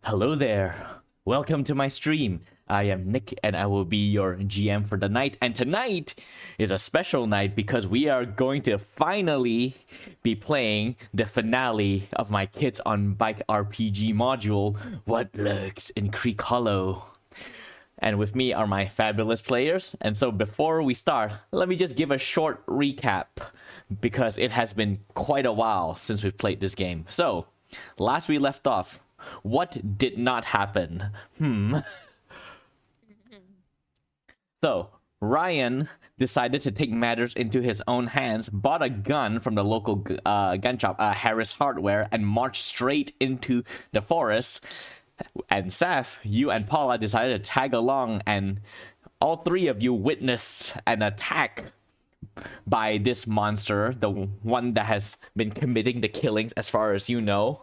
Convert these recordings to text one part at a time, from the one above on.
Hello there. Welcome to my stream. I am Nick and I will be your GM for the night. And tonight is a special night because we are going to finally be playing the finale of my Kids on Bike RPG module, What Lurks in Creek Hollow. And with me are my fabulous players. And so before we start, let me just give a short recap because it has been quite a while since we've played this game. So, last we left off, what did not happen? So, Ryan decided to take matters into his own hands, bought a gun from the local gun shop, Harris Hardware, and marched straight into the forest. And Seth, you and Paula decided to tag along, and all three of you witnessed an attack by this monster, the one that has been committing the killings as far as you know.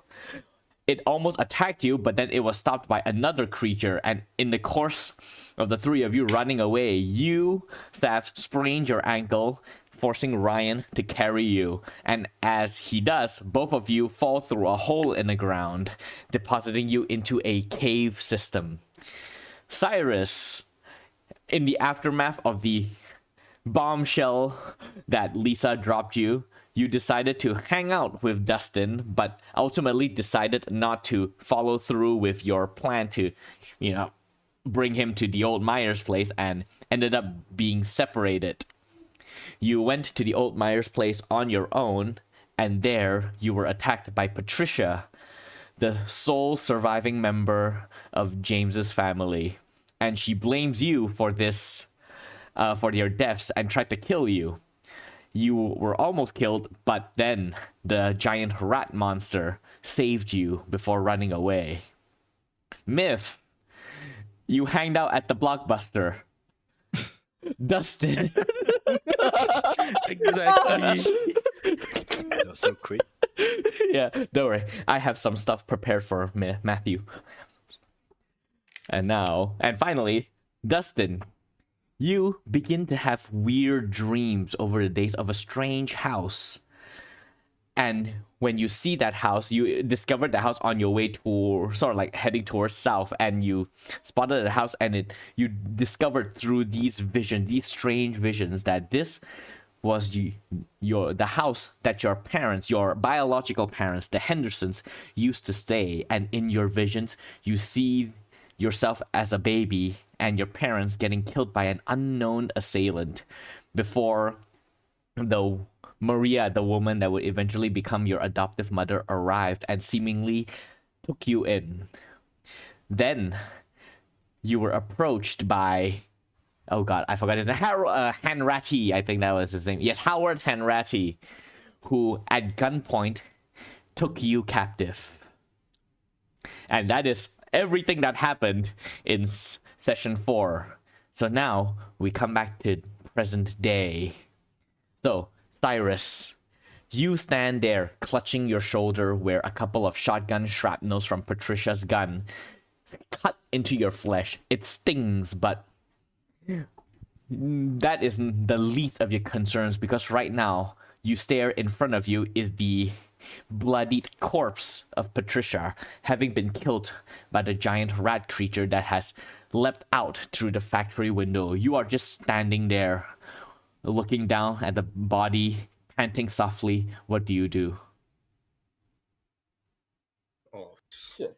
It almost attacked you, but then it was stopped by another creature, and in the course of the three of you running away, you, Seth, sprained your ankle, forcing Ryan to carry you. And as he does, both of you fall through a hole in the ground, depositing you into a cave system. Cyrus, in the aftermath of the bombshell that Lisa dropped you, you decided to hang out with Dustin, but ultimately decided not to follow through with your plan to, bring him to the old Myers place and ended up being separated. You went to the old Myers place on your own, and there you were attacked by Patricia, the sole surviving member of James's family, and she blames you for this, for your deaths, and tried to kill you. You were almost killed, but then the giant rat monster saved you before running away. Myth, you hanged out at the Blockbuster. Dustin. Exactly. That was so quick. Yeah, don't worry. I have some stuff prepared for Matthew. And finally, Dustin. You begin to have weird dreams over the days of a strange house. And when you see that house, you discovered the house on your way to, sort of like heading towards south, and you spotted the house, and you discovered through these visions, these strange visions, that this was the house that your parents, your biological parents, the Hendersons, used to stay. And in your visions, you see yourself as a baby and your parents getting killed by an unknown assailant before Maria, the woman that would eventually become your adoptive mother, arrived and seemingly took you in. Then you were approached by, oh god, I forgot his name, Hanratty, I think that was his name. Yes, Howard Hanratty, who at gunpoint took you captive. And that is everything that happened in session 4. So now we come back to present day. So, Cyrus, you stand there clutching your shoulder where a couple of shotgun shrapnels from Patricia's gun cut into your flesh. It stings, but that is the least of your concerns, because right now you stare in front of you is the bloodied corpse of Patricia, having been killed by the giant rat creature that has leapt out through the factory window. You are just standing there, looking down at the body, panting softly. What do you do? Oh shit.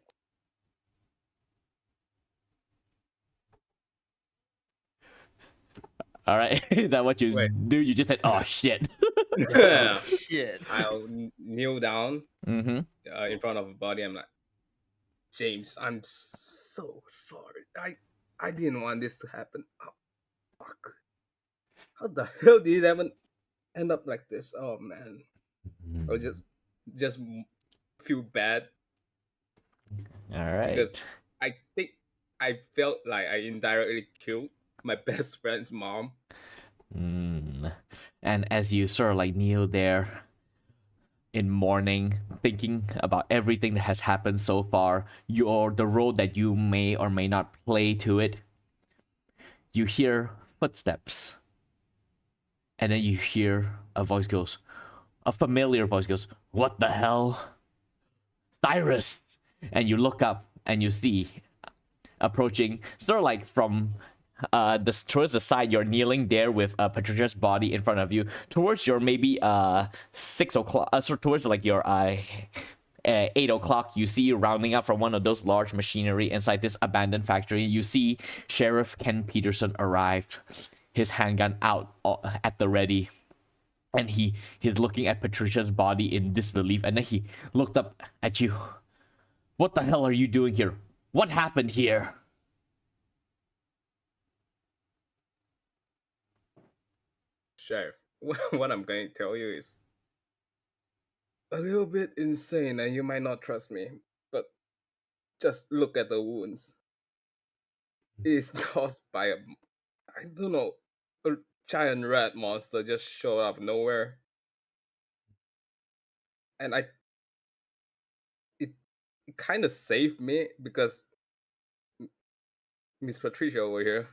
All right, is that what you do? You just said, "Oh shit." Yeah. Shit. I'll kneel down Mm-hmm. in front of a body. I'm like, James, I'm so sorry. I didn't want this to happen. Oh, fuck. How the hell did it even end up like this? Oh man. I was just feel bad All right. because I think I felt like I indirectly killed my best friend's mom. And as you sort of like kneel there in mourning, thinking about everything that has happened so far, the role that you may or may not play to it, you hear footsteps. And then you hear a familiar voice goes, "What the hell? Cyrus!" And you look up, and you see approaching, sort of like from towards the side, you're kneeling there with Patricia's body in front of you. Towards your maybe 6 o'clock, so towards like your 8 o'clock, you see rounding up from one of those large machinery inside this abandoned factory. You see Sheriff Ken Peterson arrived, his handgun out at the ready, and he's looking at Patricia's body in disbelief. And then he looked up at you. What the hell are you doing here? What happened here? Sheriff, what I'm going to tell you is a little bit insane, and you might not trust me, but just look at the wounds. It's caused by I don't know, a giant rat monster just showed up nowhere, and it kind of saved me because Miss Patricia over here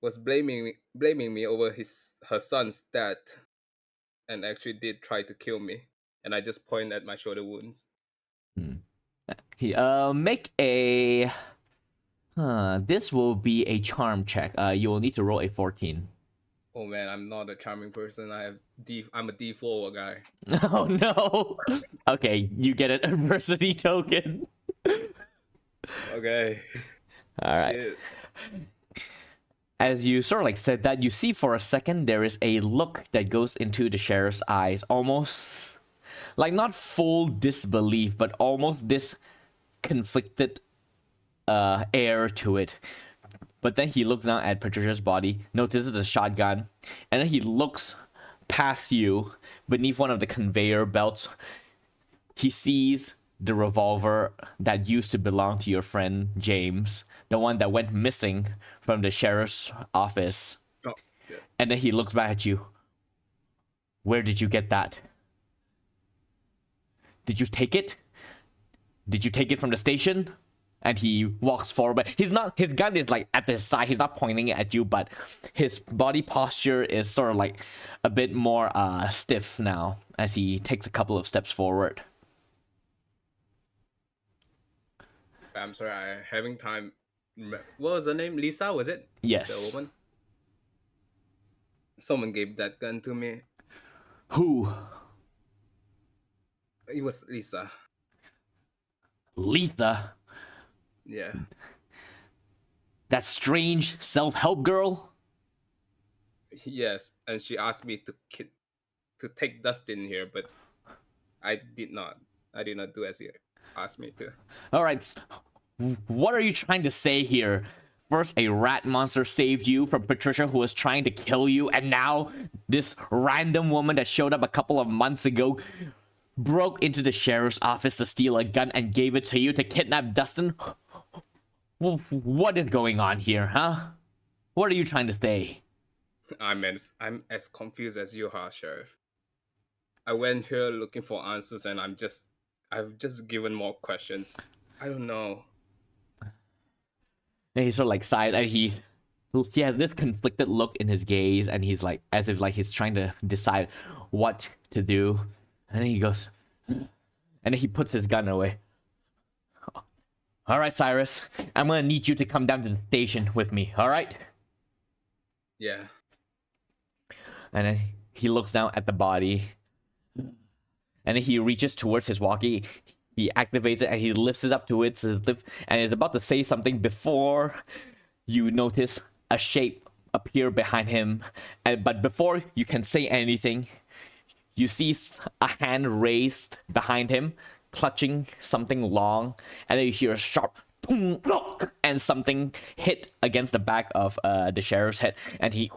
was blaming me over her son's death, and actually did try to kill me, and I just pointed at my shoulder wounds. He make a this will be a charm check. You will need to roll a 14. Oh man, I'm not a charming person. I'm a D4 guy. Oh no. Okay, you get an adversity token. Okay. All right. Shit. As you sort of like said that, you see for a second there is a look that goes into the sheriff's eyes, almost like not full disbelief, but almost this conflicted air to it. But then he looks down at Patricia's body, notices the shotgun, and then he looks past you beneath one of the conveyor belts. He sees the revolver that used to belong to your friend James, the one that went missing from the sheriff's office. Oh, yeah. And then he looks back at you. Where did you get that? Did you take it? Did you take it from the station? And he walks forward. His gun is like at his side. He's not pointing it at you, but his body posture is sort of like a bit more stiff now as he takes a couple of steps forward. I'm sorry, I'm having time. What was her name? Lisa, was it? Yes. The woman? Someone gave that gun to me. Who? It was Lisa. Lisa? Yeah. That strange self-help girl? Yes, and she asked me to take Dustin here, but I did not. I did not do as he asked me to. All right. What are you trying to say here? First, a rat monster saved you from Patricia, who was trying to kill you, and now this random woman that showed up a couple of months ago broke into the sheriff's office to steal a gun and gave it to you to kidnap Dustin? What is going on here, huh? What are you trying to say? I'm as confused as you are, Sheriff. I went here looking for answers, and I've just given more questions. I don't know. And he sort of like sighed, and he has this conflicted look in his gaze, and he's like, as if like he's trying to decide what to do. And then he goes, and then he puts his gun away. All right, Cyrus, I'm gonna need you to come down to the station with me. All right? Yeah. And then he looks down at the body, and then he reaches towards his walkie. He activates it and he lifts it up towards his lip and is about to say something before you notice a shape appear behind him. But before you can say anything, you see a hand raised behind him, clutching something long, and then you hear a sharp boom, and something hit against the back of the sheriff's head, and he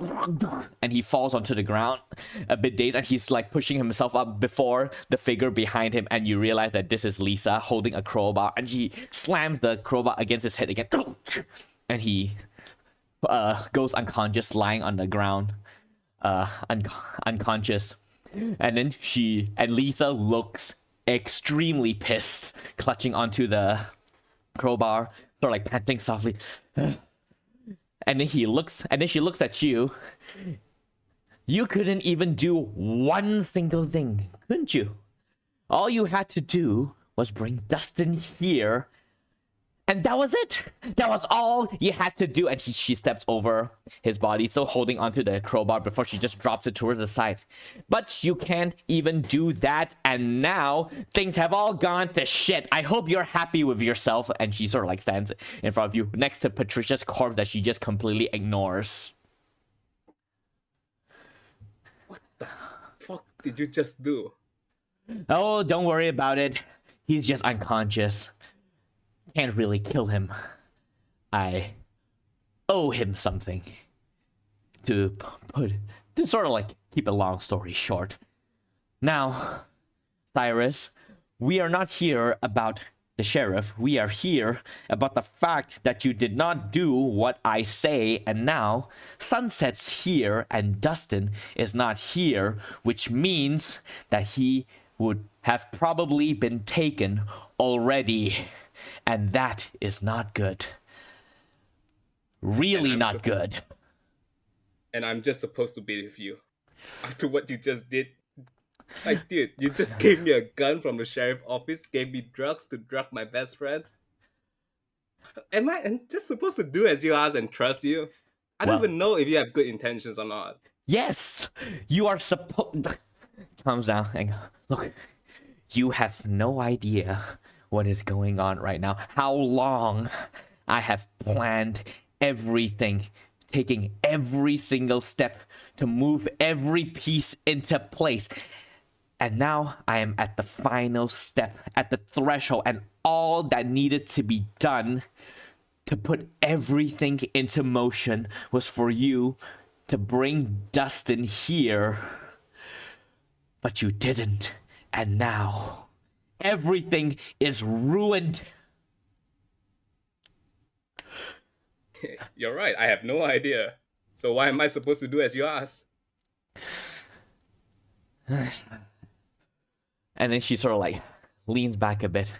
falls onto the ground a bit dazed, and he's like pushing himself up before the figure behind him, and you realize that this is Lisa holding a crowbar, and she slams the crowbar against his head again, and he goes unconscious, lying on the ground, unconscious. And then Lisa looks extremely pissed, clutching onto the crowbar, sort of like panting softly. And then she looks at you. You couldn't even do one single thing, couldn't you? All you had to do was bring Dustin here And that was it. That was all you had to do. And she steps over his body, still holding onto the crowbar before she just drops it towards the side. But you can't even do that. And now things have all gone to shit. I hope you're happy with yourself. And she sort of like stands in front of you next to Patricia's corpse that she just completely ignores. What the fuck did you just do? Oh, don't worry about it. He's just unconscious. Can't really kill him. I owe him something. To sort of like keep a long story short. Now, Cyrus, we are not here about the sheriff. We are here about the fact that you did not do what I say, and now Sunset's here and Dustin is not here, which means that he would have probably been taken already. And that is not good. Really not good. And I'm just supposed to be with you. After what you just did. Like, dude, you just gave me a gun from the sheriff office, gave me drugs to drug my best friend. Am I just supposed to do as you ask and trust you? I don't even know if you have good intentions or not. Yes! You are supposed... Calms down and go, look, you have no idea what is going on right now. How long I have planned everything, taking every single step to move every piece into place. And now I am at the final step, at the threshold, and all that needed to be done to put everything into motion was for you to bring Dustin here. But you didn't, and now everything is ruined. You're right, I have no idea. So why am I supposed to do as you ask? And then she sort of like leans back a bit.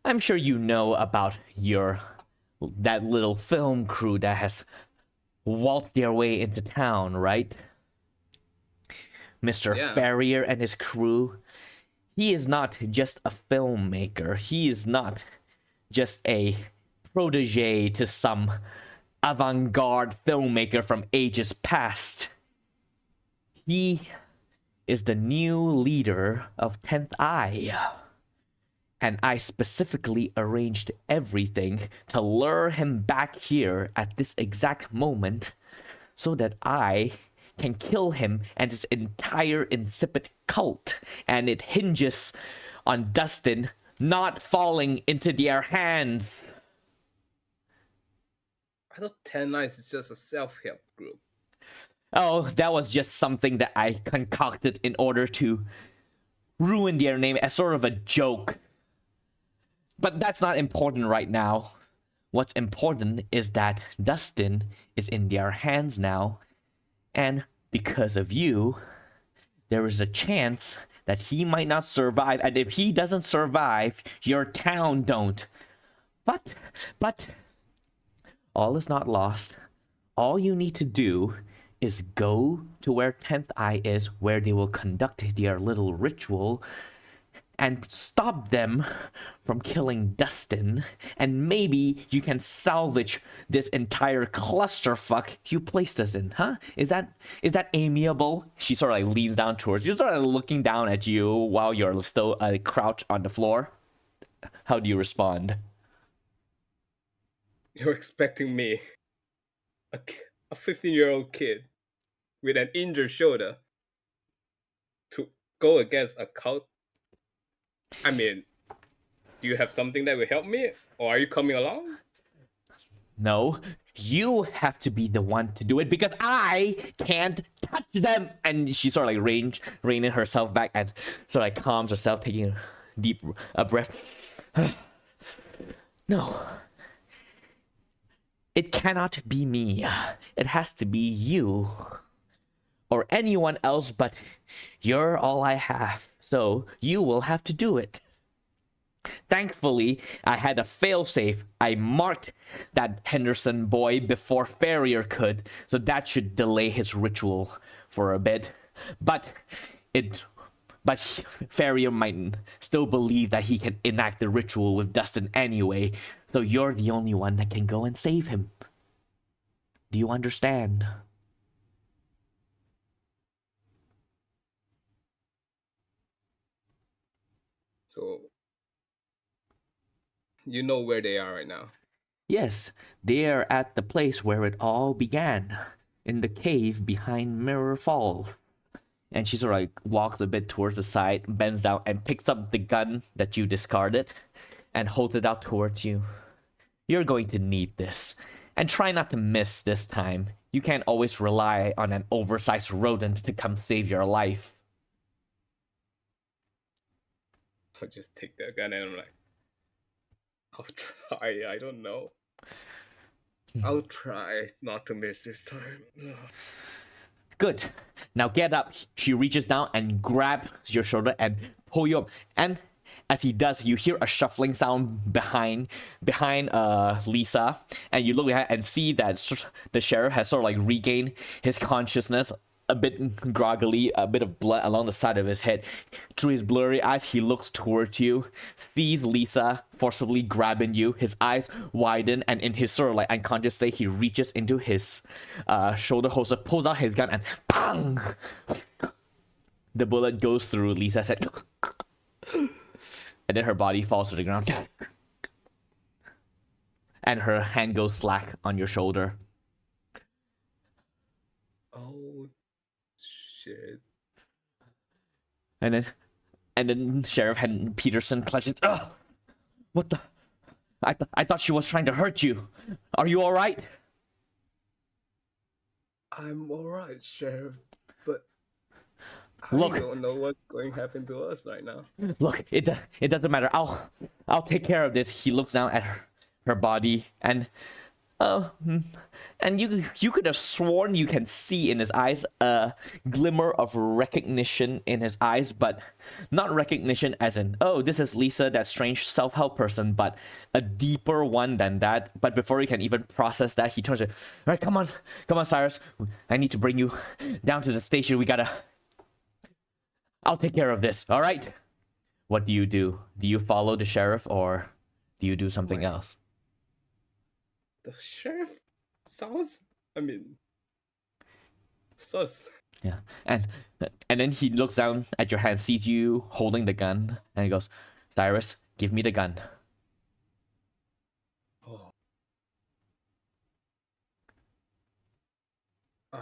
I'm sure you know about that little film crew that has waltzed their way into town, right? Mr. Farrier and his crew. He is not just a filmmaker. He is not just a protege to some avant-garde filmmaker from ages past. He is the new leader of 10th Eye. And I specifically arranged everything to lure him back here at this exact moment so that I can kill him and his entire insipid cult. And it hinges on Dustin not falling into their hands. I thought 10 Eyes is just a self-help group. Oh, that was just something that I concocted in order to ruin their name as sort of a joke. But that's not important right now. What's important is that Dustin is in their hands now. And because of you, there is a chance that he might not survive. And if he doesn't survive, your town don't. But, all is not lost. All you need to do is go to where 10th Eye is, where they will conduct their little ritual, and stop them from killing Dustin, and maybe you can salvage this entire clusterfuck you placed us in, huh? Is that amiable? She sort of like leans down towards you, sort of looking down at you while you're still crouched on the floor. How do you respond? You're expecting me, a 15-year-old kid with an injured shoulder, to go against a cult? I mean, do you have something that will help me? Or are you coming along? No, you have to be the one to do it because I can't touch them. And she sort of like reining herself back and sort of like calms herself, taking a deep breath. No. It cannot be me. It has to be you. Or anyone else, but you're all I have. So you will have to do it. Thankfully, I had a failsafe. I marked that Henderson boy before Farrier could, so that should delay his ritual for a bit. But it But Farrier might still believe that he can enact the ritual with Dustin anyway, so you're the only one that can go and save him. Do you understand? So, you know where they are right now. Yes, they are at the place where it all began, in the cave behind Mirror Falls. And she sort of like walks a bit towards the side, bends down, and picks up the gun that you discarded and holds it out towards you. You're going to need this. And try not to miss this time. You can't always rely on an oversized rodent to come save your life. I'll just take the gun and I'm like, I'll try. I don't know. I'll try not to miss this time. Good. Now get up. She reaches down and grabs your shoulder and pull you up. And as he does, you hear a shuffling sound behind Lisa, and you look behind and see that the sheriff has sort of like regained his consciousness, a bit groggily, a bit of blood along the side of his head. Through his blurry eyes, he looks towards you, sees Lisa forcibly grabbing you. His eyes widen, and in his sort of like unconscious state, he reaches into his shoulder holster, pulls out his gun, and bang! The bullet goes through Lisa's head. And then her body falls to the ground. And her hand goes slack on your shoulder. Oh, shit. And then Sheriff Peterson clutches. Ugh! What the? I thought she was trying to hurt you. Are you all right? I'm alright, Sheriff, but Look. I don't know what's going to happen to us right now. Look, it doesn't matter. I'll take care of this. He looks down at her body, and you could have sworn you can see in his eyes a glimmer of recognition in his eyes, but not recognition as in, oh, this is Lisa, that strange self-help person, but a deeper one than that. But before you can even process that, he turns to, all right, come on, Cyrus. I need to bring you down to the station. I'll take care of this, all right? What do? Do you follow the sheriff, or do you do something else? The sheriff sounds, sus. Yeah, and then he looks down at your hand, sees you holding the gun, and he goes, Cyrus, give me the gun. Oh.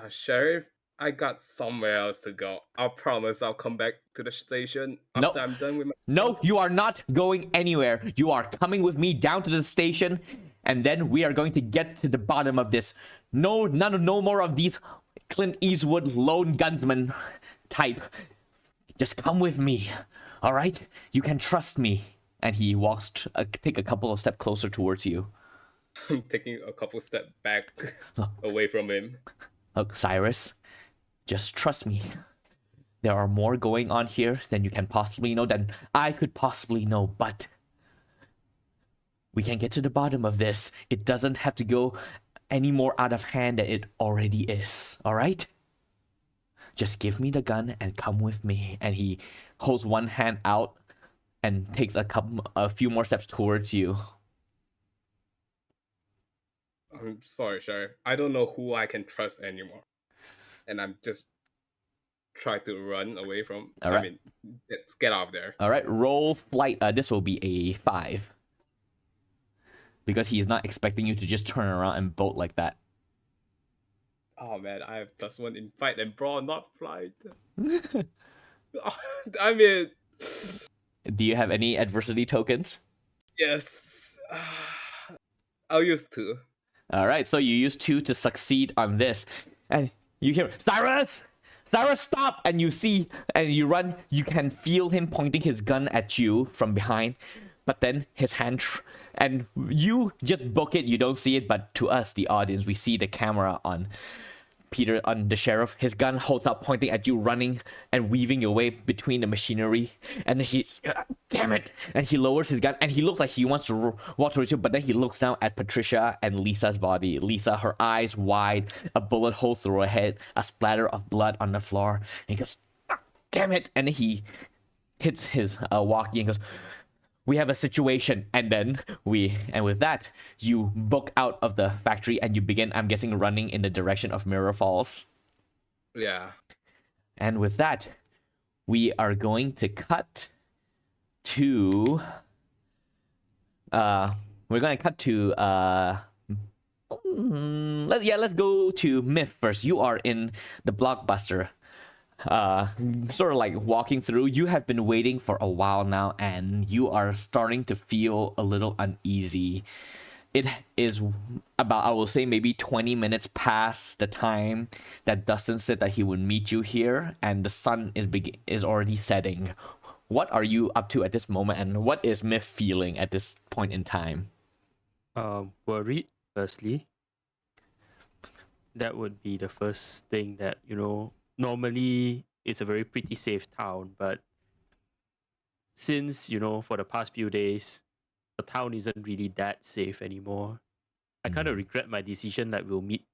Sheriff, I got somewhere else to go. I promise I'll come back to the station after I'm done with my stuff. No, you are not going anywhere. You are coming with me down to the station, and then we are going to get to the bottom of this. No more of these Clint Eastwood lone gunsman type. Just come with me, all right? You can trust me. And he walks, take a couple of steps closer towards you. I'm taking a couple steps back away from him. Look, Cyrus, just trust me. There are more going on here than you can possibly know, than I could possibly know, but we can get to the bottom of this. It doesn't have to go any more out of hand than it already is, all right? Just give me the gun and come with me. And he holds one hand out and takes a few more steps towards you. I'm sorry, Sheriff. I don't know who I can trust anymore. And I'm just trying to run away from... All right. Let's get out of there. All right, roll flight. This will be a 5. Because he is not expecting you to just turn around and bolt like that. Oh man, I have +1 in fight and brawl, not flight. Do you have any adversity tokens? Yes. I'll use 2. All right, so you use 2 to succeed on this. And you hear, Cyrus! Cyrus, stop! And you see, and you run, you can feel him pointing his gun at you from behind. But then his hand, and you just book it, you don't see it, but to us, the audience, we see the camera on Peter, on the sheriff. His gun holds up, pointing at you, running and weaving your way between the machinery. And he's, damn it! And he lowers his gun, and he looks like he wants to walk towards you, but then he looks down at Patricia and Lisa's body. Lisa, her eyes wide, a bullet hole through her head, a splatter of blood on the floor. And he goes, damn it! And he hits his walkie and goes, "We have a situation." And then with that, you book out of the factory and you begin, I'm guessing, running in the direction of Mirror Falls. Yeah. And with that, we are going to cut to let's go to Myth first. You are in the Blockbuster. Sort of like walking through. You have been waiting for a while now, and you are starting to feel a little uneasy. It is about, I will say, maybe 20 minutes past the time that Dustin said that he would meet you here, and the sun is already setting. What are you up to at this moment, and what is Myth feeling at this point in time? Worried, firstly. That would be the first thing that, normally it's a very pretty safe town, but since, for the past few days, the town isn't really that safe anymore. I kind of regret my decision that we'll meet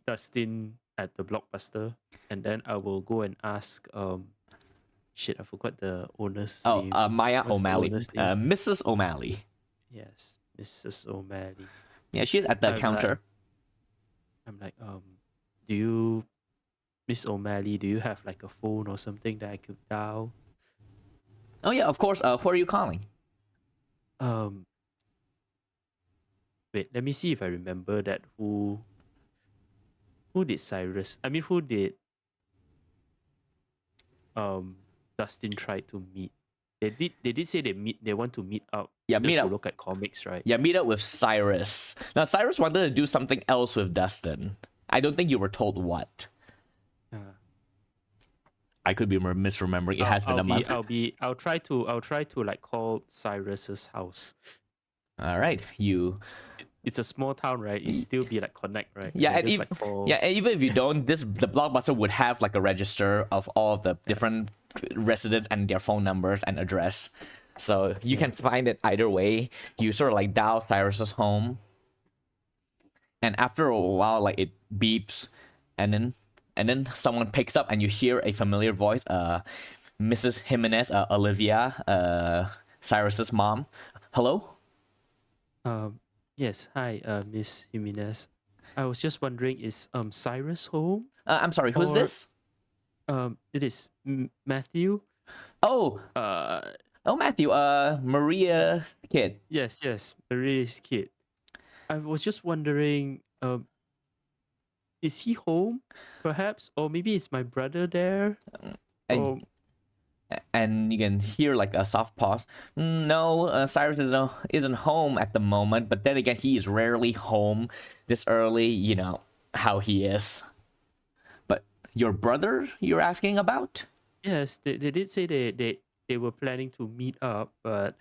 Dustin at the Blockbuster, and then I will go and ask I forgot the owner's name. Maya What's the O'Malley. owner's name? Mrs. O'Malley. Yes, Mrs. O'Malley. Yeah, she's at the I'm counter. Do you, Miss O'Malley, do you have like a phone or something that I could dial? Oh yeah, of course. Who are you calling? Wait, let me see if I remember that. Who did Cyrus? I mean, who did Dustin try to meet? They did say they want to meet up. Yeah, just meet to up. look at comics, right? Yeah, meet up with Cyrus. Now, Cyrus wanted to do something else with Dustin. I don't think you were told what. I could be misremembering. It has been a month. I'll try to like call Cyrus's house. All right, It's a small town, right? It still be like connect, right? Yeah, and just, like, call... yeah, and even if you don't, the Blockbuster would have like a register of all of the different residents and their phone numbers and address, so you can find it either way. You sort of like dial Cyrus's home, and after a while, like it beeps, and then someone picks up, and you hear a familiar voice, Mrs. Jimenez, Olivia, Cyrus's mom. Hello. Yes, hi, Miss Jimenez. I was just wondering, is Cyrus home? I'm sorry, who's this? It is Matthew. Oh, Matthew. Maria's kid. Yes, Maria's kid. I was just wondering, is he home, perhaps, or maybe it's my brother there? And you can hear like a soft pause. No, Cyrus isn't home at the moment, but then again, he is rarely home this early. You know how he is. But your brother, you're asking about? Yes, they did say they were planning to meet up, but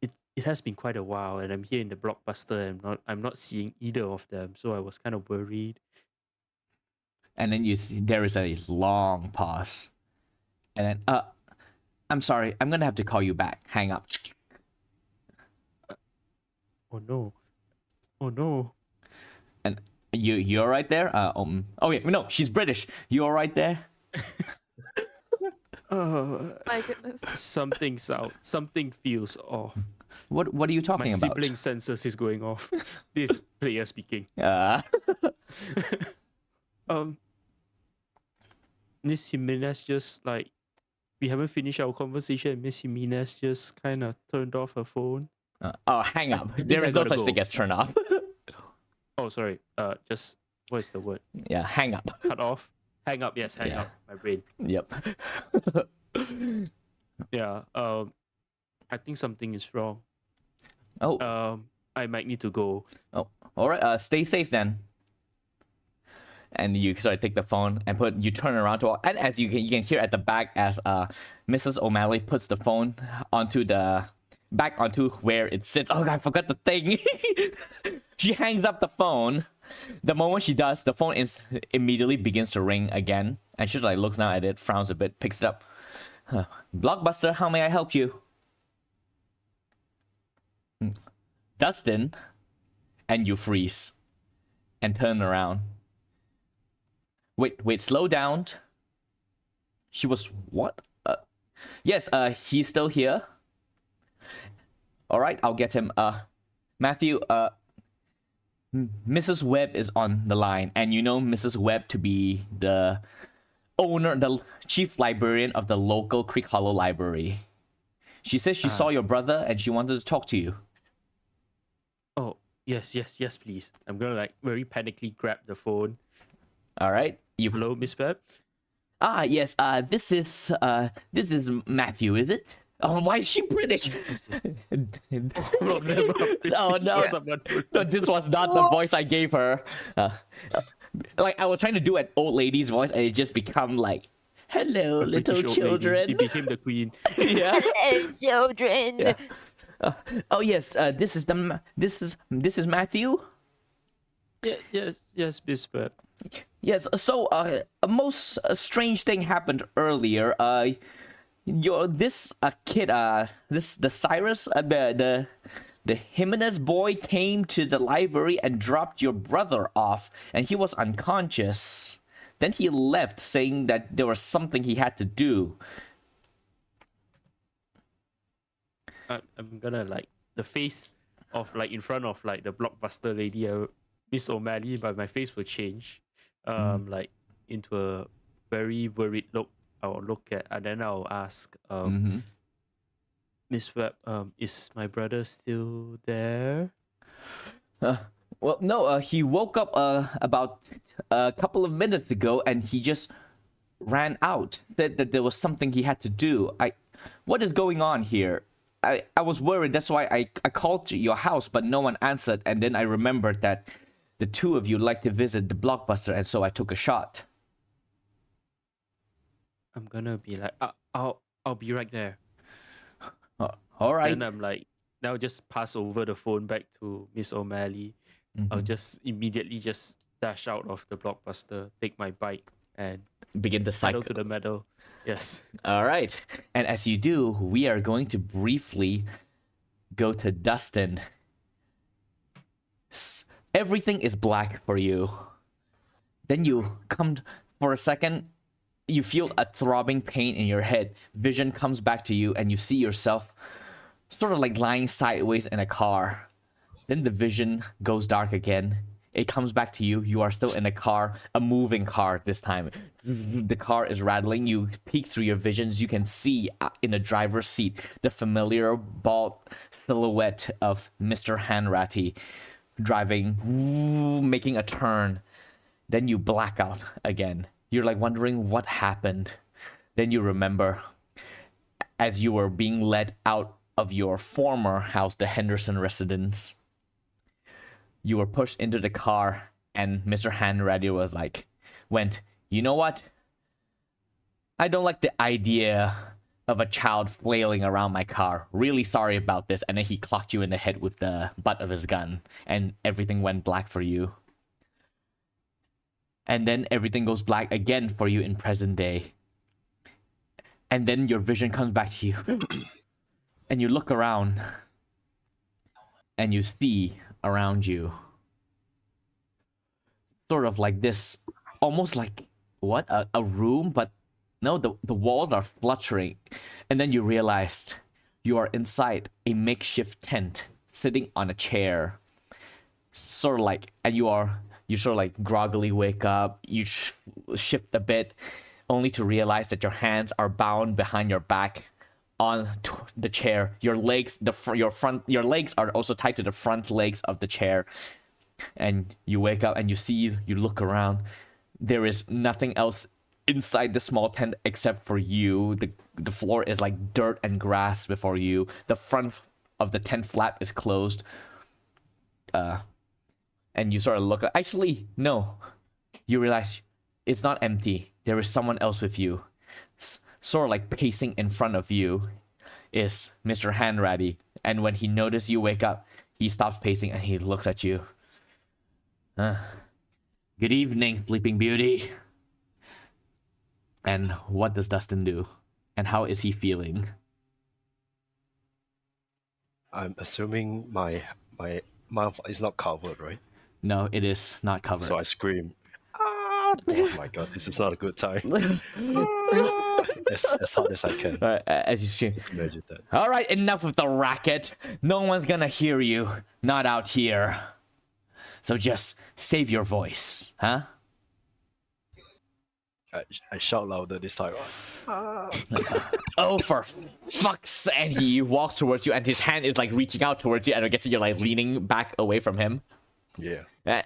it has been quite a while, and I'm here in the Blockbuster, and I'm not seeing either of them, so I was kind of worried. And then you see there is a long pause. And then, I'm sorry, I'm gonna have to call you back. Hang up. Oh no. And you're right there? Okay, no, she's British. You're right there? My goodness. Something feels off. What are you talking about? My sibling census is going off. This player speaking. Miss Jimenez just like, we haven't finished our conversation. Miss Jimenez just kind of turned off her phone. Hang up. There is no such thing as turn off. Oh, sorry. Just, what is the word? Yeah, hang up. Cut off. Hang up. Yes, hang up. My brain. Yep. Yeah. I think something is wrong. Oh. I might need to go. Oh, all right. Stay safe then. And you sort of take the phone and you turn around to, and as you can hear at the back as Mrs. O'Malley puts the phone back onto where it sits. Oh God, I forgot the thing. She hangs up the phone. The moment she does, the phone immediately begins to ring again, and she like looks down at it, frowns a bit, picks it up. Blockbuster, how may I help you? Dustin, and you freeze and turn around. Wait, slow down. She was what? Yes, he's still here. All right, I'll get him. Matthew, Mrs. Webb is on the line, and you know Mrs. Webb to be the owner, the chief librarian of the local Creek Hollow Library. She says she saw your brother and she wanted to talk to you. Oh, yes, please. I'm gonna like very panically grab the phone. All right, you. Hello, Miss Webb. Yes. This is Matthew, is it? Oh, why is she British? All of them are Oh no! someone No, this was not the voice I gave her. Like I was trying to do an old lady's voice, and it just become like, "Hello, little British old lady. children." He became the queen. Yeah. Hello, children. Yeah. Oh yes. This is Matthew. Yes, Miss Webb. Yes. So, a most strange thing happened earlier. This kid, the Cyrus, the Jimenez boy came to the library and dropped your brother off, and he was unconscious. Then he left, saying that there was something he had to do. I'm gonna like the face of like in front of like the blockbuster lady, Miss O'Malley, but my face will change, like into a very worried look. I'll look at and then I'll ask, Miss Webb, is my brother still there? Well, no. He woke up about a couple of minutes ago, and he just ran out. Said that there was something he had to do. What is going on here? I was worried. That's why I called to your house, but no one answered. And then I remembered that the two of you like to visit the blockbuster, and so I took a shot. I'm gonna be like, I'll be right there. All right. And I'm like, now just pass over the phone back to Miss O'Malley. I'll just immediately just dash out of the blockbuster, take my bike, and Begin the cycle. pedal to the meadow. Yes. All right. And as you do, we are going to briefly go to Dustin. Everything is black for you. Then you come for a second. You feel a throbbing pain in your head. Vision comes back to you, and you see yourself sort of like lying sideways in a car. Then the vision goes dark again. It comes back to you. You are still in a car, a moving car this time. The car is rattling. You peek through your visions. You can see in the driver's seat the familiar bald silhouette of Mr. Hanratty driving, making a turn. Then you black out again. You're like wondering what happened. Then you remember as you were being led out of your former house, the Henderson residence. You were pushed into the car, and Mr. Hanratty was like, you know what? I don't like the idea of a child flailing around my car. Really sorry about this. And then he clocked you in the head with the butt of his gun, and everything went black for you. And then everything goes black again for you in present day. And then your vision comes back to you. And you look around. And you see around you sort of like this, almost like, what? A room? But no, the walls are fluttering. And then you realized you are inside a makeshift tent, sitting on a chair. Sort of like, and you sort of like groggily wake up, you shift a bit, only to realize that your hands are bound behind your back on the chair. Your legs, your legs are also tied to the front legs of the chair. And you wake up and you look around. There is nothing else inside the small tent except for you. The floor is like dirt and grass before you. The front of the tent flap is closed. And you sort of look. Actually, no. You realize it's not empty. There is someone else with you. Sort of like pacing in front of you is Mr. Hanratty. And when he notices you wake up, he stops pacing and he looks at you. Good evening, Sleeping Beauty. And what does Dustin do? And how is he feeling? I'm assuming my mouth is not covered, right? No, it is not covered. So I scream. Ah! Oh my god, this is not a good time. Ah! as hard as I can. As you scream. Just imagine that. All right, enough of the racket. No one's gonna hear you. Not out here. So just save your voice, huh? I shout louder this time. Oh, for fuck's sake. And he walks towards you, and his hand is like reaching out towards you, and I guess you're like leaning back away from him. Yeah.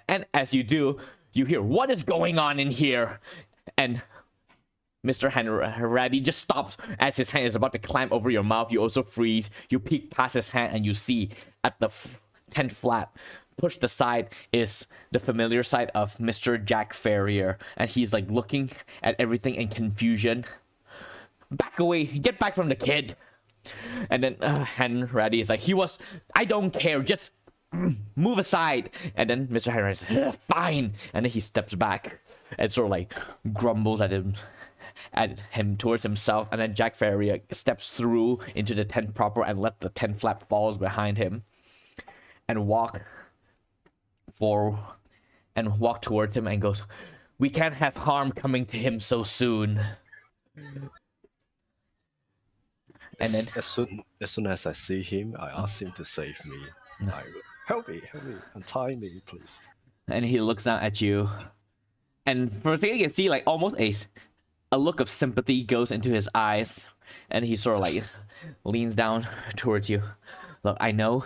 And as you do, you hear, what is going on in here? And Mr. Hanratty just stops as his hand is about to climb over your mouth. You also freeze. You peek past his hand, and you see at the tent flap, pushed aside, is the familiar sight of Mr. Jack Ferrier. And he's like looking at everything in confusion. Back away. Get back from the kid. And then Hanratty is like, I don't care. Just move aside. And then Mr. Henry says, fine. And then he steps back and sort of like grumbles at him towards himself. And then Jack Ferrier steps through into the tent proper and let the tent flap falls behind him and walk towards him and goes, we can't have harm coming to him so soon. And then as soon as I see him, I ask him to save me. I will, help me, untie me, please. And he looks down at you, and for a second you can see like almost a look of sympathy goes into his eyes, and he sort of like leans down towards you. Look, I know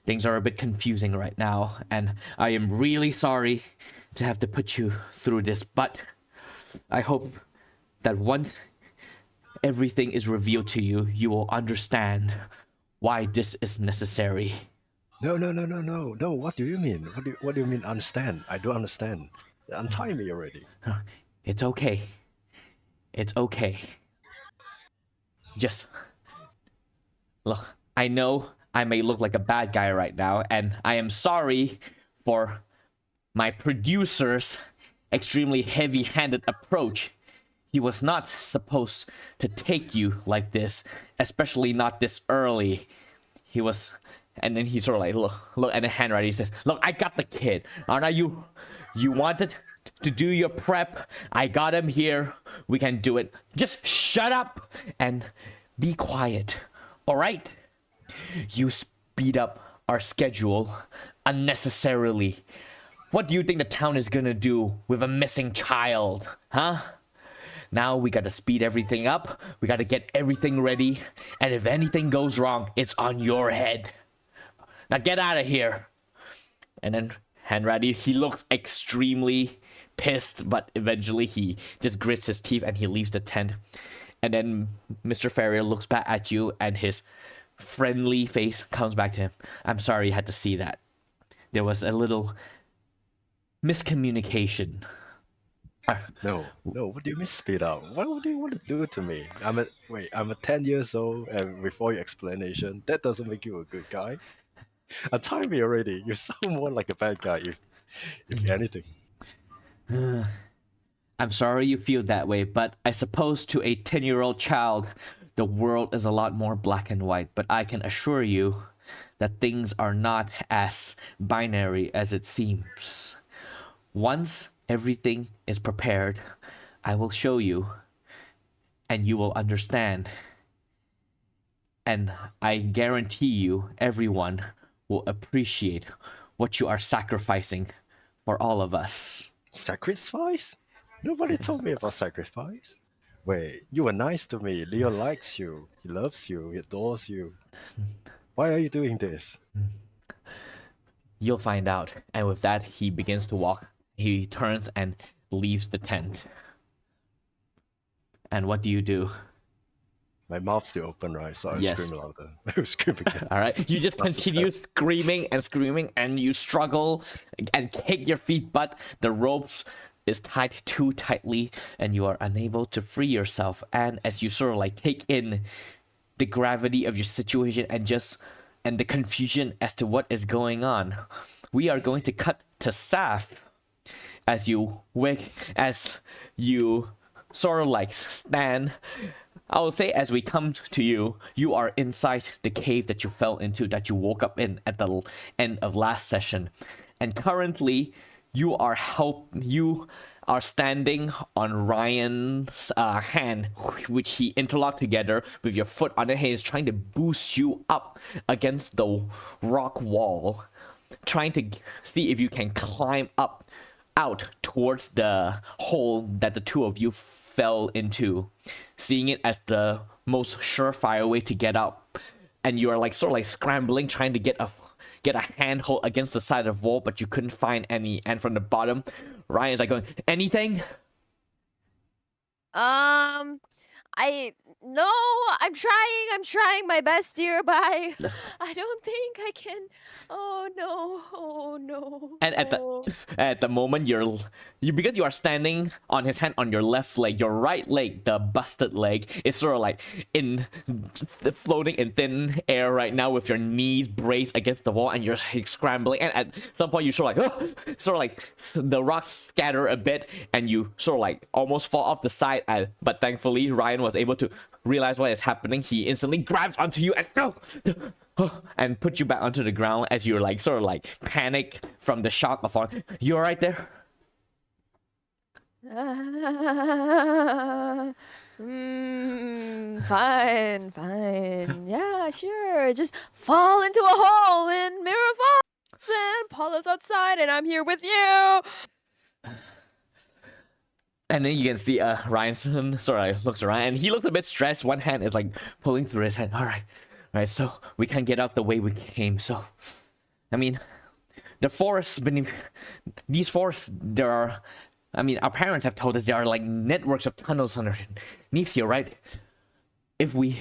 things are a bit confusing right now, and I am really sorry to have to put you through this, but I hope that once everything is revealed to you, you will understand why this is necessary. No. What do you mean? What do you mean understand? I don't understand. Untie me already. It's okay. It's okay. Just look, I know I may look like a bad guy right now, and I am sorry for my producer's extremely heavy-handed approach. He was not supposed to take you like this, especially not this early. He was, and then he sort of like look at the handwriting. He says, "Look, I got the kid. Aren't you? You wanted to do your prep. I got him here. We can do it. Just shut up and be quiet. All right? You speed up our schedule unnecessarily. What do you think the town is gonna do with a missing child, huh? Now we gotta speed everything up. We gotta get everything ready. And if anything goes wrong, it's on your head. Now get out of here." And then Hanratty, he looks extremely pissed, but eventually he just grits his teeth and he leaves the tent. And then Mr. Ferrier looks back at you, and his friendly face comes back to him. "I'm sorry you had to see that. There was a little miscommunication." No. What do you mean speed up? What do you want to do to me? I'm a 10 years old, and with all your explanation, that doesn't make you a good guy. Untie me already. You sound more like a bad guy, if anything. I'm sorry you feel that way, but I suppose to a 10-year-old child, the world is a lot more black and white. But I can assure you that things are not as binary as it seems. Once everything is prepared, I will show you, and you will understand. And I guarantee you, everyone will appreciate what you are sacrificing for all of us. Sacrifice? Nobody told me about sacrifice. Wait, you were nice to me. Leo likes you. He loves you. He adores you. Why are you doing this? You'll find out. And with that, he begins to walk. He turns and leaves the tent. And what do you do? My mouth's still open, right? So I Yes. scream louder. I will scream again. All right. You just continue screaming, and you struggle and kick your feet, but the ropes is tied too tightly, and you are unable to free yourself. And as you sort of like take in the gravity of your situation and the confusion as to what is going on, we are going to cut to Saf as you sort of like stand. I will say, as we come to you, you are inside the cave that you fell into, that you woke up in at the end of last session. And currently, you are standing on Ryan's hand, which he interlocked together with your foot on it. He is trying to boost you up against the rock wall, trying to see if you can climb up out towards the hole that the two of you fell into, seeing it as the most surefire way to get up. And you are like sort of like scrambling, trying to get a handhold against the side of the wall, but you couldn't find any. And from the bottom, Ryan's like going, anything? No, I'm trying my best, dear, but I don't think I can. Oh no. And at the moment you because you are standing on his hand on your left leg, your right leg, the busted leg, is sort of like floating in thin air right now with your knees braced against the wall, and you're scrambling. And at some point you sort of like the rocks scatter a bit, and you sort of like almost fall off the side. But thankfully Ryan was able to realize what is happening. He instantly grabs onto you and put you back onto the ground as you're like sort of like panic from the shock of falling. You all right there? Fine. Yeah, sure. Just fall into a hole in Mirror Falls, and Paula's outside, and I'm here with you. And then you can see Ryan sort of looks around, and he looks a bit stressed. One hand is like pulling through his head. All right, so we can't get out the way we came. So, I mean, the forests beneath these forests, there are. I mean, our parents have told us there are like networks of tunnels underneath here, right? If we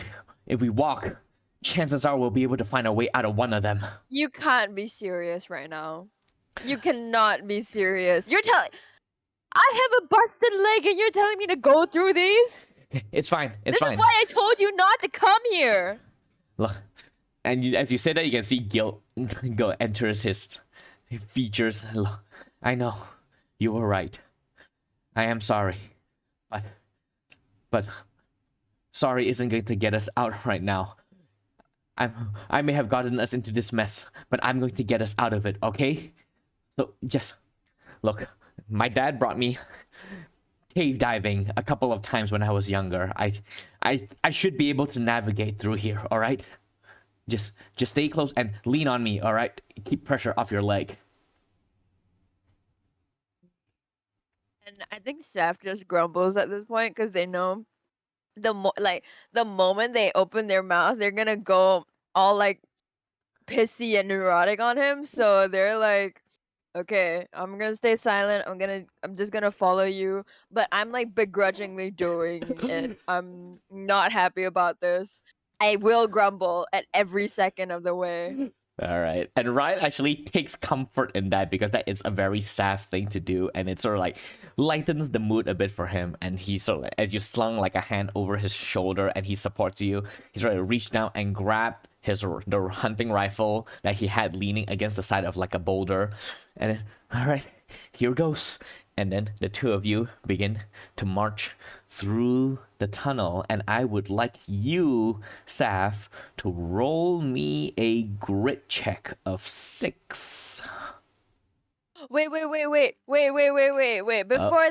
walk, chances are we'll be able to find a way out of one of them. You can't be serious right now. You cannot be serious. You're telling. I have a busted leg and you're telling me to go through these? It's fine. This is why I told you not to come here. Look, and as you say that, you can see guilt go enters his features. Look, I know you were right. I am sorry, but sorry isn't going to get us out right now. I may have gotten us into this mess, but I'm going to get us out of it. Okay? So just look. My dad brought me cave diving a couple of times when I was younger. I should be able to navigate through here, all right? Just stay close and lean on me, all right? Keep pressure off your leg. And I think Saf just grumbles at this point because they know the moment they open their mouth, they're gonna go all like pissy and neurotic on him. So they're like, okay, I'm gonna stay silent. I'm just gonna follow you, but I'm like begrudgingly doing it. I'm not happy about this. I will grumble at every second of the way. All right. And Ryan actually takes comfort in that because that is a very sad thing to do, and it sort of like lightens the mood a bit for him. And he sort of like, as you slung like a hand over his shoulder and he supports you, he's ready to reach down and grab the hunting rifle that he had leaning against the side of like a boulder. And then, all right, here goes. And then the two of you begin to march through the tunnel. And I would like you, Saf, to roll me a grit check of 6. Wait. Before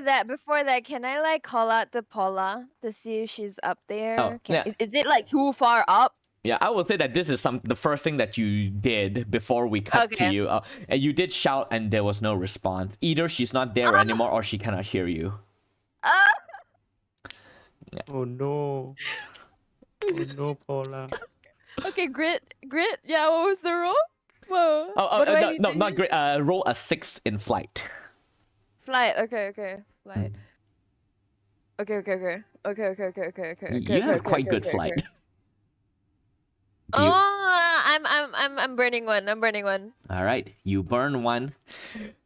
that, can I like call out to Paula to see if she's up there? Oh, yeah. Is it like too far up? Yeah, I will say that this is the first thing that you did before we cut to you. And you did shout and there was no response. Either she's not there anymore or she cannot hear you. Yeah. Oh no, Paula. Okay, grit. Yeah, what was the roll? Whoa. No, not great. Roll a 6 in flight. Flight. Okay. Flight. Okay. You have quite good flight. I'm burning one. All right, you burn one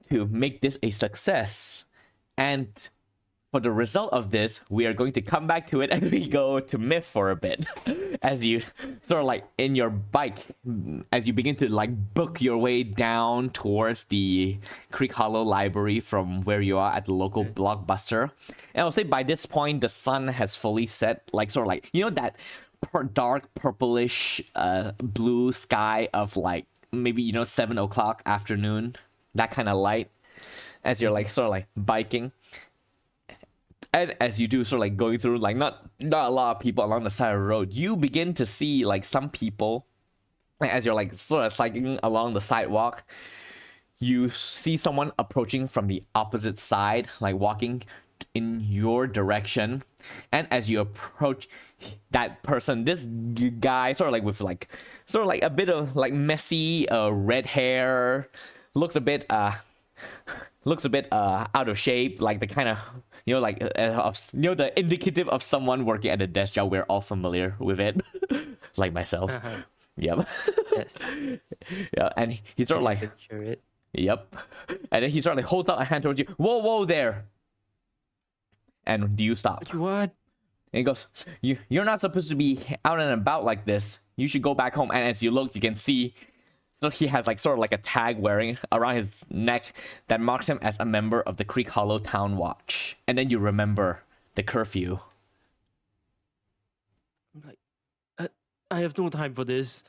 to make this a success. And for the result of this, we are going to come back to it as we go to Myth for a bit. As you sort of like in your bike, as you begin to like book your way down towards the Creek Hollow Library from where you are at the local Blockbuster. And I'll say by this point, the sun has fully set, like sort of like, you know, that dark purplish blue sky of like maybe 7 o'clock afternoon, that kind of light, as you're like sort of like biking. And as you do, sort of like going through, like not a lot of people along the side of the road, you begin to see like some people. As you're like sort of cycling along the sidewalk, you see someone approaching from the opposite side, like walking in your direction. And as you approach that person, this guy sort of like with like a bit of like messy red hair, looks a bit out of shape, like the kind of the indicative of someone working at a desk job. We're all familiar with it, like myself. Yep. Yes. Yeah, and he sort of like, Picture it. yep, and then he sort of like holds out a hand towards you. Whoa there! And do you stop? What you want? And he goes, you're not supposed to be out and about like this. You should go back home. And as you look, you can see, so he has like sort of like a tag wearing around his neck that marks him as a member of the Creek Hollow Town Watch. And then you remember the curfew. I'm like, I have no time for this.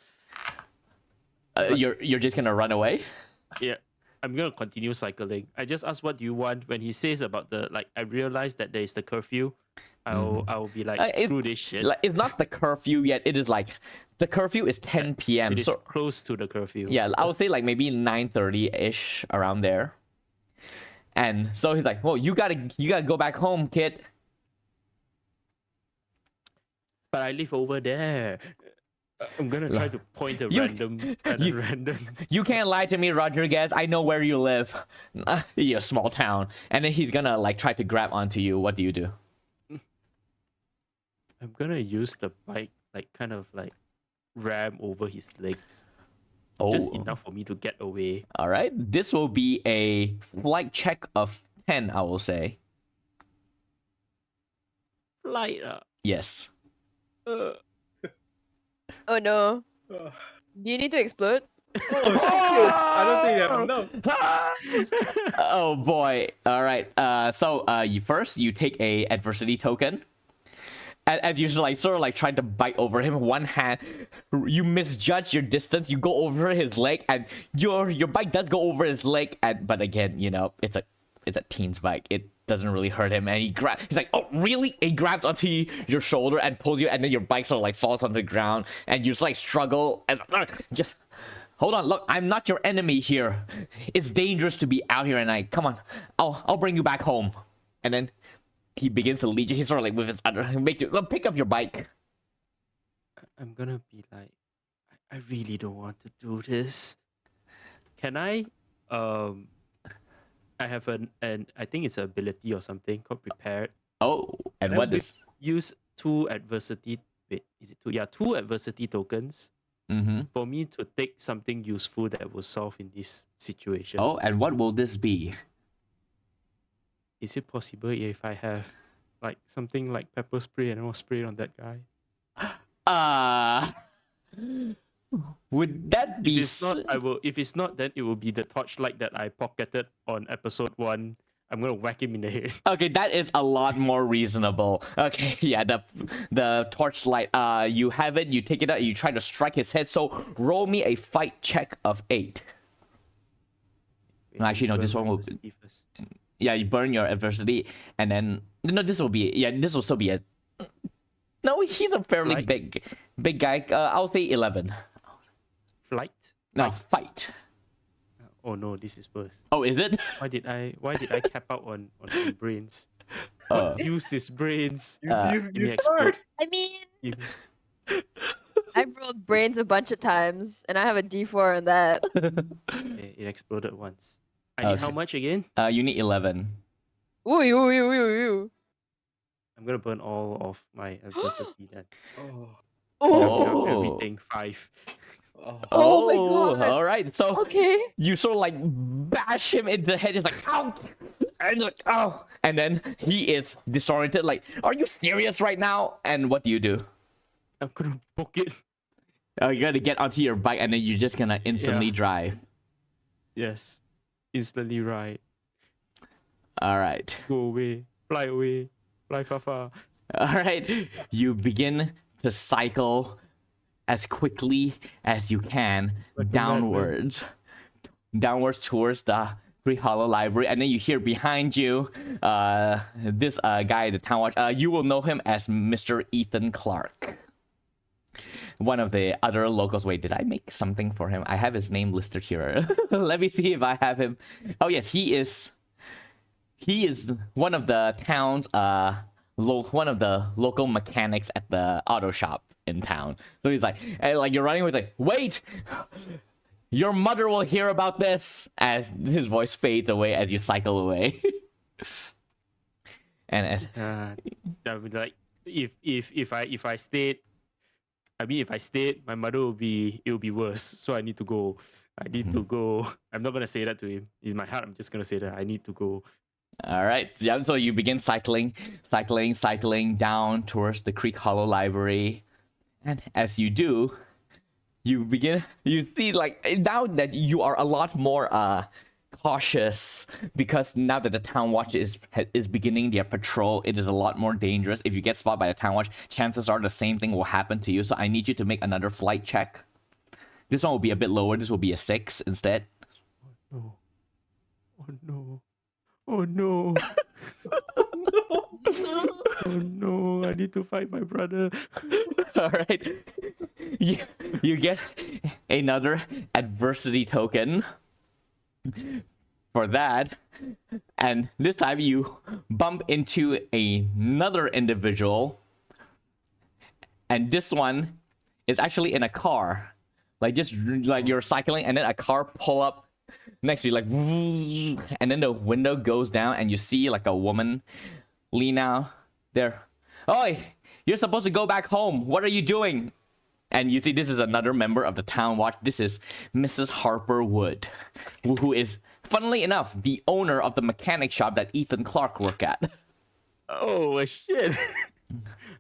You're just gonna run away? Yeah, I'm gonna continue cycling. I just asked what do you want. When he says about the like, I realized that there is the curfew. I'll be like, screw this shit. Like, it's not the curfew yet. It is like the curfew is 10 p.m. It is So close to the curfew. yeah, I would say like maybe 9:30-ish around there. And so he's like, "Well, you gotta go back home, kid." But I live over there. I'm gonna try to point a random. You can't lie to me, Rodriguez. I know where you live. You're a small town. And then he's gonna like try to grab onto you. What do you do? I'm gonna use the bike, like kind of like ram over his legs. Just enough for me to get away. All right. This will be a flight check of 10, I will say. Flight. Yes. Oh no. Oh, Do you need to explode? so cute. I don't think I have enough. Oh boy. All right. So you take a adversity token. As you sort of like try to bite over him, one hand, you misjudge your distance. You go over his leg, and your bike does go over his leg. But again, it's a teen's bike. It doesn't really hurt him, and he's like, "Oh, really?" He grabs onto your shoulder and pulls you, and then your bike sort of like falls on the ground, and you just like struggle as just. Hold on, look, I'm not your enemy here. It's dangerous to be out here at night. Come on, I'll bring you back home. And then he begins to lead you. He's sort of like with his other, make you pick up your bike. I'm gonna be like, I really don't want to do this. Can I? I have an I think it's an ability or something called prepared. Oh, and Can what I is? use two adversity? Wait, is it two? Yeah, two adversity tokens Mm-hmm. for me to take something useful that will solve in this situation. Oh, and what will this be? Is it possible if I have like something like pepper spray and I'll spray it on that guy? Would that be? If it's not, I will. If it's not, then it will be the torchlight that I pocketed on episode 1. I'm gonna whack him in the head. Okay, that is a lot more reasonable. Okay, yeah, the torchlight. You have it. You take it out. You try to strike his head. So roll me a fight check of 8. Wait, Actually, no, this burn one will. adversity first. Yeah, you burn your adversity, and then no, this will be. Yeah, this will still be a. No, he's a fairly Light. big guy. I'll say 11. Flight. No, fight. Oh no, this is worse. Oh, is it? Why did I cap out on brains? Uh, Use his brains. You Give me smart. I mean, Give me- I've rolled brains a bunch of times, and I have a D4 on that. Okay, it exploded once. I need how Okay. much again? you need 11. Ooh, ooh, ooh, ooh, ooh. I'm gonna burn all of my adversity then. Oh, Oh. Everything 5. oh. Oh my God. All right. So Okay. you sort of like bash him in the head. He's like, "Ow!" And like, "Oh!" And then he is disoriented. Like, "Are you serious right now?" And what do you do? I'm gonna book it. You gotta get onto your bike, and then you're just gonna instantly Yeah. drive. Yes. Instantly right. All right. Go away. Fly away. Fly far far. All right. You begin to cycle as quickly as you can Like a madman. downwards towards the Creek Hollow Library, and then you hear behind you this guy at the town watch. You will know him as Mr. Ethan Clark, one of the other locals. Wait, did I make something for him? I have his name listed here. Let me see if I have him. Oh yes, he is one of the town's one of the local mechanics at the auto shop in town. So he's like, and like you're running with like, wait, your mother will hear about this, as his voice fades away as you cycle away. And as I would like if I stayed. I mean, if I stayed, my mother will be worse. So I need to go. I need to go. I'm not gonna say that to him. In my heart, I'm just gonna say that I need to go. all right, yeah. So you begin cycling down towards the Creek Hollow Library, and as you do, you see like now that you are a lot more cautious, because now that the town watch is beginning their patrol, it is a lot more dangerous. If you get spotted by the town watch, chances are the same thing will happen to you. So I need you to make another flight check. This one will be a bit lower. This will be a 6 instead. Oh no. Oh no. Oh no, I need to find my brother. All right. You get another adversity token for that. And this time you bump into another individual. And this one is actually in a car. Like just like you're cycling and then a car pull up next to you, like, and then the window goes down and you see like a woman lean out there. Oi, you're supposed to go back home. What are you doing? And you see this is another member of the town watch. This is Mrs. Harper Wood, who is, funnily enough, the owner of the mechanic shop that Ethan Clark worked at. Oh shit.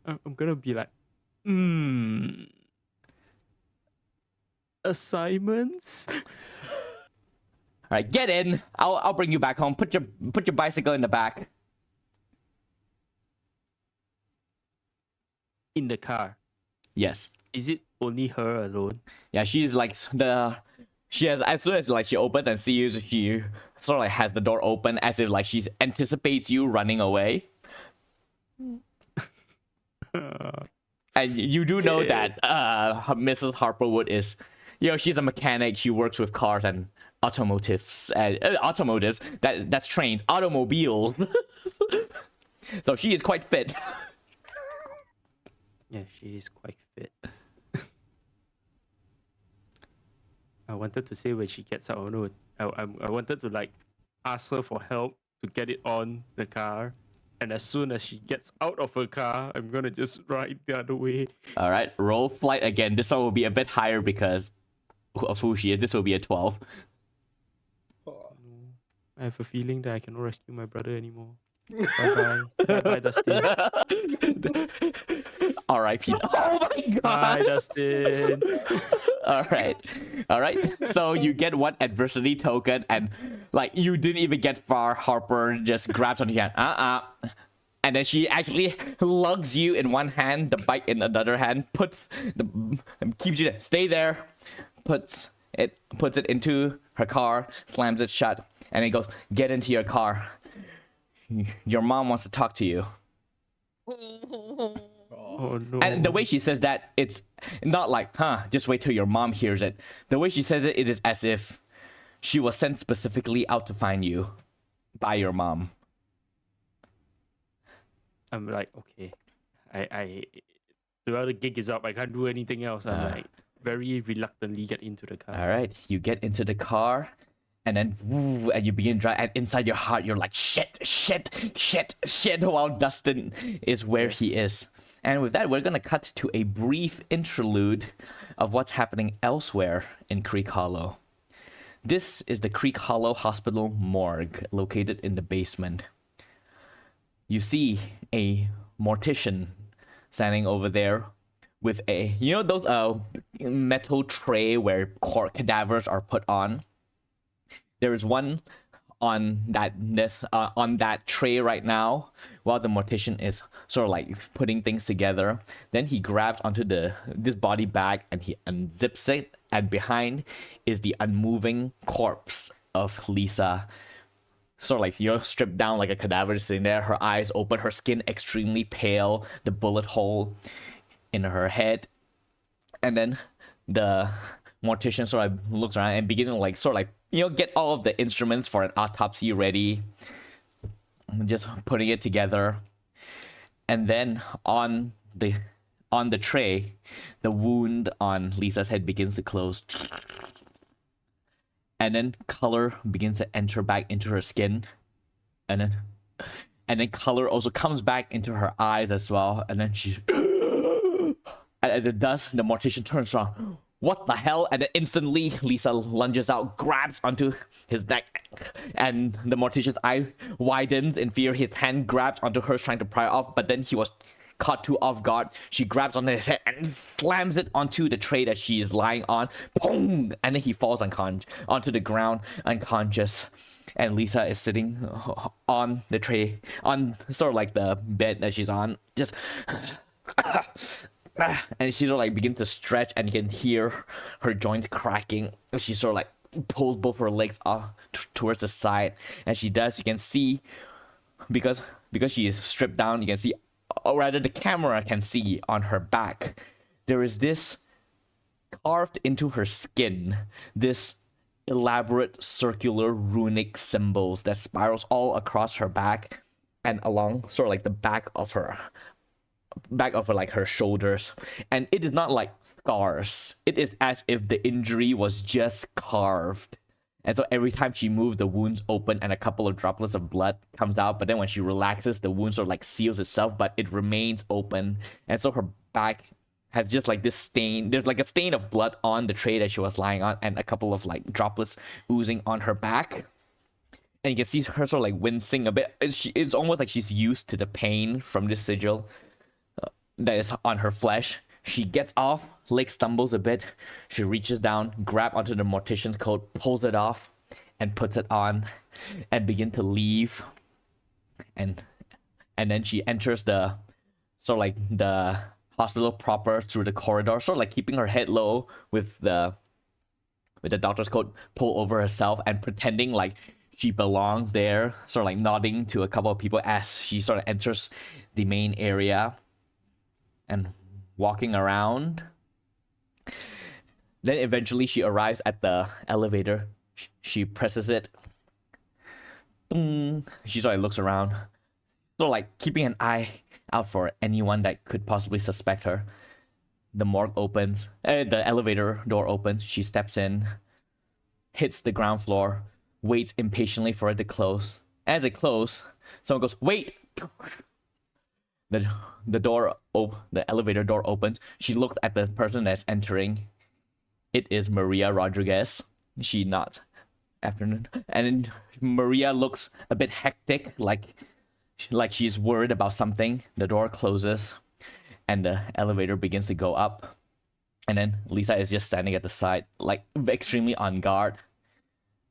I'm gonna be like, assignments? All right, get in. I'll bring you back home. Put your bicycle in the back. In the car. Yes. Is it only her alone? Yeah, she's like she has, as soon as like she opens and sees you, she sort of like has the door open as if like she anticipates you running away. And you do know that Mrs. Harperwood is, she's a mechanic. She works with cars and automotives, that's trains, automobiles. So she is quite fit. Yeah, she is quite fit. I wanted to say when she gets out, no, I wanted to like ask her for help to get it on the car. And as soon as she gets out of her car, I'm gonna just ride the other way. All right, roll flight again. This one will be a bit higher because of who she is. This will be a 12. I have a feeling that I cannot rescue my brother anymore. Bye bye. Bye bye, Dustin. R.I.P. Oh my god. Bye, Dustin. All right. So you get one adversity token, and like you didn't even get far. Harper just grabs on your hand. And then she actually lugs you in one hand, the bike in another hand, keeps you there. Stay there. Puts it into her car, slams it shut, and it goes, get into your car. Your mom wants to talk to you. Oh no. And the way she says that, it's not like, just wait till your mom hears it. The way she says it, it is as if she was sent specifically out to find you by your mom. I'm like, okay. I throughout the gig is up, I can't do anything else. I'm like very reluctantly get into the car. All right, you get into the car, and then and you begin driving. And inside your heart, you're like, shit, while Dustin is where he is. And with that, we're gonna cut to a brief interlude of what's happening elsewhere in Creek Hollow. This is the Creek Hollow Hospital morgue, located in the basement. You see a mortician standing over there with a, those metal tray where cadavers are put on. There is one on that tray right now, while the mortician is sort of like putting things together. Then he grabs onto this body bag and he unzips it, and behind is the unmoving corpse of Lisa, sort of like you're stripped down like a cadaver sitting there, her eyes open, her skin extremely pale, the bullet hole in her head. And then the mortician sort of looks around and begins to like sort of like, you know, get all of the instruments for an autopsy ready, just putting it together. And then on the tray, the wound on Lisa's head begins to close. And then color begins to enter back into her skin. And then color also comes back into her eyes as well. And then she and as it does, the mortician turns around. What the hell? And then instantly Lisa lunges out, grabs onto his neck, and the mortician's eye widens in fear. His hand grabs onto hers, trying to pry off, but then he was caught too off guard. She grabs onto his head and slams it onto the tray that she is lying on. Boom! And then he falls onto the ground, unconscious. And Lisa is sitting on the tray, on sort of like the bed that she's on, just and she sort of like begins to stretch, and you can hear her joints cracking. She sort of like pulls both her legs off towards the side, and she does. You can see because she is stripped down. You can see, or rather, the camera can see on her back. There is this carved into her skin, this elaborate circular runic symbols that spirals all across her back and along sort of like the back of her like her shoulders. And it is not like scars, it is as if the injury was just carved. And so every time she moves, the wounds open and a couple of droplets of blood comes out, but then when she relaxes, the wound sort of like seals itself, but it remains open. And so her back has just like this stain. There's like a stain of blood on the tray that she was lying on, and a couple of like droplets oozing on her back. And you can see her sort of like wincing a bit. It's almost like she's used to the pain from this sigil that is on her flesh. She gets off, leg stumbles a bit. She reaches down, grabs onto the mortician's coat, pulls it off, and puts it on, and begin to leave. And then she enters the sort of like the hospital proper through the corridor, sort of like keeping her head low with the doctor's coat pulled over herself and pretending like she belongs there, sort of like nodding to a couple of people as she sort of enters the main area and walking around. Then eventually she arrives at the elevator. She presses it. Boom. She sort of looks around, sort of like keeping an eye out for anyone that could possibly suspect her. The morgue opens. The elevator door opens. She steps in, hits the ground floor, waits impatiently for it to close. As it closes, someone goes, "Wait!" The elevator door opens. She looks at the person that's entering. It is Maria Rodriguez. She nods. Afternoon. And then Maria looks a bit hectic, like she's worried about something. The door closes, and the elevator begins to go up. And then Lisa is just standing at the side, like extremely on guard.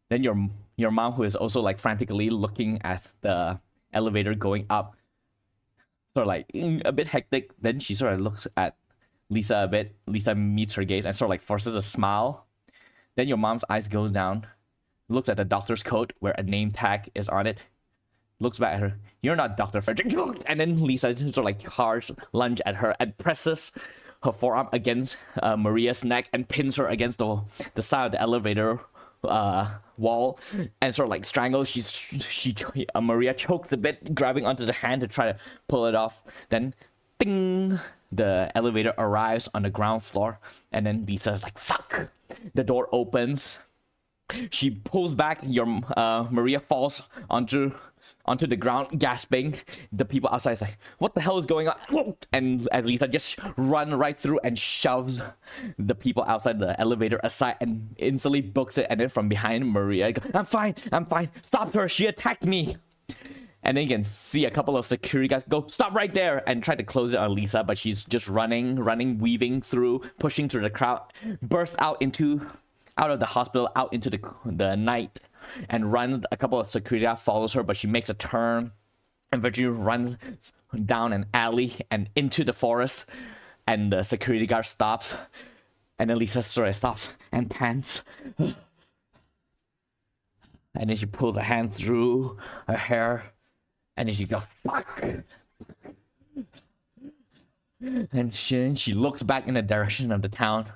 Then your mom, who is also like frantically looking at the elevator going up, sort of like a bit hectic. Then she sort of looks at Lisa a bit. Lisa meets her gaze and sort of like forces a smile. Then your mom's eyes goes down, looks at the doctor's coat where a name tag is on it, looks back at her. "You're not Dr. Frederick." And then Lisa sort of like hard lunge at her and presses her forearm against Maria's neck and pins her against the side of the elevator wall and sort of like strangles. Maria chokes a bit, grabbing onto the hand to try to pull it off. Then ding, the elevator arrives on the ground floor, and then Lisa's like, "Fuck!" The door opens. She pulls back. Maria falls onto the ground, gasping. The people outside is like, "What the hell is going on?" And as Lisa just runs right through and shoves the people outside the elevator aside and instantly books it. And then from behind Maria, I'm fine. Stop her. She attacked me." And then you can see a couple of security guys go, "Stop right there," and try to close it on Lisa, but she's just running, weaving through, pushing through the crowd, bursts out of the hospital, out into the night, and runs. A couple of security guys follows her, but she makes a turn and virtually runs down an alley and into the forest, and the security guard stops, and then Lisa sort of stops and pants. And then she pulls a hand through her hair, and then she goes, fuck. And she looks back in the direction of the town.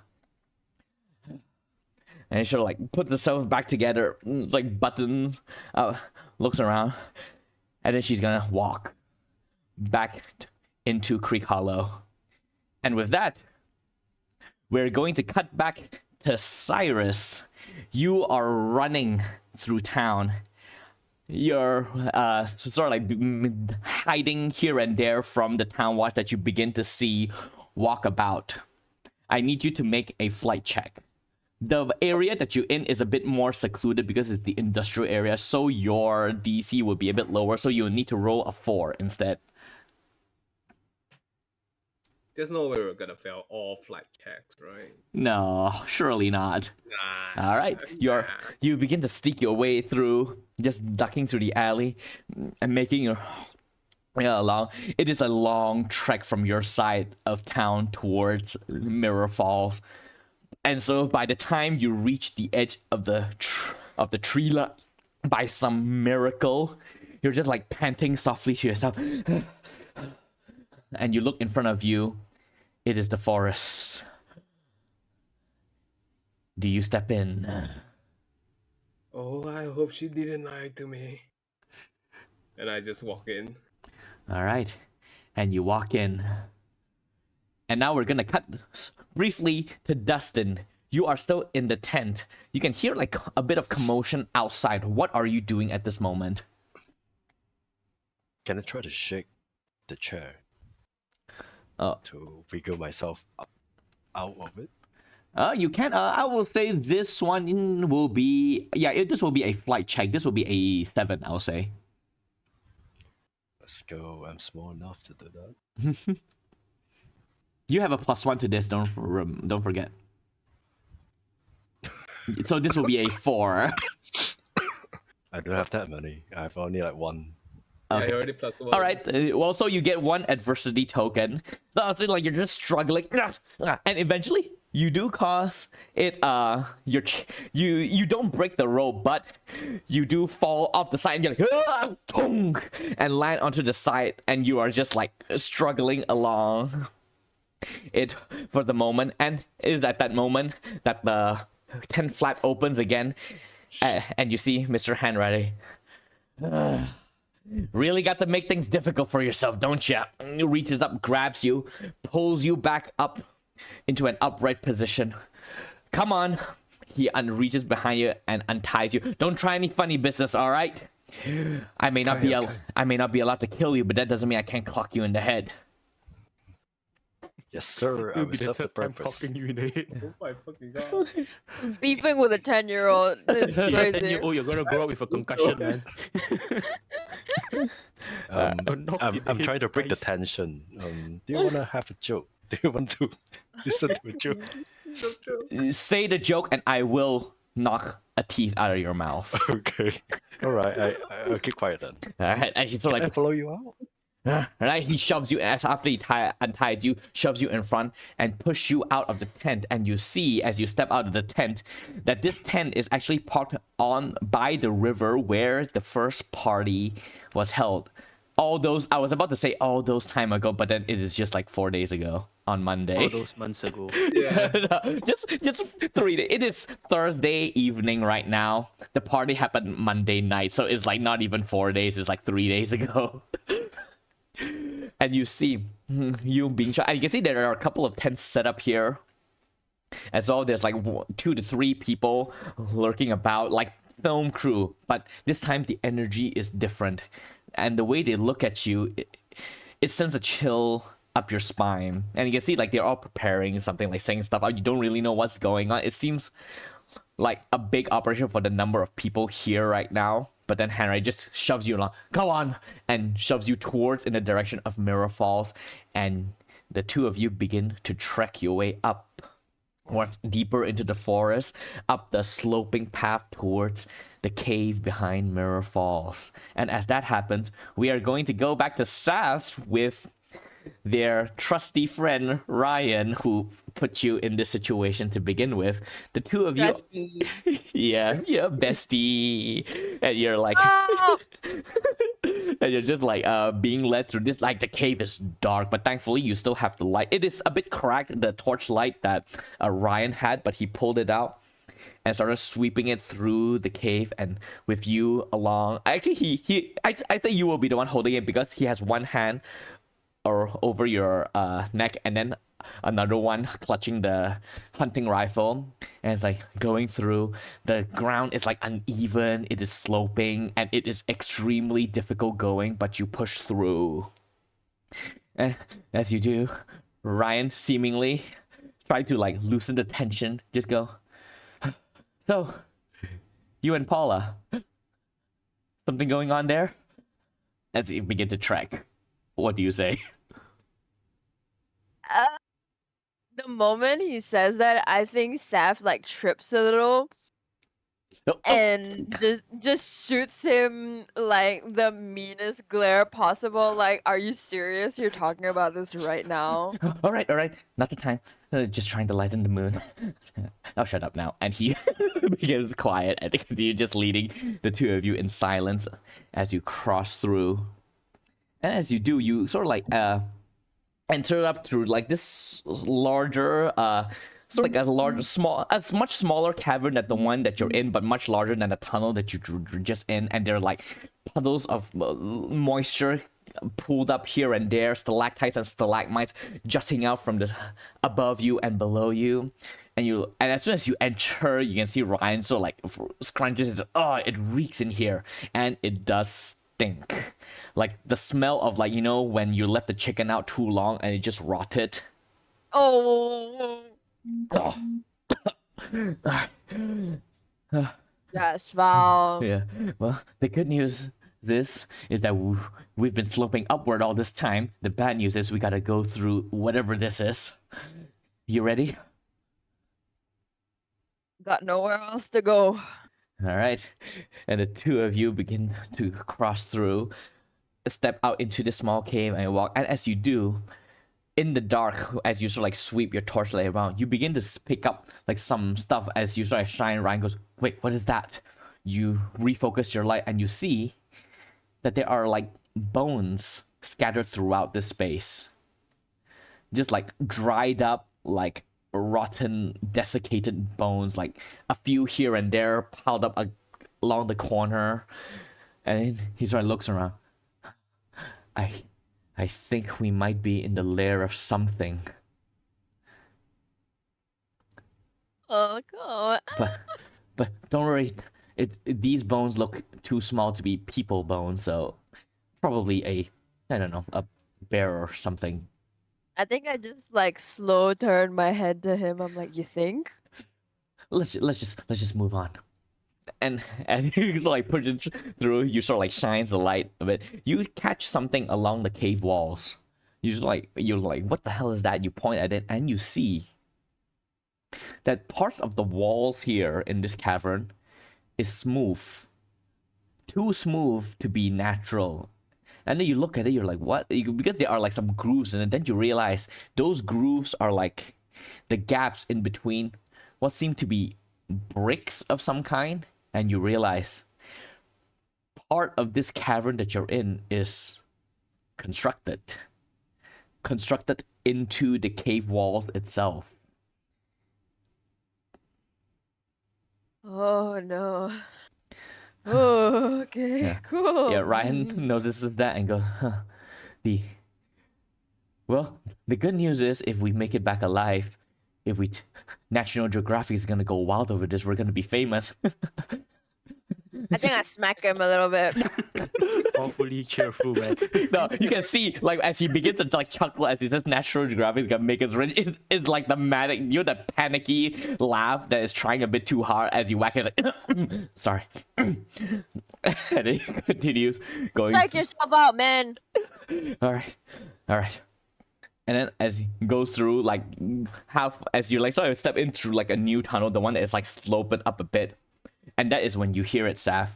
And she like puts herself back together, like buttons, looks around, and then she's gonna walk back into Creek Hollow. And with that, we're going to cut back to Cyrus. You are running through town. You're sort of like hiding here and there from the town watch that you begin to see walk about. I need you to make a flight check. The area that you're in is a bit more secluded because it's the industrial area, so your DC will be a bit lower, so you'll need to roll a 4 instead. There's no way we're gonna fail all flight checks, right? No, surely not. Nah. All right, you begin to sneak your way through, just ducking through the alley and making your way along. It is a long trek from your side of town towards Mirror Falls, and so by the time you reach the edge of the tree line, by some miracle, you're just like panting softly to yourself, and you look in front of you. It is the forest. Do you step in? Oh, I hope she didn't lie to me. And I just walk in. All right. And you walk in. And now we're going to cut briefly to Dustin. You are still in the tent. You can hear like a bit of commotion outside. What are you doing at this moment? Can I try to shake the chair to wiggle myself out of it? You can. I will say this one will be... Yeah, this will be a flight check. This will be a 7, I'll say. Let's go. I'm small enough to do that. You have a +1 to this, don't forget. So this will be a 4. I don't have that many. I have only like 1. Okay. I already +1. All right. Well, so you get 1 adversity token. So I was like you're just struggling, and eventually you do cause it. You don't break the rope, but you do fall off the side, and you're like and land onto the side, and you are just like struggling along it for the moment. And it is at that moment that the tent flap opens again, and you see Mr. Hanratty. Really got to make things difficult for yourself, don't you? He reaches up, grabs you, pulls you back up into an upright position. Come on. He reaches behind you and unties you. Don't try any funny business, all right? I may not be allowed to kill you, but that doesn't mean I can't clock you in the head. Yes, sir. I It'll will be the serve the third time purpose. clocking you in the head. Oh my fucking god. Beefing with a 10-year-old. It's Yeah, crazy. you're gonna grow up with a concussion, man. I'm trying to break the Nice. tension. Do you want to have a joke? Do you want to listen to a joke? Say the joke and I will knock a teeth out of your mouth. Okay. All right. I'll keep quiet then. All right, and he's sort of Can I like, follow you out? right? He shoves you, as after he unties you, shoves you in front and pushes you out of the tent. And you see, as you step out of the tent, that this tent is actually parked on by the river where the first party was held. I was about to say all those time ago, but then it is just like 4 days ago on Monday. All those months ago. Yeah. just 3 days. It is Thursday evening right now. The party happened Monday night, so it's like not even 4 days. It's like 3 days ago. And you see you being shot. And you can see there are a couple of tents set up here. As well, there's like 2 to 3 people lurking about, like film crew. But this time the energy is different. And the way they look at you, it sends a chill up your spine. And you can see like they're all preparing something, like saying stuff out. You don't really know what's going on. It seems like a big operation for the number of people here right now. But then Henry just shoves you along. Go on! And shoves you towards in the direction of Mirror Falls. And the two of you begin to trek your way up, once deeper into the forest, up the sloping path towards the cave behind Mirror Falls. And as that happens, we are going to go back to Saf with their trusty friend Ryan, who put you in this situation to begin with. The two of you, Rusty. yeah, bestie, and you're like, Oh, and you're just like being led through this. Like the cave is dark, but thankfully you still have the light. It is a bit cracked, the torchlight that Ryan had, but he pulled it out and started sweeping it through the cave, and with you along. Actually, I think you will be the one holding it because he has one hand or over your neck, and then another one clutching the hunting rifle, and it's like going through. The ground is like uneven, it is sloping, and it is extremely difficult going, but you push through. And as you do, Ryan seemingly try to like loosen the tension, just go, so you and Paula, something going on there? As you begin to trek, what do you say? the moment he says that, I think Saf like trips a little and just shoots him like the meanest glare possible. Like, are you serious? You're talking about this right now? All right, not the time. Just trying to lighten the mood. I'll shut up now. And he begins quiet and continue just leading the two of you in silence as you cross through. And as you do, you sort of like enter up through like this larger sort of like a much smaller cavern than the one that you're in, but much larger than the tunnel that you were just in. And there are like puddles of moisture pulled up here and there, stalactites and stalagmites jutting out from the above you and below you. And as soon as you enter, you can see Ryan sort of like scrunches his, it reeks in here, and it does stink. Like the smell of, like, you know, when you left the chicken out too long and it just rotted. Oh. Yes, Val. Yeah. Well, the good news is that we've been sloping upward all this time. The bad news is we gotta go through whatever this is. You ready? Got nowhere else to go. All right. And the two of you begin to cross through, step out into the small cave and walk. And as you do, in the dark, as you sort of like sweep your torchlight around, you begin to pick up like some stuff as you sort of shine. Ryan goes, wait, what is that? You refocus your light and you see that there are like bones scattered throughout the space. Just like dried up, like rotten, desiccated bones, like a few here and there piled up along the corner. And he sort of looks around. I think we might be in the lair of something. Oh God. But don't worry, these bones look too small to be people bones, so probably I don't know, a bear or something. I think I just like slow turn my head to him. I'm like, you think? Let's just move on. And as you like push it through, you sort of like shines the light a bit. You catch something along the cave walls. You're like, what the hell is that? You point at it and you see that parts of the walls here in this cavern is smooth. Too smooth to be natural. And then you look at it, you're like, what? Because there are like some grooves in it, then you realize those grooves are like the gaps in between what seem to be bricks of some kind. And you realize part of this cavern that you're in is constructed into the cave walls itself. Oh no. Oh, okay, Yeah. cool. Yeah, Ryan notices that and goes, huh. Well, the good news is if we make it back alive, National Geographic is gonna go wild over this, we're gonna be famous. I think I smack him a little bit. Awfully cheerful, man. No, you can see, like, as he begins to like chuckle as he says National Geographic is gonna make us rich. It's like the manic, you know, the panicky laugh that is trying a bit too hard as you whack it like, sorry. And he continues going. Psych yourself out, man. All right. And then as he goes through, like, as you like sort of step in through like a new tunnel, the one that is like sloping up a bit, and that is when you hear it, Saf.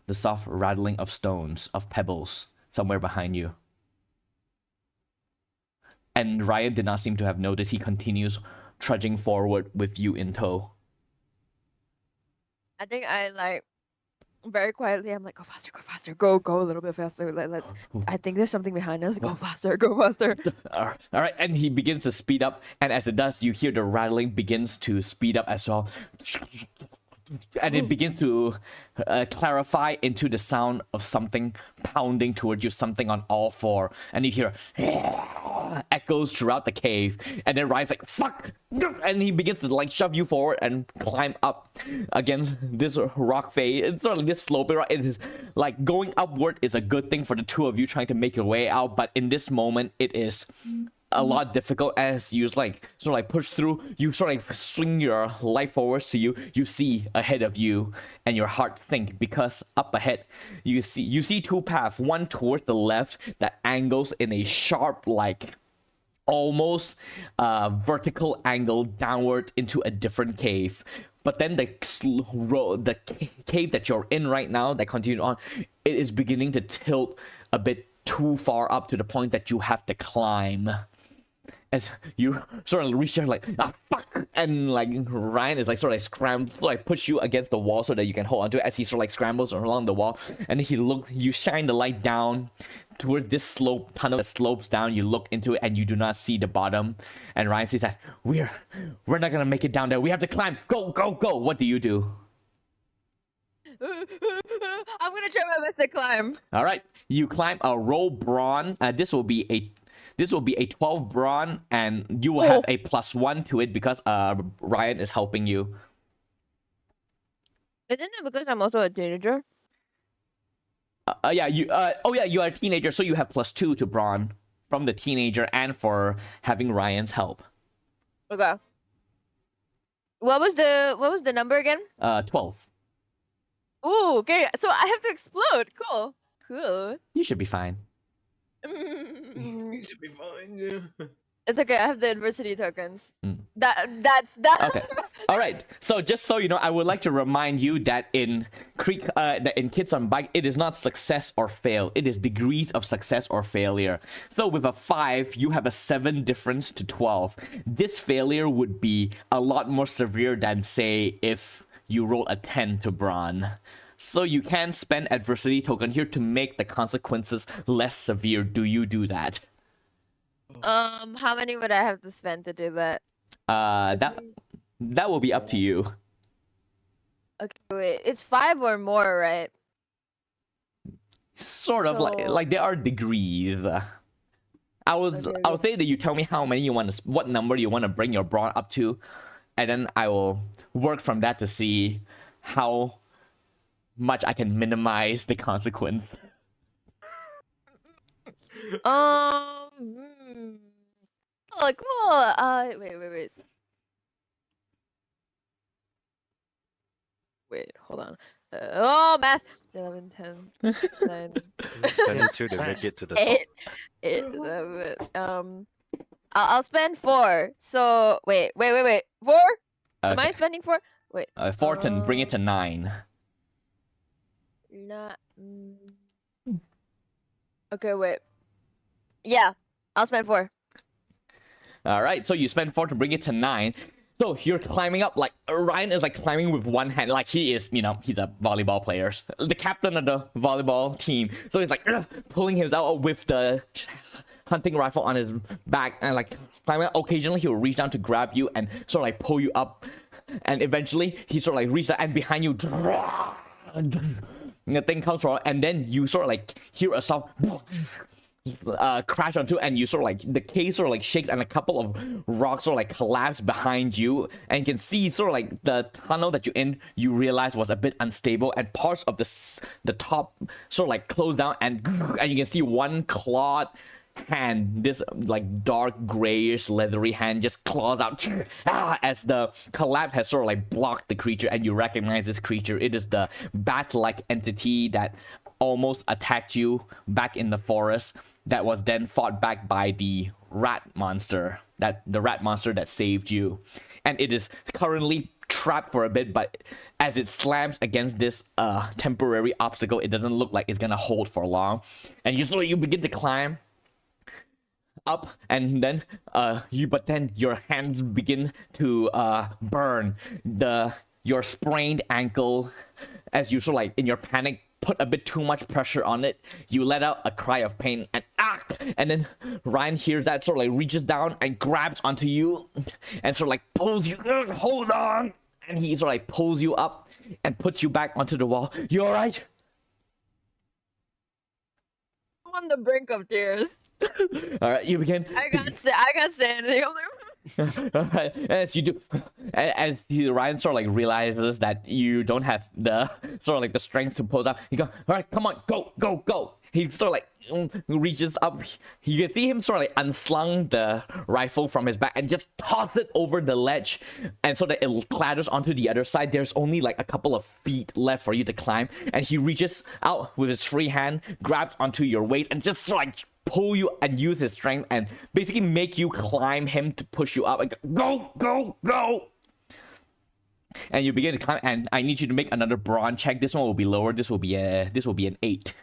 The soft rattling of stones, of pebbles, somewhere behind you. and Ryan did not seem to have noticed. He continues trudging forward with you in tow. I think I like very quietly. I'm like, go faster, go a little bit faster. Let's. I think there's something behind us. Go faster, go faster. All right, and he begins to speed up, and as it does, you hear the rattling begins to speed up as well. And it begins to clarify into the sound of something pounding towards you, something on all four. And you hear echoes throughout the cave. And then Ryan's like, fuck! And he begins to like shove you forward and climb up against this rock face. It's sort of like this sloping rock. It is like going upward is a good thing for the two of you trying to make your way out. But in this moment, it is a lot difficult as you like sort of like push through. You sort of like swing your life forwards to you see ahead of you, and your heart sink because up ahead you see two paths, one towards the left that angles in a sharp like almost vertical angle downward into a different cave. But then the cave that you're in right now that continued on, it is beginning to tilt a bit too far up to the point that you have to climb. As you sort of reach there, like, fuck! And like Ryan is like sort of like scramble, like push you against the wall so that you can hold onto it as he sort of like scrambles along the wall. And you shine the light down towards this tunnel that slopes down. You look into it and you do not see the bottom. And Ryan says that we're not gonna make it down there. We have to climb. Go, go, go! What do you do? I'm gonna try my best to climb. All right, you climb a roll brawn. This will be a 12 brawn, and you will have a +1 to it because Ryan is helping you. Isn't it because I'm also a teenager? Yeah, you are a teenager, so you have +2 to brawn from the teenager and for having Ryan's help. Okay. What was the number again? 12. Ooh, okay. So I have to explode. Cool. You should be fine. You should be fine. Yeah. It's okay. I have the adversity tokens. Mm. That's Okay. All right. So just so you know, I would like to remind you that in Kids on Bike, it is not success or fail. It is degrees of success or failure. So with a 5, you have a 7 difference to 12. This failure would be a lot more severe than, say, if you roll a 10 to brawn. So you can spend adversity token here to make the consequences less severe. Do you do that? How many would I have to spend to do that? That will be up to you. Okay, wait. It's 5 or more, right? Sort of like there are degrees. I would say that you tell me how many you want to, what number you want to bring your brawn up to, and then I will work from that to see how much I can minimize the consequence. Oh, cool. Wait. Wait, hold on. Math. 11, 10, 9, Spending 2 to make it to the top. 8, 11. I'll spend 4. So wait. 4? Am I spending 4? Wait. 4 to bring it to 9. Okay, wait. Yeah, I'll spend 4. All right, so you spend 4 to bring it to 9. So you're climbing up, like Ryan is like climbing with one hand, like he is, he's a volleyball player, the captain of the volleyball team. So he's like pulling him out with the hunting rifle on his back and like climbing. Occasionally he will reach down to grab you and sort of like pull you up, and eventually he sort of like reaches out and behind you. The thing comes from, and then you sort of like hear a sound crash onto, and you sort of like the cave sort of like shakes, and a couple of rocks sort of like collapse behind you, and you can see sort of like the tunnel that you're in. You realize was a bit unstable, and parts of the top sort of like close down, and you can see one clawed hand, this like dark grayish leathery hand just claws out as the collapse has sort of like blocked the creature, and you recognize this creature. It is the bat-like entity that almost attacked you back in the forest, that was then fought back by the rat monster that saved you, and it is currently trapped for a bit. But as it slams against this temporary obstacle, it doesn't look like it's gonna hold for long, and you begin to climb. up, and then but then your hands begin to burn. Your sprained ankle, as you sort of like in your panic put a bit too much pressure on it, you let out a cry of pain, and then Ryan hears that, sort of like reaches down and grabs onto you and sort of like pulls you. Hold on. And he sort of like pulls you up and puts you back onto the wall. You all right? I'm on the brink of tears. All right, you begin. I can't say anything. I'm like, All right, as you do, Ryan sort of like realizes that you don't have the sort of like the strength to pull out. He goes, all right, come on, go, go, go. He sort of like reaches up. You can see him sort of like unslung the rifle from his back and just toss it over the ledge, and so that it clatters onto the other side. There's only like a couple of feet left for you to climb, and he reaches out with his free hand, grabs onto your waist, and just sort of like pull you and use his strength and basically make you climb him to push you up. Like, go, go, go. And you begin to climb, and I need you to make another brawn check. This one will be lower. This will be an 8.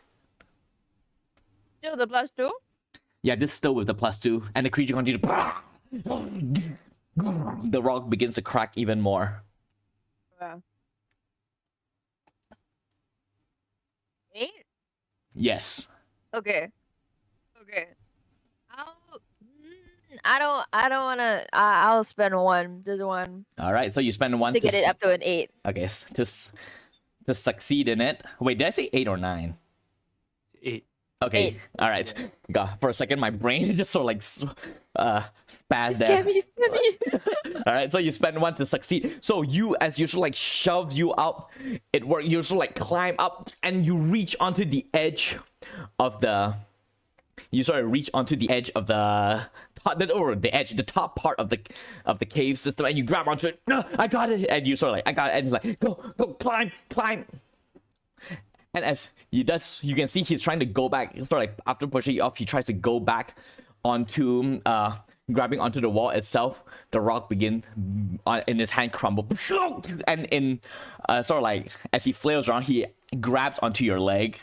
still the +2? Yeah, this is still with the +2, and the creature continues to. The rock begins to crack even more. Yeah. 8? Yes. Okay. I don't wanna. I'll spend 1. Just 1 All right. So you spend 1 to get it up to an 8. Okay, to succeed in it. Wait, did I say 8 or 9? 8. Okay. 8. All right. God, for a second, my brain just sort of like spazzed Scare there. me. All right, so you spend 1 to succeed. So you, as you sort of like shove you up, it works. You sort of like climb up and you reach onto the edge of the. You sort of reach onto the edge of the top part of the cave system, and you grab onto it. No, I got it, and you sort of like, I got it, and it's like, go, climb. And as he does, you can see he's trying to go back. Sort of like after pushing you up, he tries to go back onto grabbing onto the wall itself. The rock begins in his hand crumble, and in sort of like as he flails around, he grabs onto your leg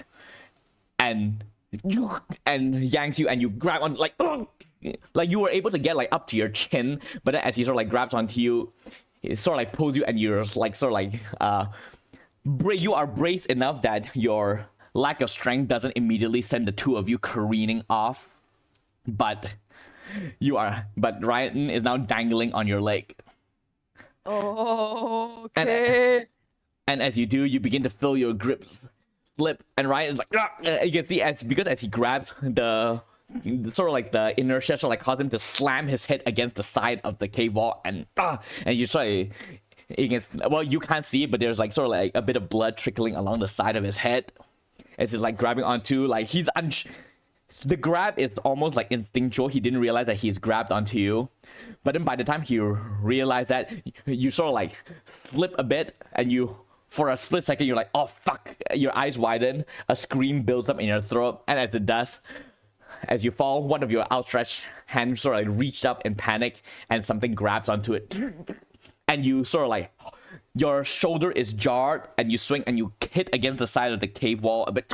and yanks you, and you grab on like you were able to get like up to your chin, but then as he sort of like grabs onto you, he sort of like pulls you, and you're like sort of like you are braced enough that your lack of strength doesn't immediately send the two of you careening off, but Ryan is now dangling on your leg. Oh, okay. And as you do, you begin to feel your grips slip, and Ryan is like, you can see as he grabs the sort of like the inertia sort of like caused him to slam his head against the side of the cave wall, and you sort of, you can't see it, but there's like sort of like a bit of blood trickling along the side of his head as he's like grabbing onto, like the grab is almost like instinctual. He didn't realize that he's grabbed onto you, but then by the time he realized that, you sort of like slip a bit, and you, for a split second, you're like, oh fuck, your eyes widen, a scream builds up in your throat, and as it does, as you fall, one of your outstretched hands sort of like reached up in panic, and something grabs onto it, and you sort of like, your shoulder is jarred, and you swing and you hit against the side of the cave wall a bit,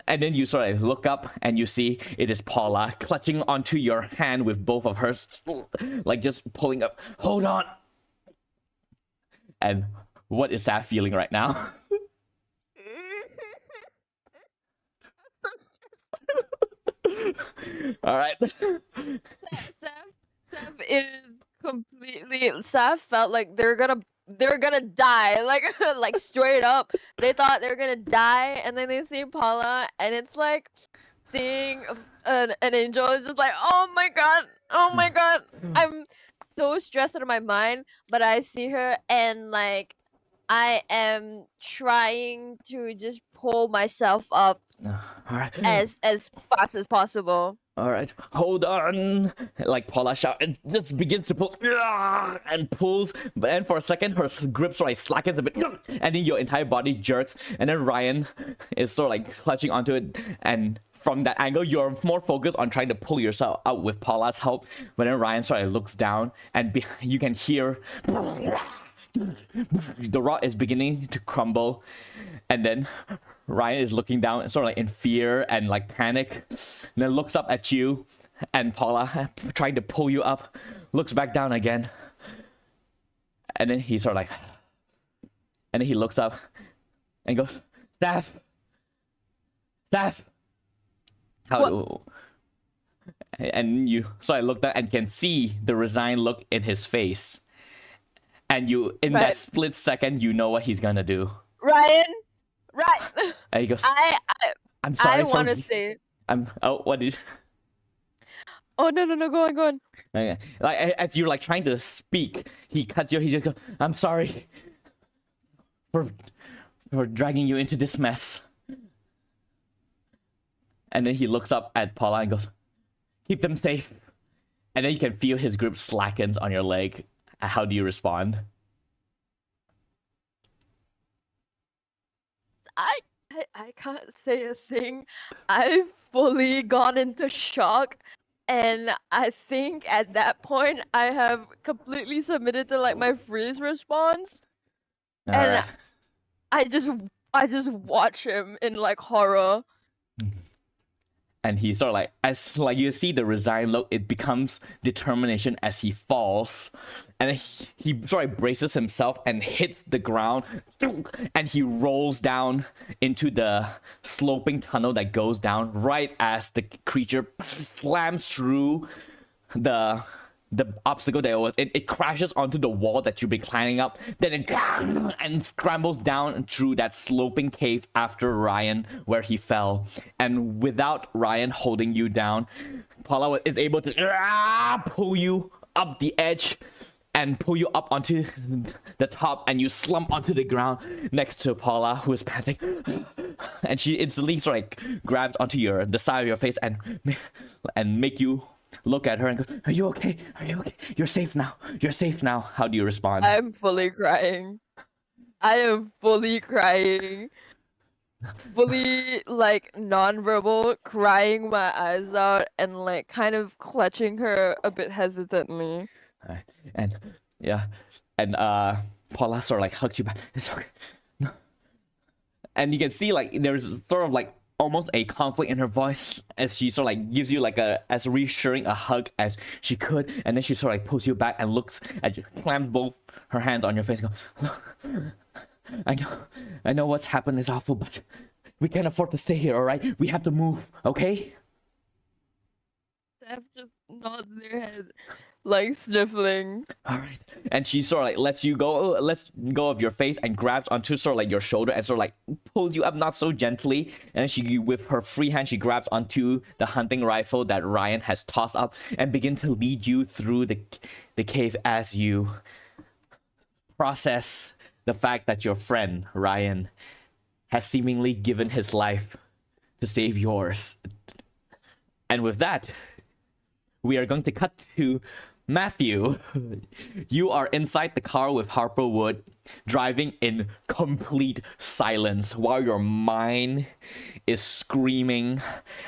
and then you sort of look up and you see it is Paula clutching onto your hand with both of hers, like just pulling up. Hold on. And what is that feeling right now? All right. Seth is completely. Seth felt like they were gonna die, like straight up. They thought they were gonna die, and then they see Paula, and it's like seeing an angel. It's just like, oh my god. I'm so stressed out of my mind, but I see her, and like I am trying to just pull myself up All right. as fast as possible. All right, hold on. Like Paula shouts and just begins to pull and pulls, but then for a second her grip sort of like slackens a bit, and then your entire body jerks, and then Ryan is sort of like clutching onto it, and from that angle you're more focused on trying to pull yourself out with Paula's help, but then Ryan sort of looks down, and you can hear the rock is beginning to crumble, and then Ryan is looking down sort of like in fear and like panic, and then looks up at you, And Paula, trying to pull you up, looks back down again. And then he's sort of like, and then he looks up and goes, Staff! Staff! And you, so I looked up and can see the resigned look in his face. And you, in that Right. split second, you know what he's gonna do. Ryan, right? And he goes, I'm I sorry want to say. what did Oh no, go on. Okay. Like as you're like trying to speak, he cuts you. He just goes, "I'm sorry for dragging you into this mess." And then he looks up at Paula and goes, "Keep them safe." And then you can feel his grip slackens on your leg. How do you respond? I can't say a thing. I've fully gone into shock. And I think at that point I have completely submitted to like my freeze response. And Alright. I just watch him in like horror. And he sort of like, as like you see the resigned look, it becomes determination as he falls, and then he sort of braces himself and hits the ground, and he rolls down into the sloping tunnel that goes down right as the creature slams through the obstacle that it crashes onto the wall that you've been climbing up, then it and scrambles down through that sloping cave after Ryan where he fell. And without Ryan holding you down, Paula is able to pull you up the edge and pull you up onto the top, and you slump onto the ground next to Paula, who is panting, and she instantly sort of like grabs onto the side of your face and make you look at her and go, "Are you okay? Are you okay? You're safe now. You're safe now." How do you respond? I'm fully crying. I am fully crying. Fully like non-verbal, crying my eyes out and like kind of clutching her a bit hesitantly. And yeah, and Paula sort of like hugs you back. It's okay. No. And you can see like there's sort of like almost a conflict in her voice as she sort of like gives you like as reassuring a hug as she could, and then she sort of like pulls you back and looks at you, clams both her hands on your face and goes, I know what's happened is awful, but we can't afford to stay here, alright? We have to move, okay? Steph just nods their head, like sniffling. Alright. And she sort of like lets go of your face and grabs onto sort of like your shoulder and sort of like pulls you up, not so gently. And then she, with her free hand, she grabs onto the hunting rifle that Ryan has tossed up and begins to lead you through the cave as you process the fact that your friend, Ryan, has seemingly given his life to save yours. And with that, we are going to cut to Matthew. You are inside the car with Harper Wood, driving in complete silence while your mind is screaming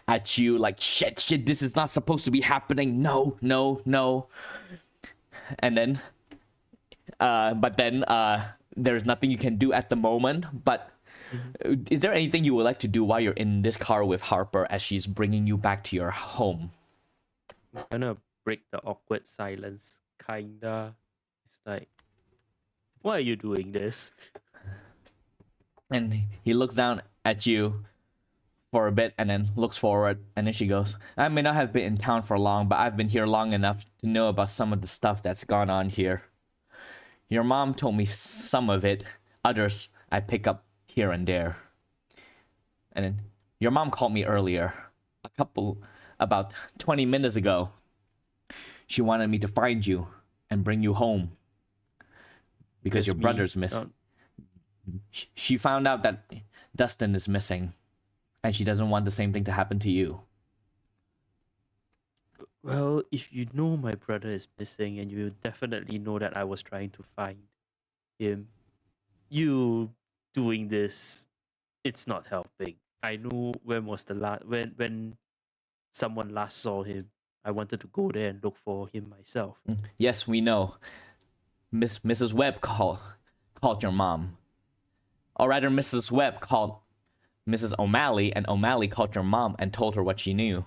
at you like, shit, this is not supposed to be happening. No. And then, there's nothing you can do at the moment, but is there anything you would like to do while you're in this car with Harper as she's bringing you back to your home? I'm gonna break the awkward silence, kinda. It's like, why are you doing this? And he looks down at you for a bit and then looks forward, and then she goes, I may not have been in town for long, but I've been here long enough to know about some of the stuff that's gone on here. Your mom told me some of it, others I pick up here and there. And then your mom called me earlier, about 20 minutes ago. She wanted me to find you and bring you home because your brother's missing. She found out that Dustin is missing, and she doesn't want the same thing to happen to you. Well, if you know my brother is missing, and you definitely know that I was trying to find him, you doing this, it's not helping. I know when was the last when someone last saw him. I wanted to go there and look for him myself. Yes, we know. Mrs. Webb called your mom. Or rather, Mrs. Webb called Mrs. O'Malley, and O'Malley called your mom and told her what she knew.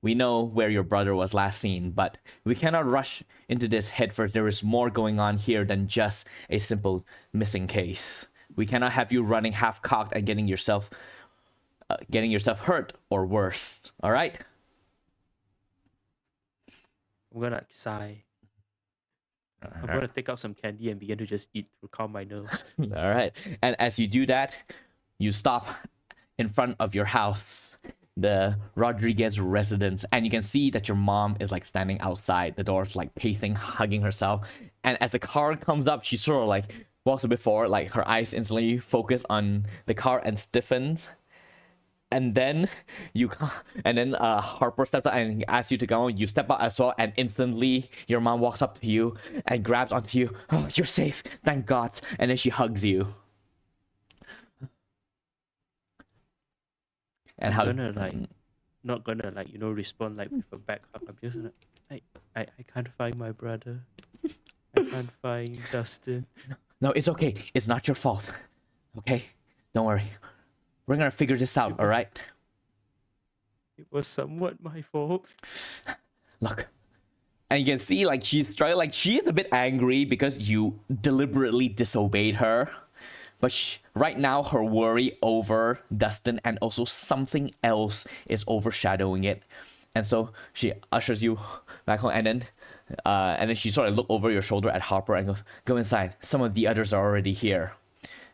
We know where your brother was last seen, but we cannot rush into this headfirst. There is more going on here than just a simple missing case. We cannot have you running half-cocked and getting yourself hurt or worse. All right? I'm gonna like, sigh. I'm gonna take out some candy and begin to just eat to calm my nerves. All right. And as you do that, you stop in front of your house, the Rodriguez residence, and you can see that your mom is like standing outside the doors, like pacing, hugging herself. And as the car comes up, she sort of like walks a bit forward, like her eyes instantly focus on the car and stiffens. And then Harper steps up and asks you to go. You step out as well, and instantly your mom walks up to you and grabs onto you. Oh, you're safe, thank God. And then she hugs you. And I'm gonna like, not gonna like respond like with a back hug. I'm just like, I can't find my brother. I can't find Dustin. No, it's okay. It's not your fault. Okay, don't worry. We're gonna figure this out, all right? It was somewhat my fault. Look, and you can see like she's trying, like she's a bit angry because you deliberately disobeyed her. But right now, her worry over Dustin and also something else is overshadowing it, and so she ushers you back home, and then she sort of look over your shoulder at Harper and goes, "Go inside. Some of the others are already here."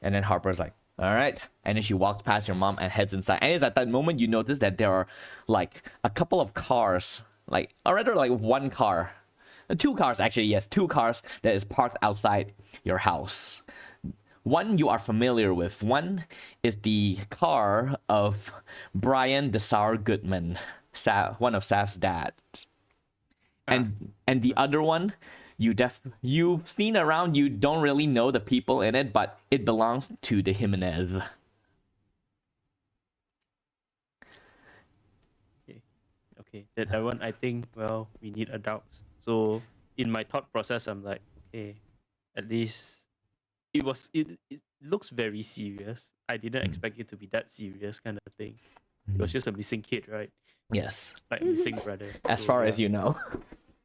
And then Harper's like, "All right." And then she walks past your mom and heads inside. And it's at that moment you notice that there are like a couple of cars, like, or rather like one car, two cars actually, yes, two cars that is parked outside your house. One you are familiar with. One is the car of Brian Desar Goodman, one of Saf's dads. And the other one, you've seen around. You don't really know the people in it, but it belongs to the Jimenez. Okay. That one, I think, well, we need adults. So in my thought process, I'm like, okay, at least it looks very serious. I didn't expect it to be that serious kind of thing. It was just a missing kid, right? Yes. Like a missing brother. As So, far yeah. as you know.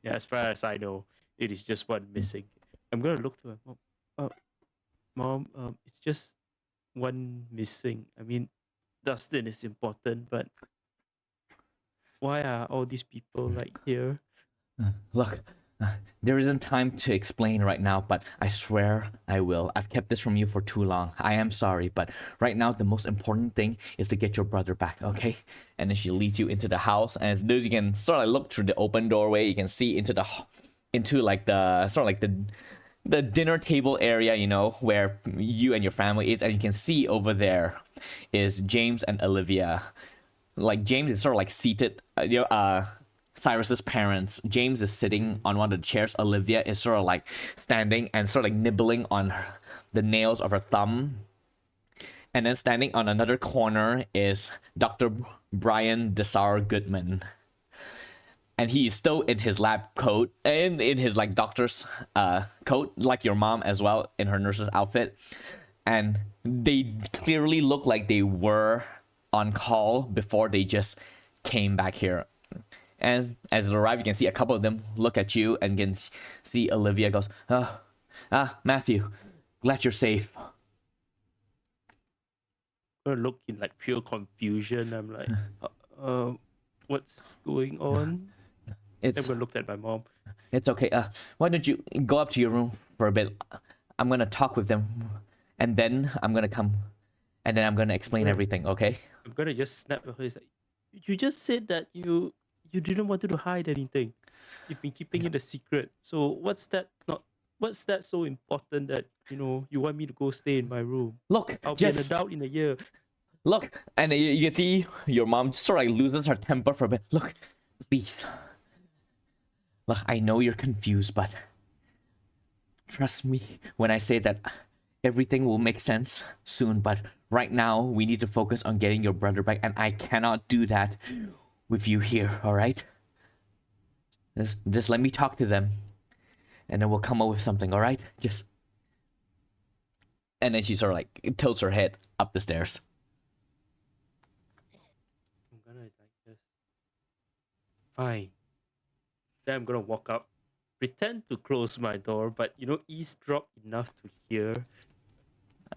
Yeah, as far as I know, it is just one missing. I'm gonna look to her. Mom, it's just one missing. I mean, Dustin is important, but why are all these people like here? Look, there isn't time to explain right now, but I swear I will. I've kept this from you for too long. I am sorry, but right now the most important thing is to get your brother back, okay? And then she leads you into the house, and as soon as you can sort of look through the open doorway, you can see into like the sort of like the dinner table area, you know, where you and your family is, and you can see over there is James and Olivia. Like James is sort of like seated, Cyrus's parents. James is sitting on one of the chairs. Olivia is sort of like standing and sort of like nibbling on the nails of her thumb. And then standing on another corner is Dr. Brian Desar Goodman. And he is still in his lab coat and in his like doctor's coat, like your mom as well, in her nurse's outfit. And they clearly look like they were on call before they just came back here. As it arrives, you can see a couple of them look at you, and you can see Olivia goes, Matthew, glad you're safe. I look in like pure confusion. I'm like, what's going on? It's Never looked at my mom. It's okay. Why don't you go up to your room for a bit? I'm gonna talk with them, and then I'm gonna come, and then I'm gonna explain everything. Okay? I'm gonna just snap her. It's like, you just said that you didn't want to hide anything. You've been keeping it a secret. So what's that so important that you want me to go stay in my room? Look, I'll be an adult in a year. Look, and you can see your mom sort of like loses her temper for a bit. Look, please. Look, I know you're confused, but trust me when I say that everything will make sense soon. But right now, we need to focus on getting your brother back, and I cannot do that with you here, all right? Just let me talk to them, and then we'll come up with something, all right? And then she sort of like tilts her head up the stairs. I'm gonna like this. Fine. Then I'm gonna walk up, pretend to close my door, but eavesdrop enough to hear.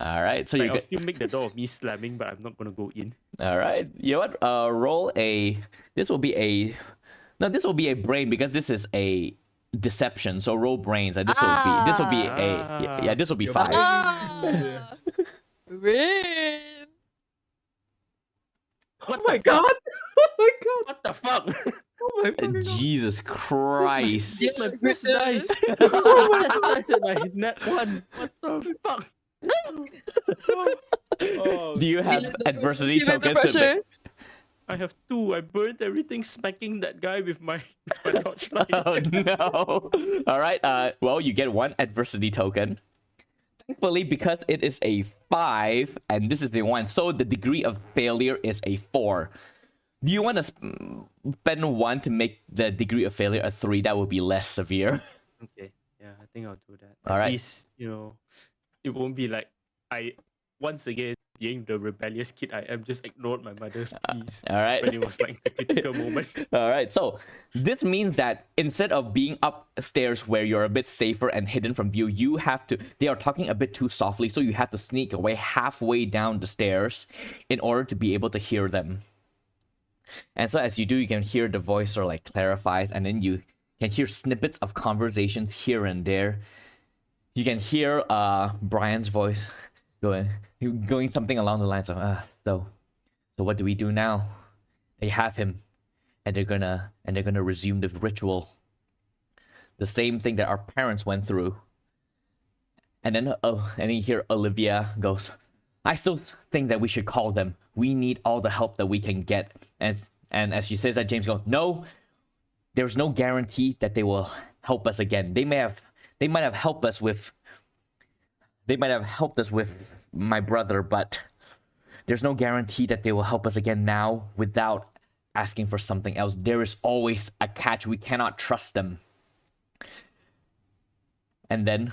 All right. So Like you I'll get. still make the door of me slamming, but I'm not gonna go in. All right. You know what? Roll a. This will be a. No, this will be a brain because this is a deception. So roll brains. And this will be. This will be a. Yeah. This will be Your 5. brain. Ah, Rain. Oh my god! Oh my god! What the fuck? Oh my fucking god! Jesus Christ. This is my best dice. Yes. This is my best dice and I net one. What the fuck? Oh, Do you have Feel the adversity pressure, feel the tokens? pressure. I have 2. I burned everything smacking that guy with my torchlight. Oh no. All right. Well, you get 1 adversity token. Thankfully, because it is a 5 and this is the 1, so the degree of failure is a 4. Do you want to spend 1 to make the degree of failure a 3? That would be less severe. Okay, yeah, I think I'll do that. All At right. least, it won't be like I, once again, being the rebellious kid I am, just ignored my mother's pleas All right. when it was like the critical moment. All right. So this means that instead of being upstairs where you're a bit safer and hidden from view, you have to. They are talking a bit too softly, so you have to sneak away halfway down the stairs in order to be able to hear them. And so as you do, you can hear the voice sort of like clarifies, and then you can hear snippets of conversations here and there. You can hear Brian's voice going something along the lines of so what do we do now? They have him, and they're gonna resume the ritual, the same thing that our parents went through. And then you hear Olivia goes, I still think that we should call them. We need all the help that we can get. And as she says that, James goes, no, there's no guarantee that they will help us again. They might have helped us with my brother, but there's no guarantee that they will help us again now without asking for something else. There is always a catch. We cannot trust them. And then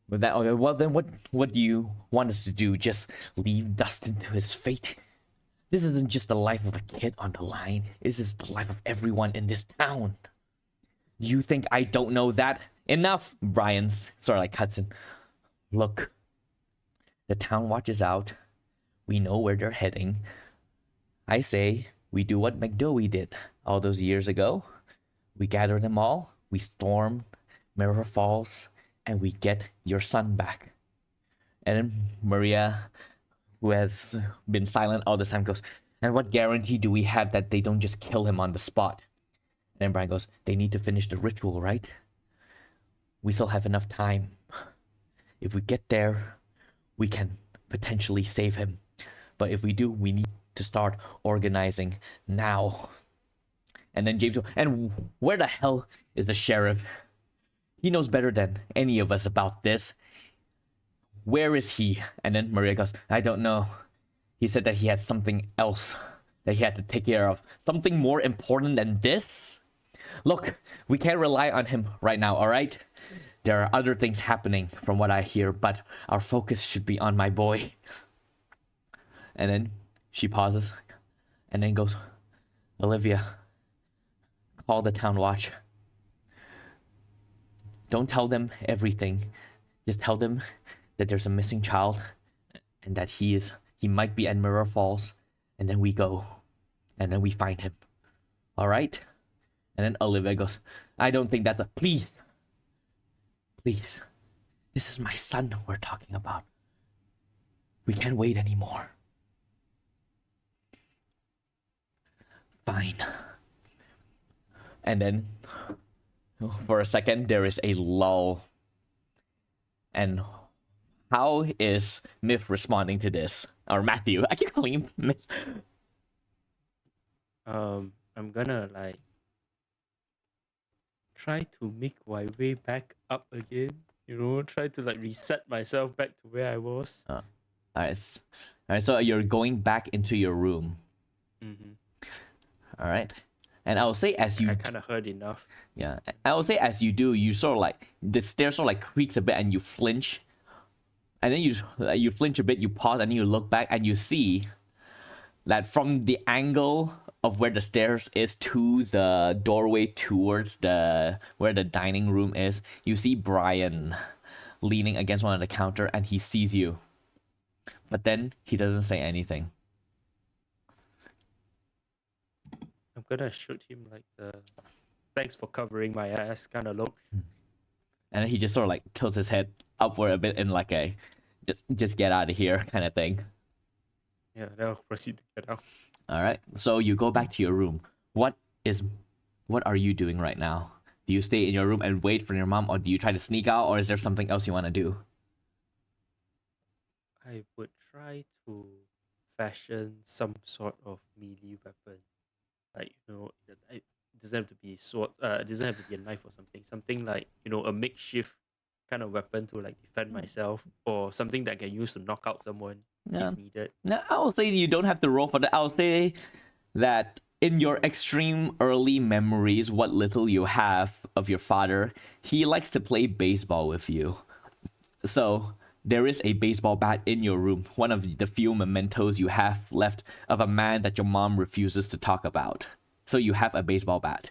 with that, okay, well then what do you want us to do? Just leave Dustin to his fate? This isn't just the life of a kid on the line. This is the life of everyone in this town. You think I don't know that? Enough! Brian's sort of like cuts in. Look, the town watches out. We know where they're heading. I say we do what McDowey did all those years ago. We gather them all, we storm Mirror Falls, and we get your son back. And then Maria, who has been silent all the time, goes, and what guarantee do we have that they don't just kill him on the spot? And then Brian goes, they need to finish the ritual, right? We still have enough time. If we get there, we can potentially save him. But if we do, we need to start organizing now. And then James goes, and where the hell is the sheriff? He knows better than any of us about this. Where is he? And then Maria goes, I don't know. He said that he had something else that he had to take care of. Something more important than this? Look, we can't rely on him right now, all right? There are other things happening from what I hear, but our focus should be on my boy. And then she pauses and then goes, Olivia, call the town watch. Don't tell them everything. Just tell them that there's a missing child and that he might be at Mirror Falls, and then we go and then we find him. All right? And then Olivia goes, I don't think that's please, this is my son we're talking about. We can't wait anymore. Fine. And then for a second there is a lull. And how is Myth responding to this? Or Matthew? I keep calling him Myth. I'm gonna try to make my way back up again. Try to reset myself back to where I was. Alright, so you're going back into your room. All right. And I will say as you I kind of heard enough. Yeah, I will say as you do, you sort of the stairs sort of creaks a bit and you flinch. And then you flinch a bit, you pause and you look back and you see that from the angle of where the stairs is to the doorway towards the where the dining room is, you see Brian leaning against one of the counter, and he sees you. But then he doesn't say anything. I'm gonna shoot him like the thanks for covering my ass kind of look. And then he just sort of like tilts his head upward a bit in like a just get out of here kind of thing. Yeah, then I'll proceed to get out. All right. So you go back to your room. What are you doing right now? Do you stay in your room and wait for your mom, or do you try to sneak out, or is there something else you want to do? I would try to fashion some sort of melee weapon. Like, it doesn't have to be sword, it doesn't have to be a knife or something. Something like, a makeshift kind of weapon to like defend myself, or something that I can use to knock out someone Yeah. if needed. No, I will say you don't have to roll for that. I'll say that in your extreme early memories, what little you have of your father, he likes to play baseball with you. So there is a baseball bat in your room, one of the few mementos you have left of a man that your mom refuses to talk about. So you have a baseball bat.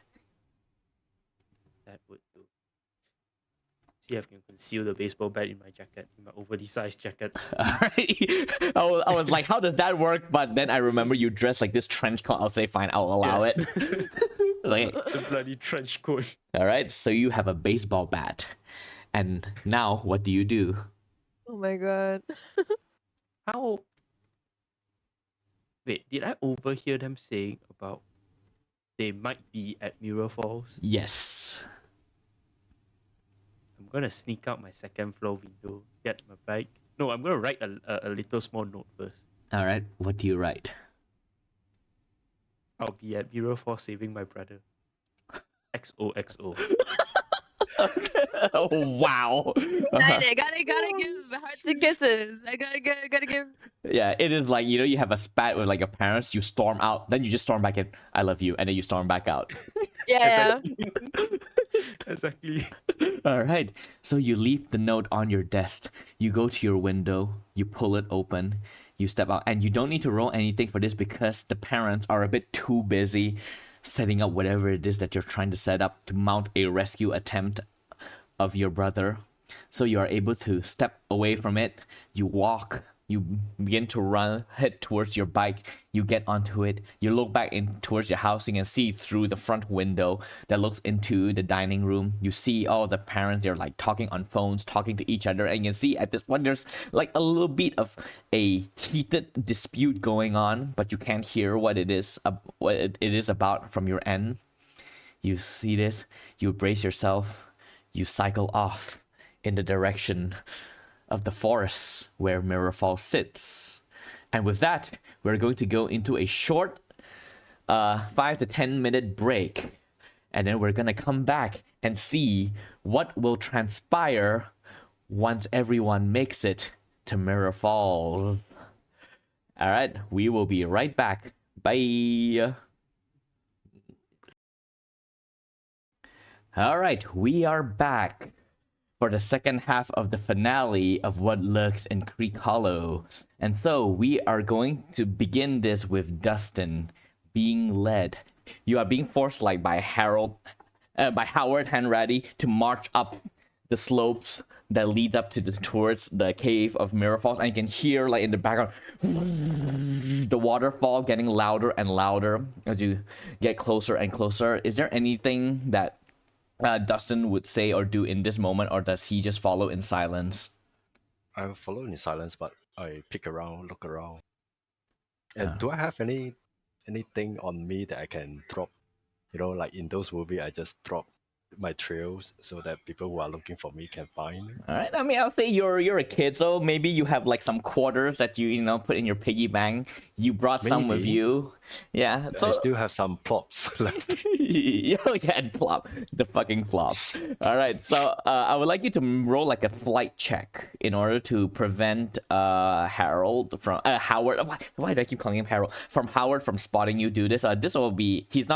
That would do. See if I can conceal the baseball bat in my jacket, in my overly sized jacket. Alright. I was like, how does that work? But then I remember you dress like this trench coat. I'll say, fine, I'll allow Yes. it. Like, The bloody trench coat. alright, so you have a baseball bat. And now, what do you do? Oh my god. How? Wait, did I overhear them saying about they might be at Mirror Falls? Yes. I'm gonna sneak out my second floor window, get my bike. No, I'm gonna write a little small note first. Alright, what do you write? I'll be at Mirror Falls saving my brother. XOXO. Oh, wow. I gotta give hearts and kisses. I gotta give. Yeah, it is like, you have a spat with like your parents, you storm out, then you just storm back in, I love you, and then you storm back out. Yeah. Exactly. Alright, so you leave the note on your desk, you go to your window, you pull it open, you step out, and you don't need to roll anything for this because the parents are a bit too busy setting up whatever it is that you're trying to set up to mount a rescue attempt of your brother. So you are able to step away from it, you walk, you begin to run, head towards your bike, you get onto it, you look back in towards your house, you can see through the front window that looks into the dining room. You see all the parents, they're like talking on phones, talking to each other, and you can see at this point there's like a little bit of a heated dispute going on, but you can't hear what it is about from your end. You see this, you brace yourself, you cycle off in the direction of the forest where Mirror Falls sits. And with that, we're going to go into a short 5 to 10 minute break. And then we're going to come back and see what will transpire once everyone makes it to Mirror Falls. All right, we will be right back. Bye. All right, we are back for the second half of the finale of What Lurks in Creek Hollow. And so we are going to begin this with Dustin being led. You are being forced like by Howard Hanratty to march up the slopes that leads up to towards the cave of Mirror Falls, and you can hear like in the background the waterfall getting louder and louder as you get closer and closer. Is there anything that Dustin would say or do in this moment, or does he just follow in silence? I will follow in silence, but I peek around, look around. And Yeah. do I have anything on me that I can drop? Like in those movies, I just drop my trails so that people who are looking for me can find me. All right. I mean, I'll say you're a kid, so maybe you have like some quarters that you put in your piggy bank. You brought some with Maybe. you. Yeah. So I still have some plops left. oh yeah, and plop the fucking plops. All right. So I would like you to roll like a flight check in order to prevent Harold from Howard. Why do I keep calling him Harold? From Howard from spotting you do this. This will be. He's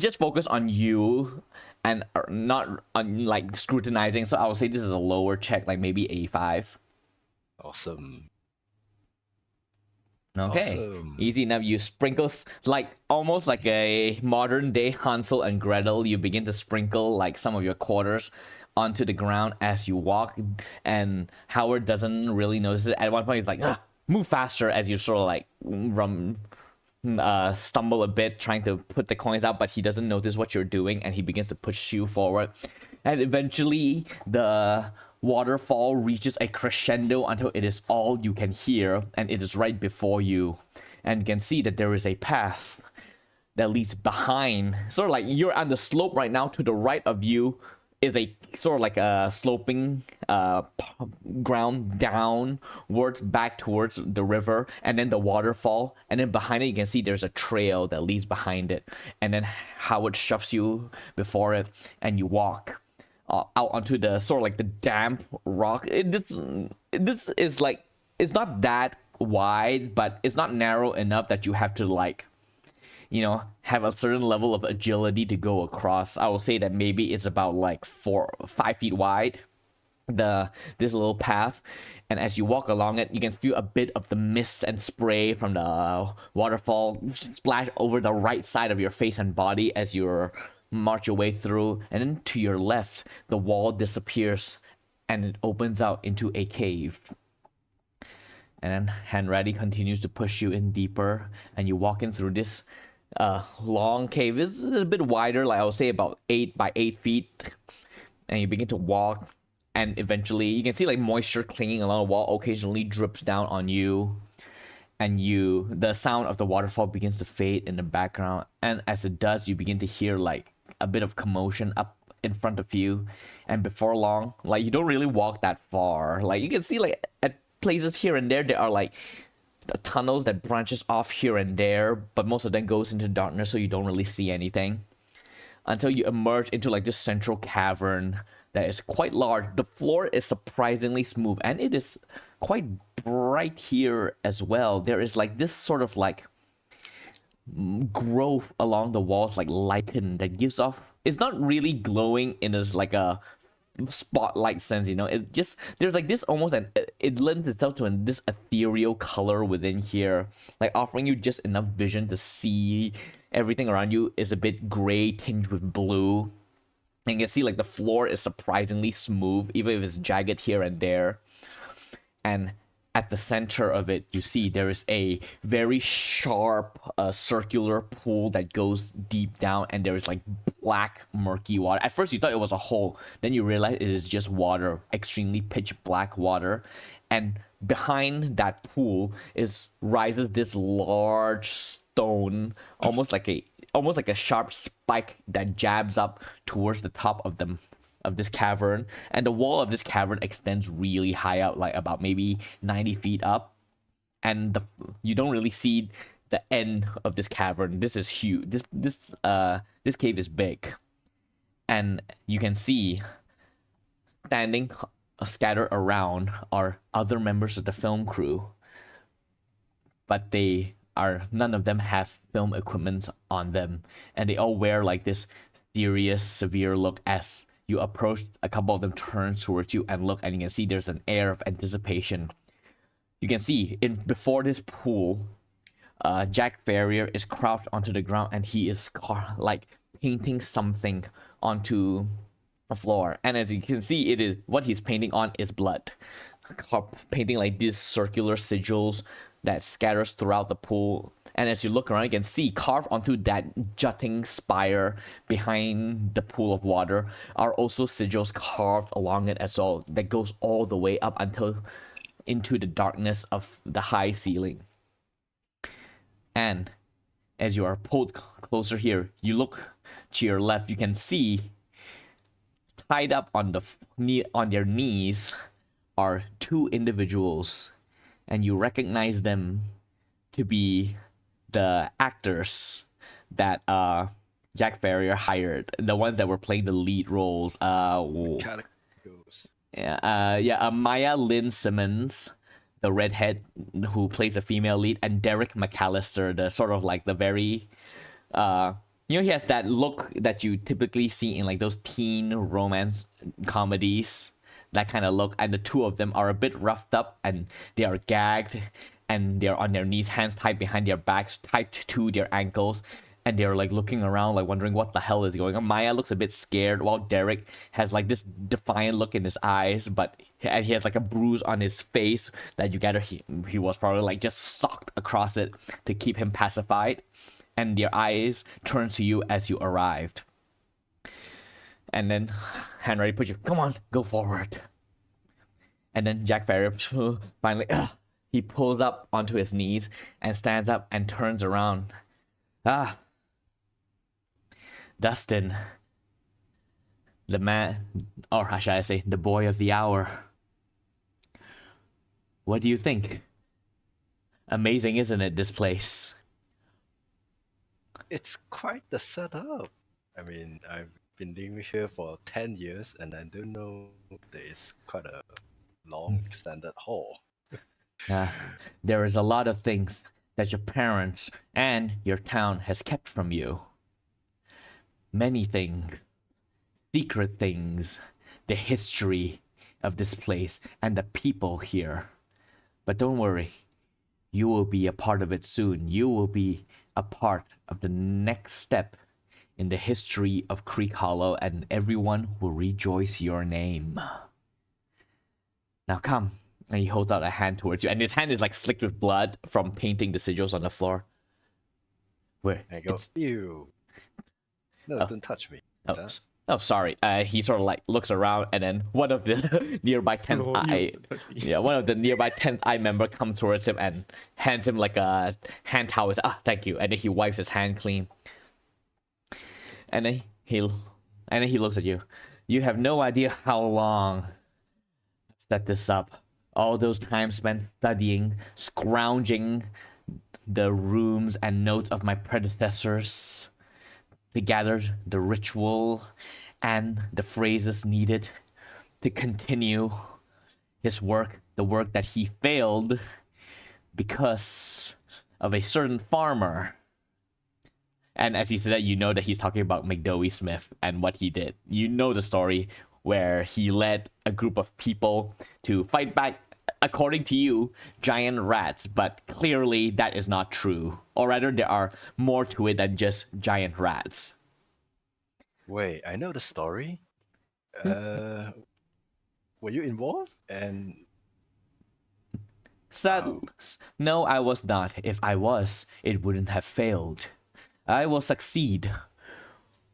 just focused on you and not on like scrutinizing. So I would say this is a lower check, like maybe A5. Awesome. Okay, Awesome. easy enough. You sprinkle like almost like a modern day Hansel and Gretel. You begin to sprinkle like some of your quarters onto the ground as you walk, and Howard doesn't really notice it. At one point, he's like, "Move faster!" As you sort of like stumble a bit trying to put the coins out, but he doesn't notice what you're doing, and he begins to push you forward. And eventually, the waterfall reaches a crescendo until it is all you can hear, and it is right before you. And you can see that there is a path that leads behind. Sort of like you're on the slope right now. To the right of you is a sort of like a sloping ground downwards back towards the river, and then the waterfall, and then behind it you can see there's a trail that leads behind it, and then Howard shoves you before it, and you walk out onto the sort of like the damp rock. This is like, it's not that wide, but it's not narrow enough that you have to like, you know, have a certain level of agility to go across. I will say that maybe it's about like 4 or 5 feet wide, this little path. And as you walk along it, you can feel a bit of the mist and spray from the waterfall splash over the right side of your face and body as you're march your way through. And then to your left, the wall disappears and it opens out into a cave. And then Hanratty continues to push you in deeper, and you walk in through this long cave. It's a bit wider, like I would say about 8 by 8 feet. And you begin to walk, and eventually you can see like moisture clinging along the wall occasionally drips down on you. And the sound of the waterfall begins to fade in the background. And as it does, you begin to hear like a bit of commotion up in front of you. And before long, like you don't really walk that far. Like you can see like at places here and there are like tunnels that branches off here and there, but most of them goes into darkness, so you don't really see anything until you emerge into like this central cavern that is quite large. The floor is surprisingly smooth, and it is quite bright here as well. There is like this sort of like growth along the walls, like lichen, that gives off, it's not really glowing in as like a spotlight sense, you know. It just, there's like this almost, and it lends itself to this ethereal color within here, like offering you just enough vision to see everything around you is a bit gray tinged with blue. And you can see like the floor is surprisingly smooth, even if it's jagged here and there. And at the center of it, you see there is a very sharp circular pool that goes deep down, and there is like black murky water. At first you thought it was a hole, then you realize it is just water, extremely pitch black water. And behind that pool rises this large stone, almost like a sharp spike that jabs up towards the top of this cavern. And the wall of this cavern extends really high out, like about maybe 90 feet up, and you don't really see the end of this cavern. This is huge. This cave is big, and you can see standing scattered around are other members of the film crew, but none of them have film equipment on them, and they all wear like this serious, severe look. As you approach, a couple of them turn towards you and look, and you can see there's an air of anticipation. You can see before this pool, Jack Ferrier is crouched onto the ground, and he is like painting something onto the floor. And as you can see, what he's painting on is blood. Painting like these circular sigils that scatters throughout the pool. And as you look around, you can see carved onto that jutting spire behind the pool of water are also sigils carved along it as well, that goes all the way up into the darkness of the high ceiling. And as you are pulled closer here, you look to your left, you can see tied up on their knees are 2 individuals, and you recognize them to be the actors that Jack Ferrier hired, the ones that were playing the lead roles. Maya Lynn Simmons, the redhead who plays a female lead, and Derek McAllister, the sort of like the very he has that look that you typically see in like those teen romance comedies, that kind of look. And the 2 of them are a bit roughed up, and they are gagged, and they're on their knees, hands tied behind their backs, tied to their ankles, and they're like looking around, like wondering what the hell is going on. Maya looks a bit scared, while Derek has like this defiant look in his eyes, and he has like a bruise on his face that you gather he was probably like just socked across it to keep him pacified. And their eyes turn to you as you arrived. And then Henry put you, come on, go forward. And then Jack Ferrier finally, he pulls up onto his knees and stands up and turns around. Dustin, the man, or how should I say, the boy of the hour. What do you think? Amazing, isn't it, this place? It's quite the setup. I mean, I've been living here for 10 years and I don't know there is quite a long extended hall. There is a lot of things that your parents and your town has kept from you. Many things, secret things, the history of this place and the people here. But don't worry, you will be a part of it soon. You will be a part of the next step in the history of Creek Hollow, and everyone will rejoice your name. Now come. And he holds out a hand towards you, and his hand is like slicked with blood from painting the sigils on the floor. Where? And I go, ew. No, don't touch me. Sorry. He sort of like looks around, and then one of the nearby 10th one of the nearby 10th eye member comes towards him and hands him like a hand towel. Thank you. And then he wipes his hand clean. And then he looks at you. You have no idea how long I've set this up. All those times spent studying, scrounging the rooms and notes of my predecessors to gather the ritual and the phrases needed to continue his work, the work that he failed because of a certain farmer. And as he said that, you know that he's talking about McDowey Smith and what he did. You know the story where he led a group of people to fight back, according to you, giant rats. But clearly that is not true. Or rather, there are more to it than just giant rats. Wait, I know the story. Were you involved? And No, I was not. If I was, it wouldn't have failed. I will succeed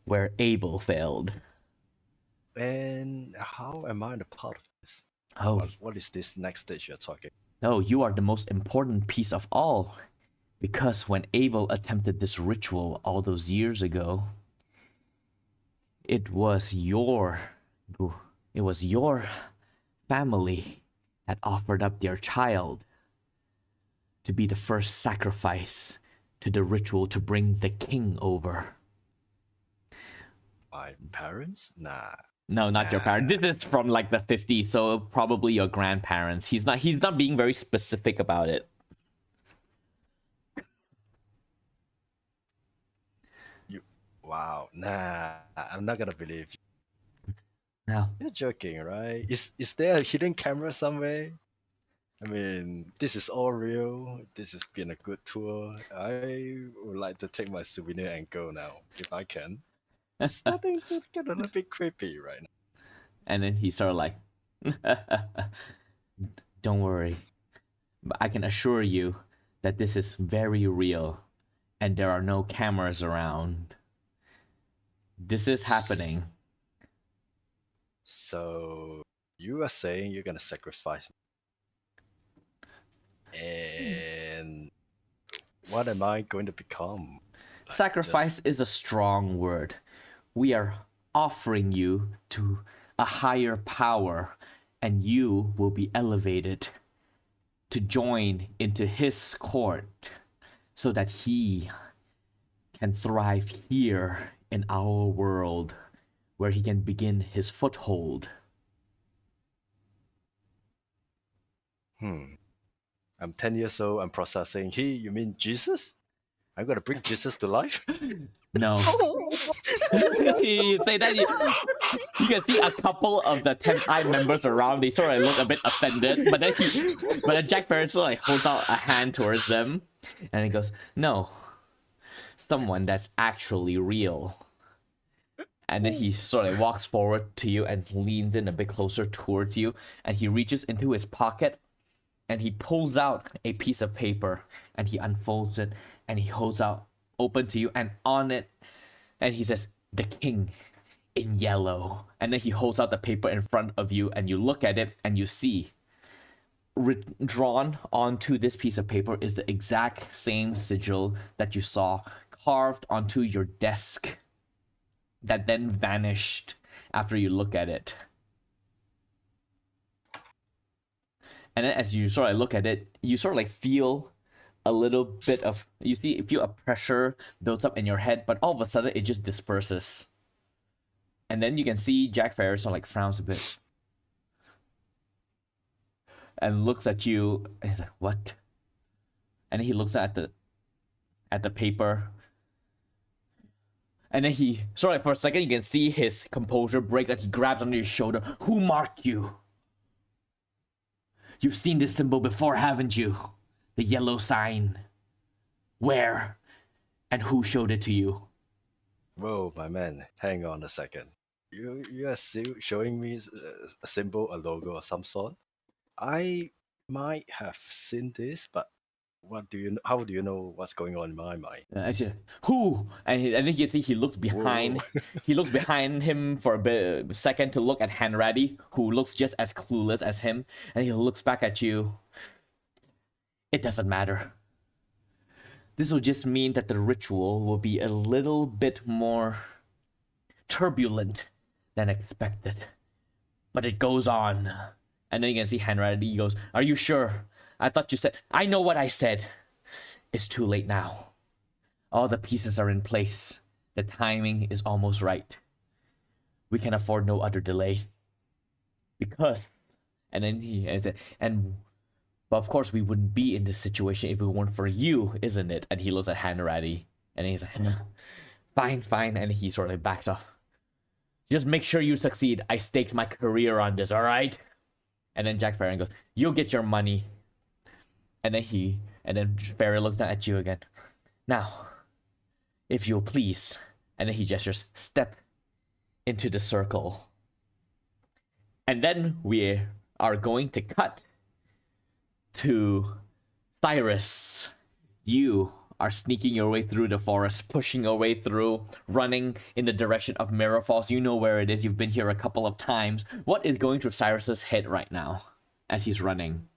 where Abel failed. And how am I a part of this? Oh, What is this next stage you're talking? no, you are the most important piece of all. Because when Abel attempted this ritual all those years ago, it was your family that offered up their child to be the first sacrifice to the ritual to bring the king over. My parents? Nah. No, not your parents. This is from like the 50s, so probably your grandparents. He's not being very specific about it. Wow, nah, I'm not gonna believe you. No. You're joking, right? Is there a hidden camera somewhere? I mean, this is all real. This has been a good tour. I would like to take my souvenir and go now, if I can. It's starting to get a little bit creepy right now. And then he's sort of like, don't worry. But I can assure you that this is very real and there are no cameras around. This is happening. So, you are saying you're gonna sacrifice me. And what am I going to become? Like, Sacrifice is a strong word. We are offering you to a higher power, and you will be elevated to join into his court so that he can thrive here in our world where he can begin his foothold. I'm 10 years old, I'm processing. He, you mean Jesus? I'm gonna bring Jesus to life. No. You say that you can see a couple of the 10th Eye members around. They sort of look a bit offended, but then Jack Ferris sort of like holds out a hand towards them, and he goes, "No, someone that's actually real." And then he sort of walks forward to you and leans in a bit closer towards you, and he reaches into his pocket and he pulls out a piece of paper and he unfolds it and he holds out open to you, and on it, and he says, "The King in yellow." And then he holds out the paper in front of you and you look at it and you see drawn onto this piece of paper is the exact same sigil that you saw carved onto your desk that then vanished after you look at it. And then as you sort of look at it, you sort of like feel a little bit of, feel a pressure built up in your head, but all of a sudden it just disperses. And then you can see Jack Ferris sort of like frowns a bit and looks at you and he's like, "What?" And then he looks at the paper. And then he sort of for a second you can see his composure breaks and he grabs onto your shoulder. "Who marked you? You've seen this symbol before, haven't you? The yellow sign. Where? And who showed it to you?" Whoa, my man, hang on a second. You are still showing me a symbol, a logo of some sort? I might have seen this, but what do you? How do you know what's going on in my mind? I said, "Who?" And then you can see he looks behind. Whoa. He looks behind him for a second to look at Hanratty, who looks just as clueless as him. And he looks back at you. "It doesn't matter. This will just mean that the ritual will be a little bit more turbulent than expected. But it goes on." And then you can see Hanratty goes, "Are you sure? I thought you said..." "I know what I said. It's too late now. All the pieces are in place. The timing is almost right. We can afford no other delays. Because..." And then he said, "But of course we wouldn't be in this situation if it weren't for you, isn't it?" And he looks at Hanratty and he's like, Fine. And he sort of backs off. "Just make sure you succeed. I staked my career on this, alright?" And then Jack Farron goes, "You'll get your money." And then Barry looks down at you again. "Now, if you'll please," and then he gestures, "step into the circle." And then we are going to cut to Cyrus. You are sneaking your way through the forest, pushing your way through, running in the direction of Mirror Falls. You know where it is. You've been here a couple of times. What is going through Cyrus's head right now as he's running?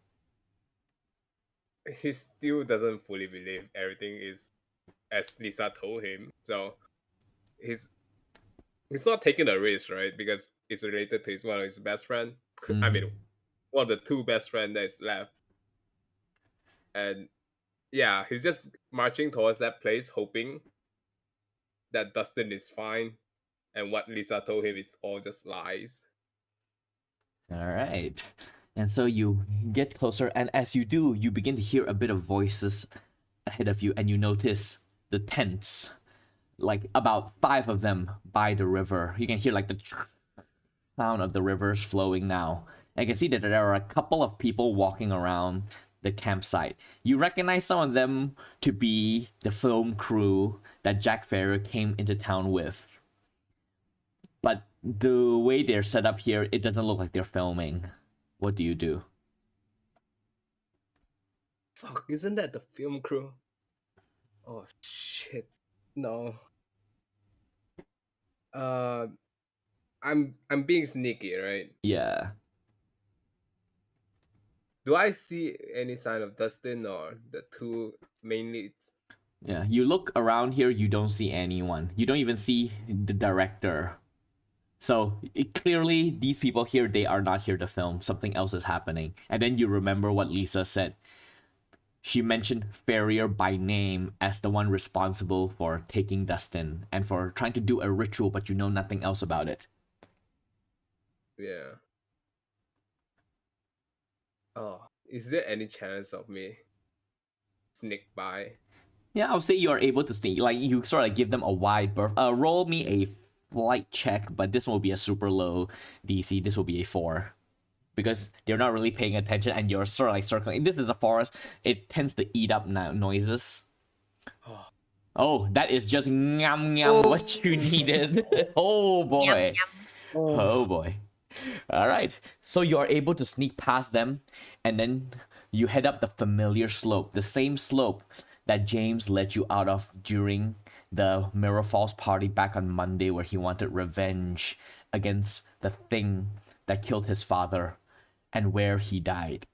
He still doesn't fully believe everything is as Lisa told him. So he's not taking a risk, right? Because it's related to one of his best friend. I mean, one of the two best friends that is left. And yeah, he's just marching towards that place, hoping that Dustin is fine, and what Lisa told him is all just lies. All right. And so you get closer, and as you do, you begin to hear a bit of voices ahead of you, and you notice the tents, like about 5 of them by the river. You can hear like the sound of the rivers flowing now. And you can see that there are a couple of people walking around the campsite. You recognize some of them to be the film crew that Jack Farrer came into town with. But the way they're set up here, it doesn't look like they're filming. What do you do? Fuck, isn't that the film crew? Oh shit. No. I'm being sneaky, right? Yeah. Do I see any sign of Dustin or the two main leads? Yeah. You look around here, you don't see anyone. You don't even see the director. So clearly, these people here, they are not here to film. Something else is happening. And then you remember what Lisa said. She mentioned Farrier by name as the one responsible for taking Dustin and for trying to do a ritual, but you know nothing else about it. Yeah. Oh, is there any chance of me sneak by? Yeah, I'll say you are able to sneak. Like you sort of give them a wide berth. Roll me a flight check, but this will be a super low DC. This will be a 4. Because they're not really paying attention and you're sort of like circling. This is a forest. It tends to eat up noises. Oh, Oh, that is just nyam nyam what you needed. Oh Yum, boy. yum. Oh boy. All right. So you are able to sneak past them and then you head up the familiar slope, the same slope that James led you out of during the Mirror Falls party back on Monday where he wanted revenge against the thing that killed his father and where he died.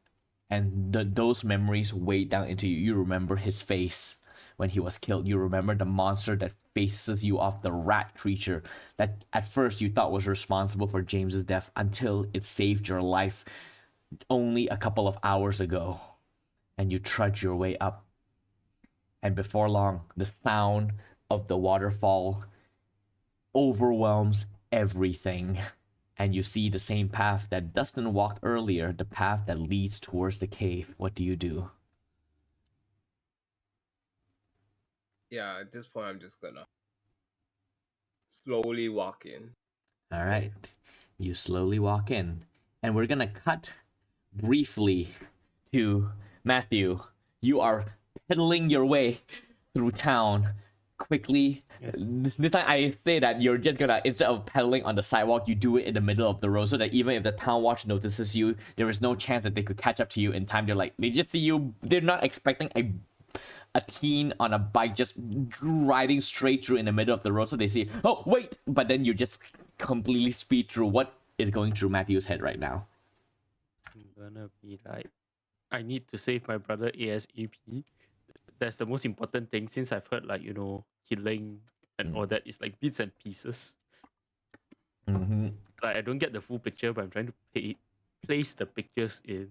And those memories weigh down into you. You remember his face when he was killed. You remember the monster that faces you off, the rat creature that at first you thought was responsible for James's death until it saved your life only a couple of hours ago. And you trudge your way up. And before long, the sound of the waterfall overwhelms everything. And you see the same path that Dustin walked earlier, the path that leads towards the cave. What do you do? yeah, at this point, I'm just gonna slowly walk in. All right. You slowly walk in. And we're going to cut briefly to Matthew. You are pedaling your way through town quickly. This time I say that you're just gonna, instead of pedaling on the sidewalk, you do it in the middle of the road so that even if the town watch notices you, there is no chance that they could catch up to you in time. They just see you, they're not expecting a teen on a bike just riding straight through in the middle of the road, so they see, oh wait, but then you just completely speed through. What is going through Matthew's head right now? I'm gonna be like, I need to save my brother ASAP. That's the most important thing since I've heard killing and all that is like bits and pieces. Mm-hmm. Like I don't get the full picture, but I'm trying to place the pictures in.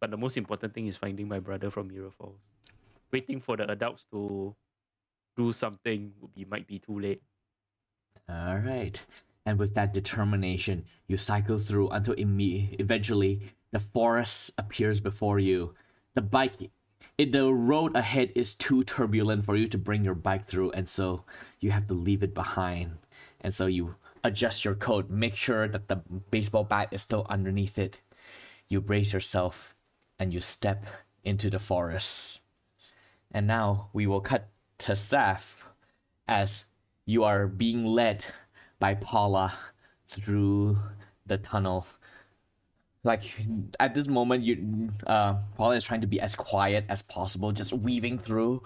But the most important thing is finding my brother from Mirror Falls. Waiting for the adults to do something might be too late. All right. And with that determination, you cycle through until eventually the forest appears before you. The road ahead is too turbulent for you to bring your bike through, and so you have to leave it behind. And so you adjust your coat, make sure that the baseball bat is still underneath it. You brace yourself, and you step into the forest. And now we will cut to Saf as you are being led by Paula through the tunnel. Like at this moment, Paula is trying to be as quiet as possible, just weaving through.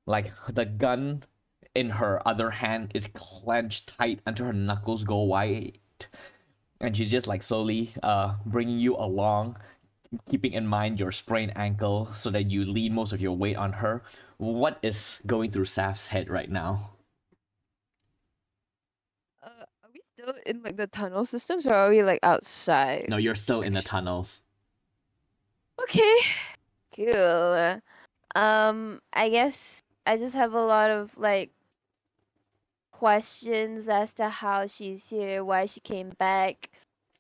Like the gun in her other hand is clenched tight until her knuckles go white, and she's just like slowly bringing you along, keeping in mind your sprained ankle so that you lean most of your weight on her. What is going through Saf's head right now? Are we still in like the tunnel systems or are we like outside? No, you're still in the tunnels. Okay. Cool. I guess I just have a lot of like questions as to how she's here, why she came back,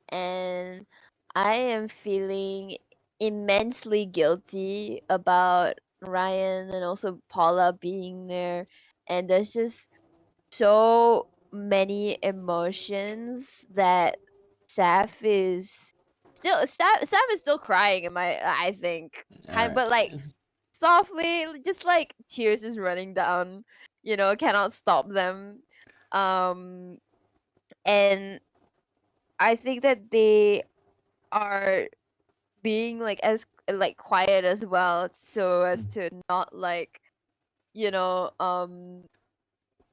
and I am feeling immensely guilty about Ryan and also Paula being there, and there's just so many emotions that Saf is Saf is still crying in I think. But like softly, just like tears is running down, cannot stop them. And I think that they are being like as like quiet as well so as to not like, you know,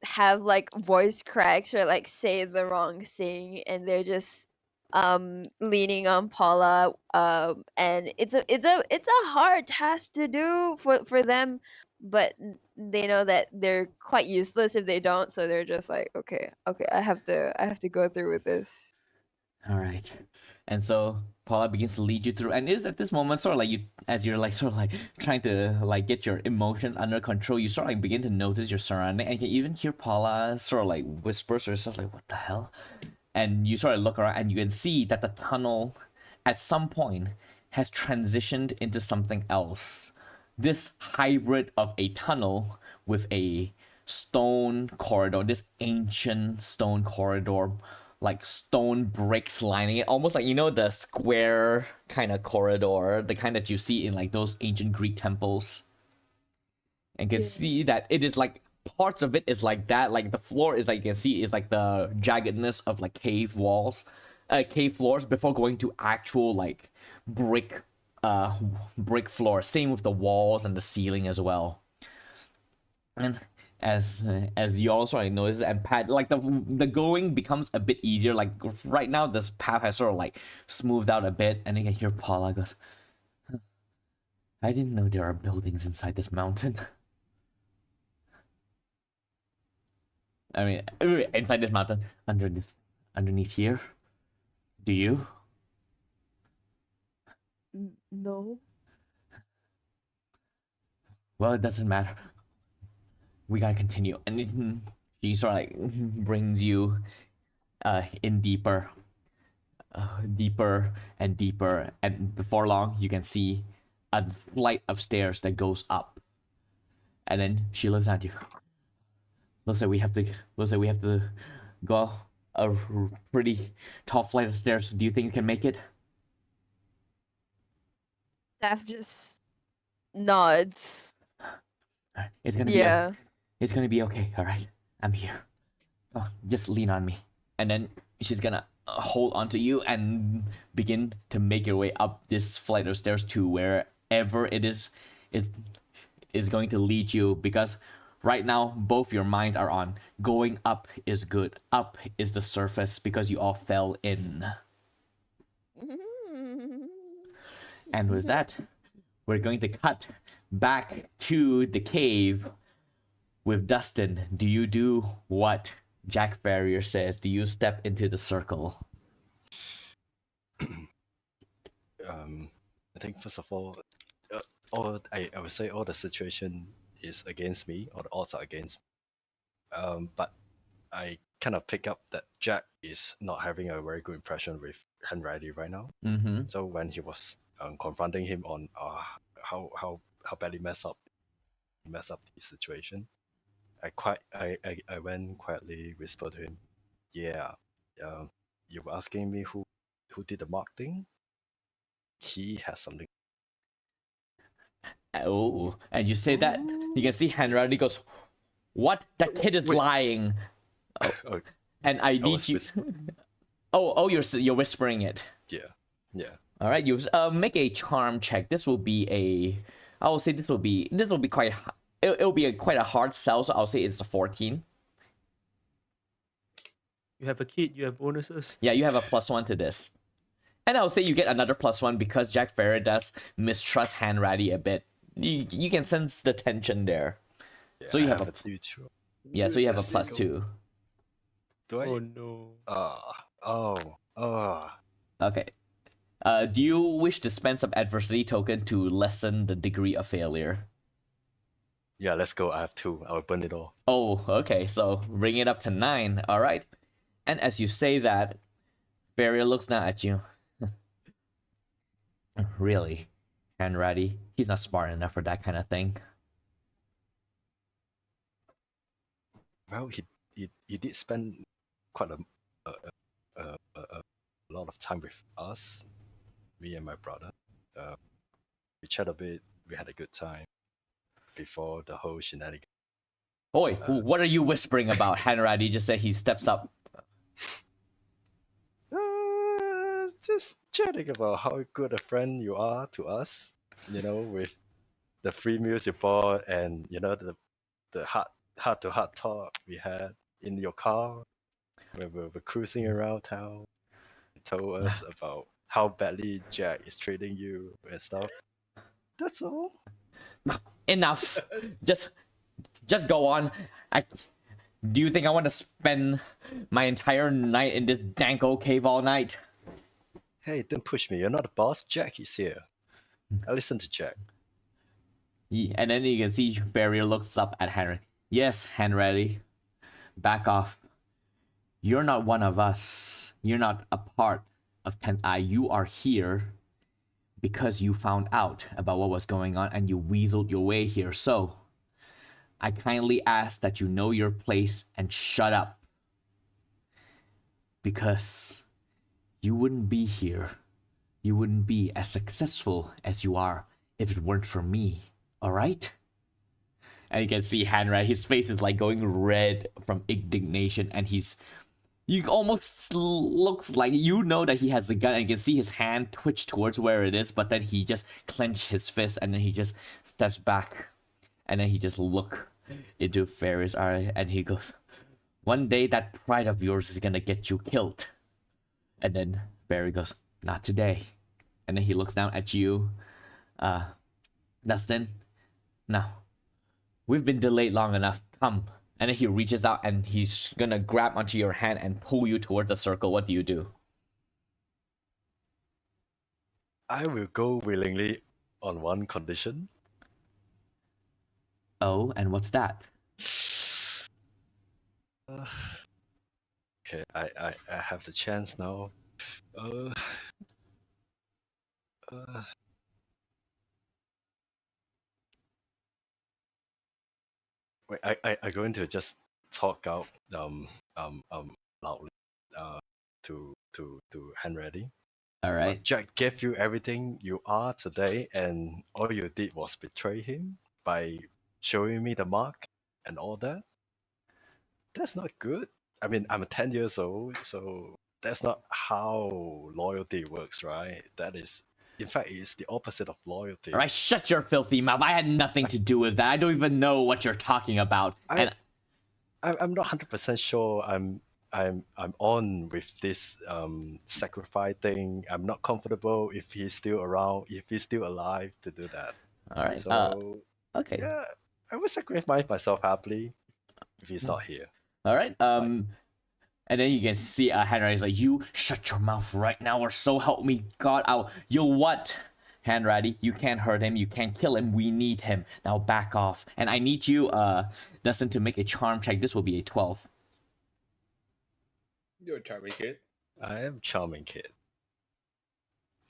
have like voice cracks or like say the wrong thing, and they're just leaning on Paula, and it's a hard task to do for them, but they know that they're quite useless if they don't, so they're just like, okay, I have to go through with this. All right. And so Paula begins to lead you through, and it is at this moment sort of like as you're like sort of like trying to like get your emotions under control, you sort of like begin to notice your surrounding, and you even hear Paula sort of like whispers to herself like, "What the hell?" And you sort of look around, and you can see that the tunnel, at some point, has transitioned into something else. this hybrid of a tunnel with a stone corridor, this ancient stone corridor, like stone bricks lining it, almost like, you know, the square kind of corridor, the kind that you see in like those ancient Greek temples. And you can see that it is like parts of it is like that, like the floor is like, you can see is like the jaggedness of like cave walls, cave floors before going to actual like brick floor. Same with the walls and the ceiling as well. And as you also already noticed, and Pat, like the going becomes a bit easier. Like right now, this path has sort of like smoothed out a bit, and you can hear Paula goes, "I didn't know there are buildings inside this mountain." I mean, inside this mountain, underneath here. Do you? No. Well, it doesn't matter. We gotta continue. And she sort of like brings you in deeper, deeper and deeper. And before long, you can see a flight of stairs that goes up. And then she looks at you. Looks like we have to go a pretty tall flight of stairs. Do you think you can make it? Steph just nods. It's gonna be Yeah. It's gonna be okay, alright? I'm here. Oh, just lean on me. And then she's gonna hold onto you and begin to make your way up this flight of stairs to wherever it is going to lead you, because right now both your minds are on going up is good. Up is the surface because you all fell in. And with that, we're going to cut back to the cave with Dustin. Do you do what Jack Farrier says? Do you step into the circle? I think first of all, I would say all the situation is against me, or the odds are against me. But I kind of pick up that Jack is not having a very good impression with Henry right now. Mm-hmm. So when he was confronting him on how badly mess up the situation, I went quietly, whispered to him, "Yeah, you were asking me who did the mark thing. He has something." Oh, and you say that, you can see Henry Yes. goes, "What? That kid is Wait. lying." Oh, And I need was you. You're whispering it. yeah. All right, you make a charm check. This will be I will say this will be quite. It'll be quite a hard sell. So I'll say it's a 14. You have a kid, you have bonuses. Yeah, you have a +1 to this. And I'll say you get another +1 because Jack Farrah does mistrust Hanratty a bit. You can sense the tension there. Yeah, So you I have a neutral. Yeah, so you have a Let's see. +2. Do I? Oh no. Okay. Do you wish to spend some adversity token to lessen the degree of failure? Yeah, let's go. I have 2. I'll burn it all. Oh, okay. So bring it up to 9. All right. And as you say that, Farrier looks down at you. Really, Hanratty? He's not smart enough for that kind of thing. Well, he did spend quite a lot of time with us, me and my brother. We chat a bit. We had a good time before the whole shenanigans. Oi, what are you whispering about? Hanratty just said he steps up. Just chatting about how good a friend you are to us. You know, with the free meals you bought, and you know the heart to heart talk we had in your car when we were cruising around town. You told us about how badly Jack is treating you and stuff. That's all. Enough. Just go on. Do you think I want to spend my entire night in this dank old cave all night? Hey, don't push me. You're not the boss. Jack is here. I listen to Jack. And then you can see Barrier looks up at Henry. Yes, Henry. Back off. You're not one of us. You're not a part of 10th Eye. You are here because you found out about what was going on and you weaseled your way here. So, I kindly ask that you know your place and shut up. Because you wouldn't be here. You wouldn't be as successful as you are if it weren't for me. Alright? And you can see Hanrat, his face is like going red from indignation, and you almost looks like you know that he has the gun, and you can see his hand twitch towards where it is, but then he just clenched his fist, and then he just steps back, and then he just look into Ferris' eye, and he goes, "One day that pride of yours is gonna get you killed." And then Barry goes, "Not today." And then he looks down at you, Dustin. "Now, we've been delayed long enough. Come." And then he reaches out and he's gonna grab onto your hand and pull you toward the circle. What do you do? I will go willingly on one condition. Oh, and what's that? Okay, I have the chance now. Uh, uh, wait, I going to just talk out loudly to Henry. Alright. Jack gave you everything you are today, and all you did was betray him by showing me the mark and all that. That's not good. I mean, I'm 10 years old, so that's not how loyalty works, right? That is, in fact, it's the opposite of loyalty. Alright, shut your filthy mouth. I had nothing to do with that. I don't even know what you're talking about. I'm not 100% sure I'm on with this sacrifice thing. I'm not comfortable if he's still around, if he's still alive to do that. Alright. So Okay. yeah, I would sacrifice myself happily if he's not here. Alright. And then you can see Hanratty's like, "You shut your mouth right now, or so help me God. You'll what? Hanratty, you can't hurt him, you can't kill him, we need him. Now back off. And I need you, Dustin, to make a charm check. This will be a 12. You're a charming kid. I am charming kid.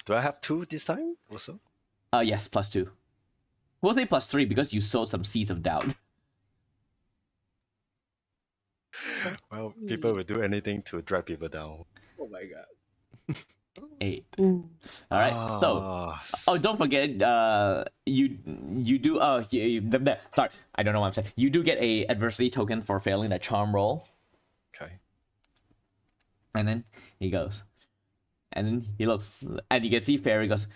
Do I have 2 this time also? Yes, +2. We'll say +3 because you sowed some seeds of doubt. Well, people will do anything to drag people down. Oh my god. 8. Alright, so Oh, don't forget, you do sorry, I don't know what I'm saying. You do get a adversity token for failing that charm roll. okay. And then he goes. And then he looks, and you can see Fairy goes,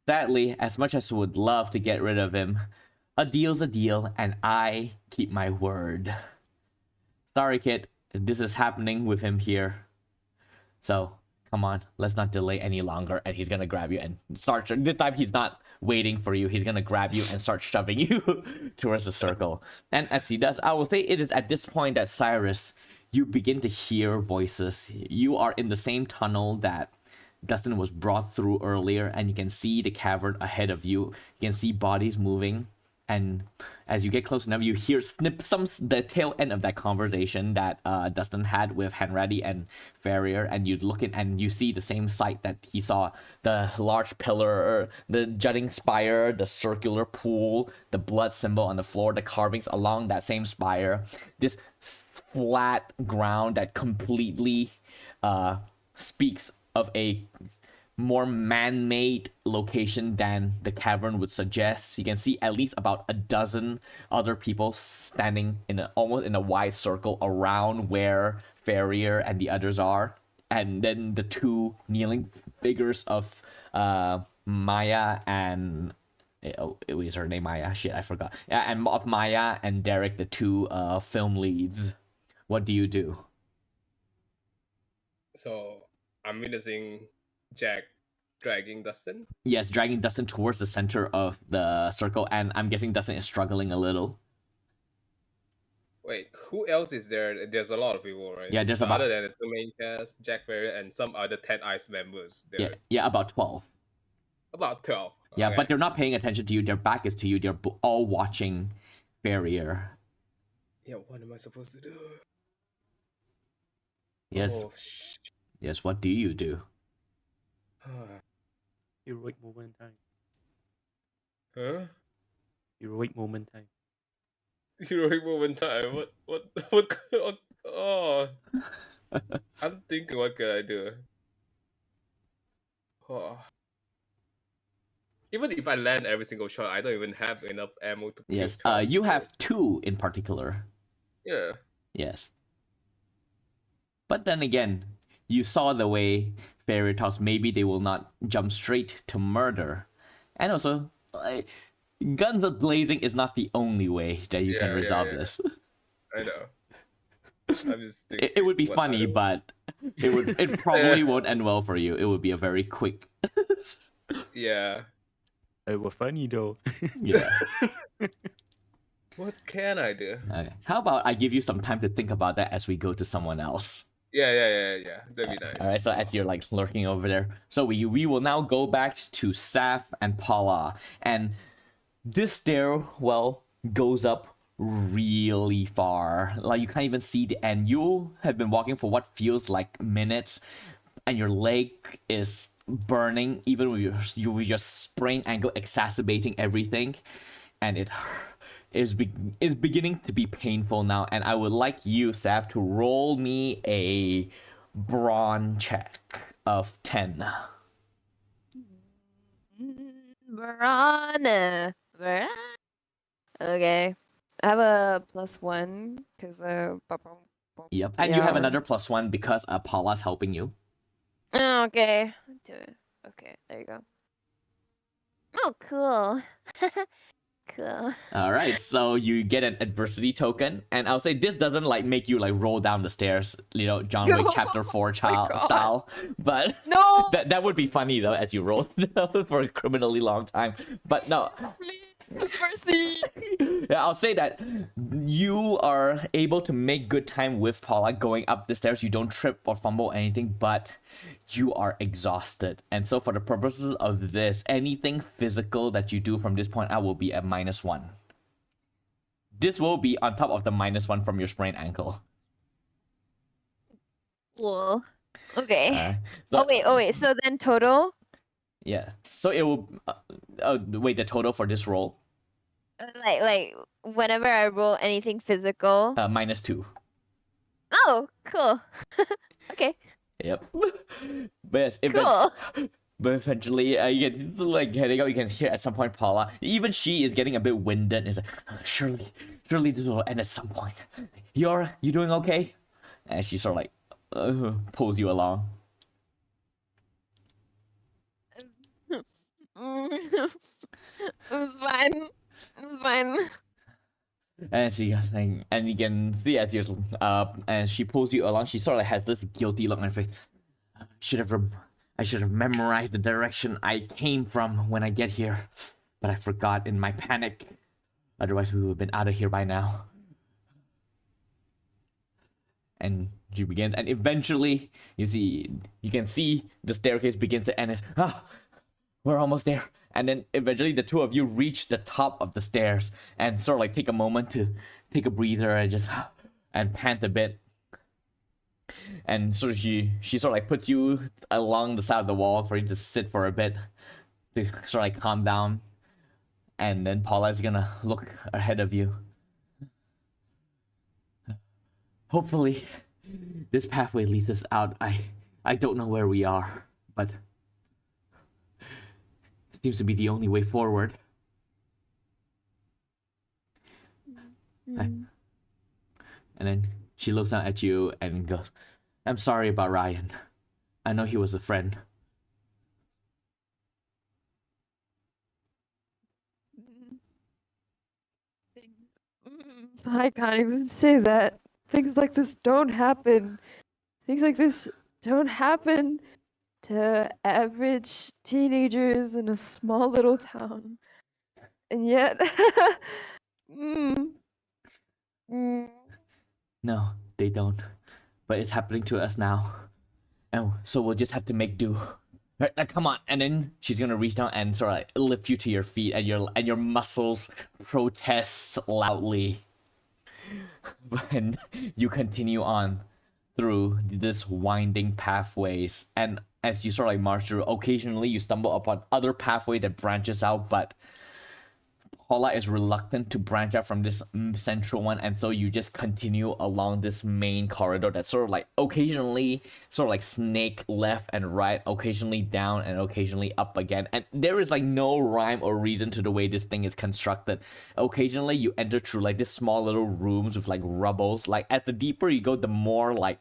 "Sadly, as much as I would love to get rid of him, a deal's a deal, and I keep my word. Sorry, kid, this is happening with him here. So, come on, let's not delay any longer." And he's gonna grab you and start. This time, he's not waiting for you. He's gonna grab you and start shoving you towards the circle. And as he does, I will say it is at this point that Cyrus, you begin to hear voices. You are in the same tunnel that Dustin was brought through earlier, and you can see the cavern ahead of you. You can see bodies moving, and as you get close enough, you hear the tail end of that conversation that Dustin had with Hanratty and Farrier, and you look in and you see the same sight that he saw: the large pillar, the jutting spire, the circular pool, the blood symbol on the floor, the carvings along that same spire, this flat ground that completely speaks of a more man-made location than the cavern would suggest. You can see at least about a dozen other people standing almost in a wide circle around where Farrier and the others are, and then the 2 kneeling figures of Maya and it was her name, Maya. Shit, I forgot. Yeah, and of Maya and Derek, the 2 film leads. What do you do? So I'm witnessing Jack dragging Dustin. Yes, dragging Dustin towards the center of the circle, and I'm guessing Dustin is struggling a little. Wait, who else is there? There's a lot of people, right? Yeah, there's But about other than the 2 main cast, Jack Ferrier and some other 10 Ice members. There yeah, about 12. about 12. Yeah, Okay. but they're not paying attention to you. Their back is to you. They're all watching Farrier. Yeah, what am I supposed to do? Yes. Oh, Yes, what do you do? Heroic moment time. Huh? Heroic moment time. Heroic moment time. What? Oh, I'm thinking. What can I do? Oh. Even if I land every single shot, I don't even have enough ammo to kill Yes. Tom. You have 2 in particular. Yeah. Yes. But then again, you saw the way Fairy talks. Maybe they will not jump straight to murder. And also, guns a blazing is not the only way that you can Yeah, resolve yeah. this. I know. I'm just thinking. It would be what funny, other- but it probably won't end well for you. It would be a very quick. Yeah. It was funny though. Yeah. What can I do? Okay. How about I give you some time to think about that as we go to someone else? Yeah. That'd be nice. All right. So as you're like lurking over there, so we will now go back to Saf and Paula, and this stairwell goes up really far. Like you can't even see the end. You have been walking for what feels like minutes, and your leg is burning, even with your sprained ankle exacerbating everything, and it is beginning to be painful now. And I would like you, Saf, to roll me a brawn check of 10. Verana. Okay. I have a +1 because Yep. And you have yeah. another +1 because Paula's helping you. Oh, okay. Okay, there you go. Oh, cool. Cool. All right, so you get an adversity token, and I'll say this doesn't like make you like roll down the stairs, John Wick Chapter 4 God. style, but No. that would be funny though as you roll for a criminally long time. But no, Please, mercy. yeah, I'll say that you are able to make good time with Paula going up the stairs. You don't trip or fumble anything, but you are exhausted. And so for the purposes of this, anything physical that you do from this point out will be at -1. This will be on top of the -1 from your sprained ankle. Cool. Okay. So, Oh wait. So then total? yeah. So it will. Wait, the total for this roll? Like whenever I roll anything physical. -2. Oh, cool. Okay. Yep. But yes, Cool. but eventually, you get like heading out. You can hear at some point Paula. Even she is getting a bit winded. It's like, surely this will end at some point. You doing okay? And she sort of like pulls you along. It was fine. It was fine. And you can see as you and she pulls you along. She sort of like has this guilty look on her face. I should have memorized the direction I came from when I get here, but I forgot in my panic. Otherwise, we would have been out of here by now. And she begins, and eventually, you can see the staircase begins to end. We're almost there. And then eventually the two of you reach the top of the stairs and sort of like take a moment to take a breather and just and pant a bit. And so she sort of like puts you along the side of the wall for you to sit for a bit to sort of like calm down. And then Paula's gonna look ahead of you. Hopefully this pathway leads us out. I don't know where we are, but seems to be the only way forward. And then she looks down at you and goes, I'm sorry about Ryan. I know he was a friend. I can't even say that. Things like this don't happen. Things like this don't happen to average teenagers in a small little town. And yet, No, they don't. But it's happening to us now. And so we'll just have to make do. Right, now come on. And then she's gonna reach down and sort of like lift you to your feet, and your muscles protest loudly. When you continue on through this winding pathways, and as you sort of like march through. Occasionally, you stumble upon other pathway that branches out, but Paula is reluctant to branch out from this central one, and so you just continue along this main corridor that sort of like occasionally sort of like snake left and right, occasionally down and occasionally up again. And there is like no rhyme or reason to the way this thing is constructed. Occasionally you enter through like this small little rooms with like rubbles. Like as the deeper you go, the more like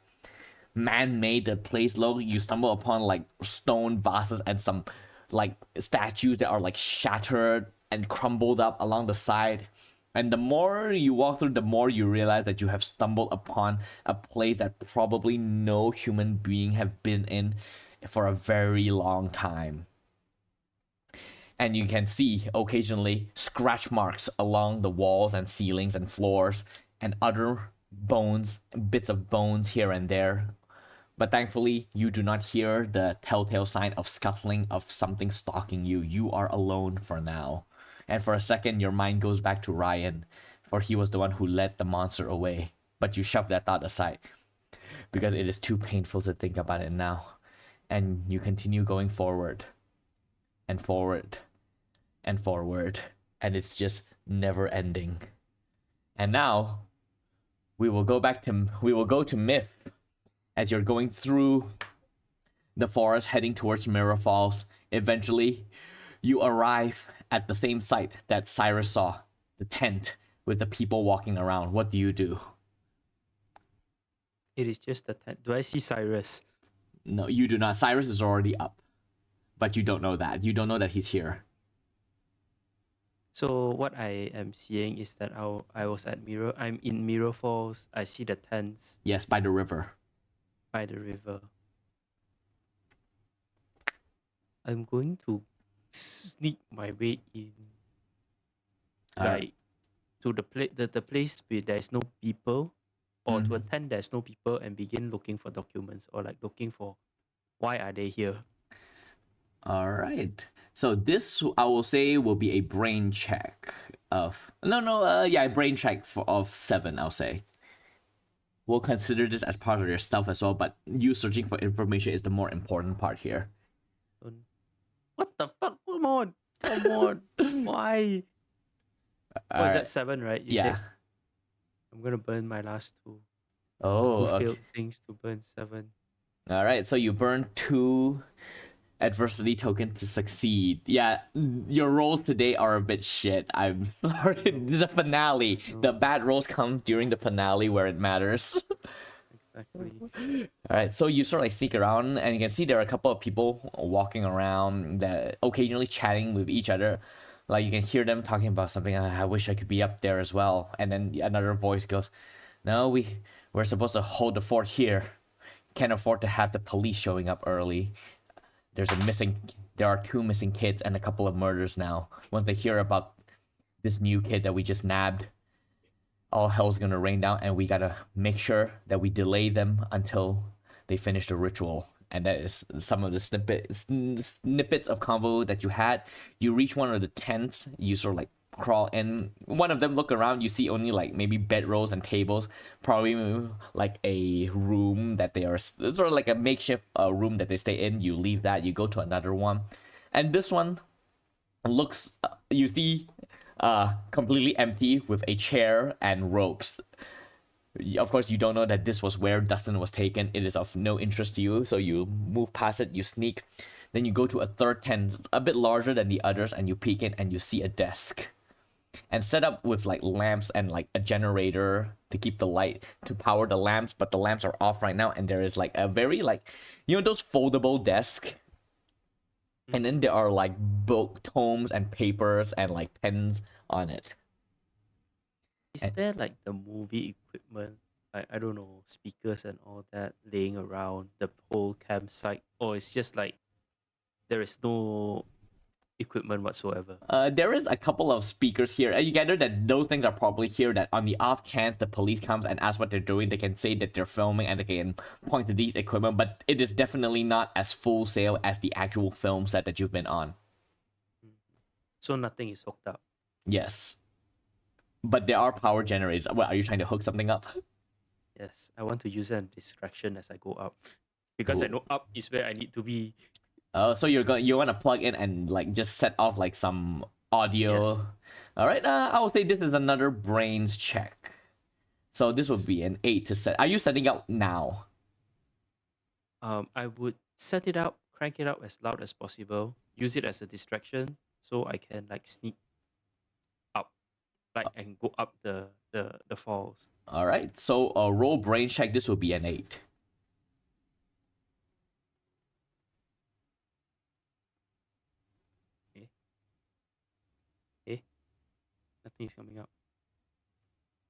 man-made the place look. You stumble upon like stone vases and some like statues that are like shattered and crumbled up along the side. And the more you walk through, the more you realize that you have stumbled upon a place that probably no human being have been in for a very long time. And you can see occasionally scratch marks along the walls and ceilings and floors and other bones, bits of bones here and there. But thankfully, you do not hear the telltale sign of scuffling of something stalking you. You are alone for now. And for a second, your mind goes back to Ryan, for he was the one who led the monster away. But you shove that thought aside, because it is too painful to think about it now. And you continue going forward, and forward, and forward. And it's just never ending. And now, we will go to Myth. As you're going through the forest heading towards Mirror Falls, eventually you arrive at the same site that Cyrus saw, the tent with the people walking around. What do you do? It is just a tent. Do I see Cyrus? No, you do not. Cyrus is already up, but you don't know that. You don't know that he's here. So what I am seeing is that I'm in Mirror Falls. I see the tents Yes, by the river. by the river. I'm going to sneak my way in, Alright. to the place where there's no people, or to a Mhm. tent there's no people, and begin looking for documents, or like looking for why are they here. All right. So this I will say will be a brain check of a brain check of 7. I'll say. We'll consider this as part of your stuff as well, but you searching for information is the more important part here. What the fuck? Come on. Why? All Was right. that 7, right? You Yeah. said I'm gonna burn my last 2. Oh, 2 okay. failed things to burn 7. All right. So you burn 2 adversity tokens to succeed. Yeah, your rolls today are a bit shit. I'm sorry. The finale. The bad rolls come during the finale where it matters. Exactly. All right, so you sort of like sneak around, and you can see there are a couple of people walking around that occasionally chatting with each other. Like you can hear them talking about something. I wish I could be up there as well. And then another voice goes, "No, we're supposed to hold the fort here. Can't afford to have the police showing up early. There are 2 missing kids and a couple of murders now. Once they hear about this new kid that we just nabbed, all hell's gonna rain down, and we gotta make sure that we delay them until they finish the ritual." And that is some of the snippets of convo that you had. You reach one of the tents, you sort of like crawl in. One of them, look around, you see only like maybe bedrolls and tables, probably like a room that they are sort of like a makeshift room that they stay in. You leave that, you go to another one, and this one looks you see completely empty with a chair and ropes. Of course, you don't know that this was where Dustin was taken. It is of no interest to you, so you move past it, you sneak. Then you go to a third tent, a bit larger than the others, and you peek in and you see a desk. And set up with like lamps and like a generator to keep the light to power the lamps, but the lamps are off right now, and there is like a very like those foldable desk. And then there are like book tomes and papers and like pens on it. Is there like the movie equipment? I don't know, speakers and all that laying around the whole campsite, or it's just like there is no equipment whatsoever? There is a couple of speakers here, and you gather that those things are probably here. That on the off chance the police comes and asks what they're doing, they can say that they're filming and they can point to these equipment. But it is definitely not as full sail as the actual film set that you've been on. So nothing is hooked up. Yes, but there are power generators. What, are you trying to hook something up? Yes, I want to use it as distraction as I go up. because I Ooh. know up is where I need to be. Oh, so you want to plug in and like just set off like some audio. Yes. All right. I will say this is another brains check. So this would be an 8 to set. Are you setting up now? I would set it up, crank it up as loud as possible, use it as a distraction so I can like sneak up, like I can go up the falls. All right. So roll brain check. This will be an 8. Okay. Okay. Nothing's coming up.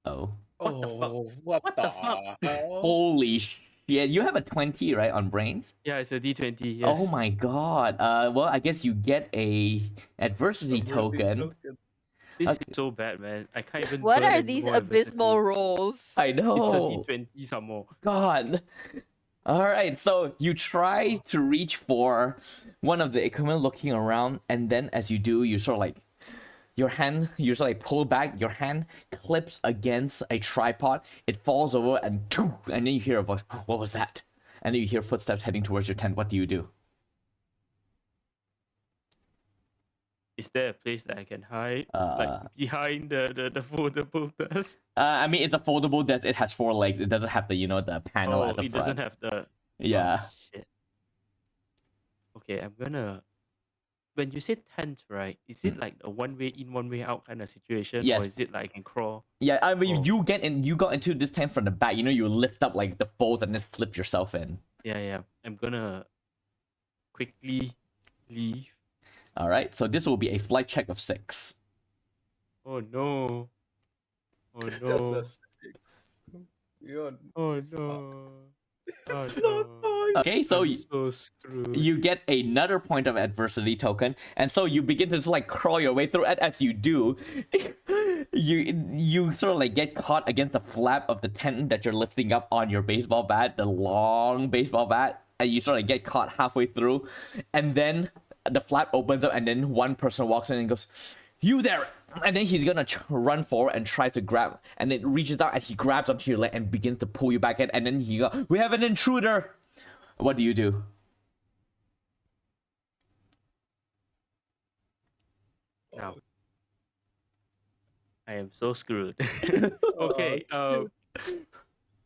Oh. What the fuck? Oh, what What the the fuck? hell? Holy shit. You have a 20, right, on brains? Yeah, it's a D20. Yes. Oh my god. Well, I guess you get a adversity token. This Okay. is so bad, man. I can't even What burn are any these more abysmal adversity. rolls? I It's a know. D20 some more. God. All right, so you try to reach for one of the equipment looking around, and then as you do, you sort of like you sort of like pull back, your hand clips against a tripod, it falls over, and then you hear a voice, what was that? And then you hear footsteps heading towards your tent. What do you do? Is there a place that I can hide? Uh, Like behind the foldable desk? I mean, it's a foldable desk. It has 4 legs. It doesn't have the panel Oh, at the it front. doesn't have the. Yeah. Oh, shit. Okay, I'm gonna. When you say tent, right? Is it like a one way in, one way out kind of situation, Yes. or is it like I can crawl? Yeah, I mean, Oh. you got into this tent from the back. You know, you lift up like the folds and then slip yourself in. Yeah. I'm gonna quickly leave. All right, so this will be a flight check of 6. Oh no. Oh It's no. just a 6. You're Oh it's not- no. Oh It's no. not fine. Okay, so I'm so screwed. you get another point of adversity token, and so you begin to just like crawl your way through. And as you do, you sort of like get caught against the flap of the tent that you're lifting up on your baseball bat, the long baseball bat, and you sort of get caught halfway through, and then the flap opens up, and then one person walks in and goes, "You there!" And then he's gonna run forward and try to grab, and it reaches out and he grabs onto your leg and begins to pull you back in, and then he go, "We have an intruder." What do you do? Now, I am so screwed. Okay,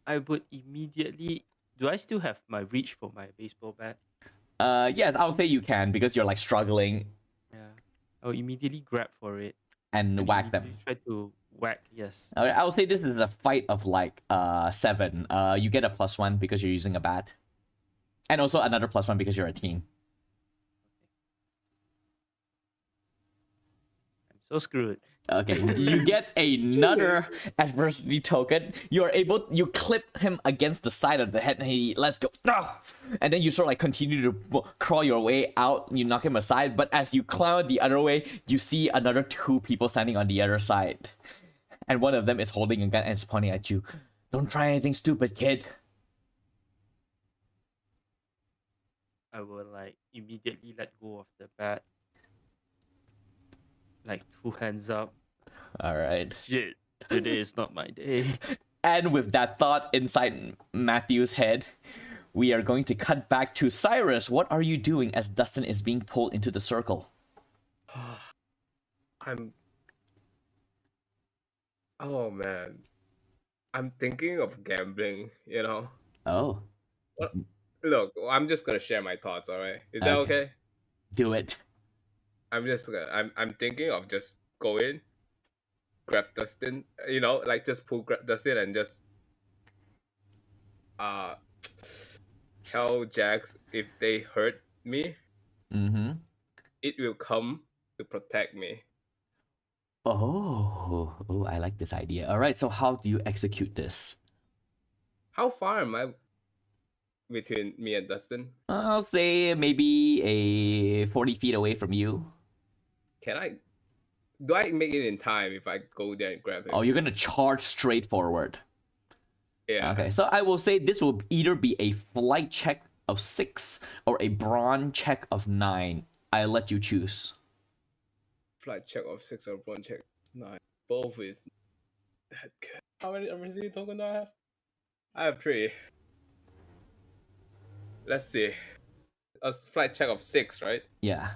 I would immediately. Do I still have my reach for my baseball bat? Yes, I'll say you can because you're like struggling Yeah, I'll immediately grab for it and whack them. immediately try to whack. Yes. I will say this is a fight of like 7. You get a +1 because you're using a bat, and also another +1 because you're a team. I'm so screwed. Okay, you get another adversity token. You clip him against the side of the head, and he lets go. Ah! And then you sort of like continue to crawl your way out. You knock him aside, but as you climb the other way, you see another 2 people standing on the other side, and one of them is holding a gun and is pointing at you. Don't try anything stupid, kid. I will like immediately let go of the bat. Like 2 hands up. All right. Shit, today is not my day. And with that thought inside Matthew's head, we are going to cut back to Cyrus. What are you doing as Dustin is being pulled into the circle? Oh man, I'm thinking of gambling. You know. Oh, Look, I'm just gonna share my thoughts. All right, is that Okay. okay? do it. I'm thinking of just going, grab Dustin. You know, like just pull grab Dustin and just tell Jax if they hurt me, Mm-hmm. it will come to protect me. Oh, I like this idea. All right, so how do you execute this? How far am I between me and Dustin? I'll say maybe a 40 feet away from you. Do I make it in time if I go there and grab him? Oh, you're gonna charge straight forward. Yeah. Okay, so I will say this will either be a flight check of 6 or a brawn check of 9. I'll let you choose. Flight check of 6 or one check 9. Both is that good. How many adversity token do I have? I have 3. Let's see. A flight check of 6, right? Yeah.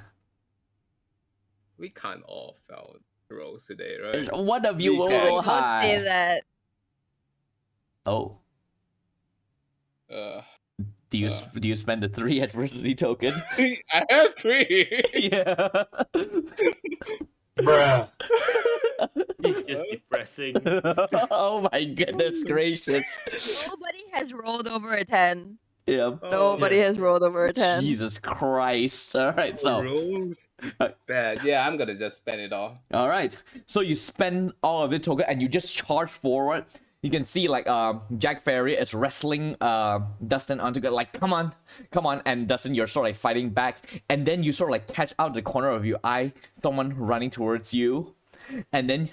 We can't all fail rolls today, right? One of you We will can. roll Don't say high. that. Oh. Uh, Do you spend the 3 adversity token? I have 3. Yeah. Bruh. It's just depressing. Oh my goodness gracious. Nobody has rolled over a 10. Yeah. Nobody has Yes. rolled over a 10. Jesus Christ. All right, so rolls is Uh, bad. Yeah, I'm gonna just spend it all. all right. So you spend all of the token and you just charge forward. You can see like Jack Ferry is wrestling Dustin onto like come on, and Dustin you're sort of like fighting back, and then you sort of like catch out the corner of your eye someone running towards you, and then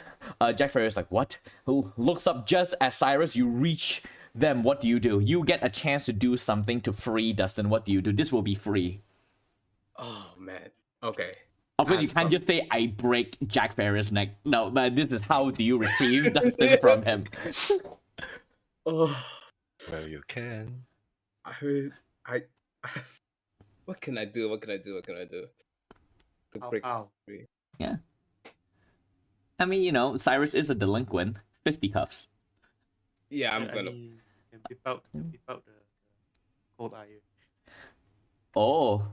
Jack Ferry is like what? Who looks up just as Cyrus you reach them. What do? You get a chance to do something to free Dustin. What do you do? This will be free. Oh man. Okay. Of course, I you have can't just say, I break Jack Ferry's neck. No, but this is how do you retrieve Dustin from him. Oh, Well, you can. I mean, I what can I do? What can I do? To break Ow. free? Yeah. I mean, you know, Cyrus is a delinquent. Fisticuffs. Yeah, I'm I gonna. mean, can whip out the cold iron. Oh.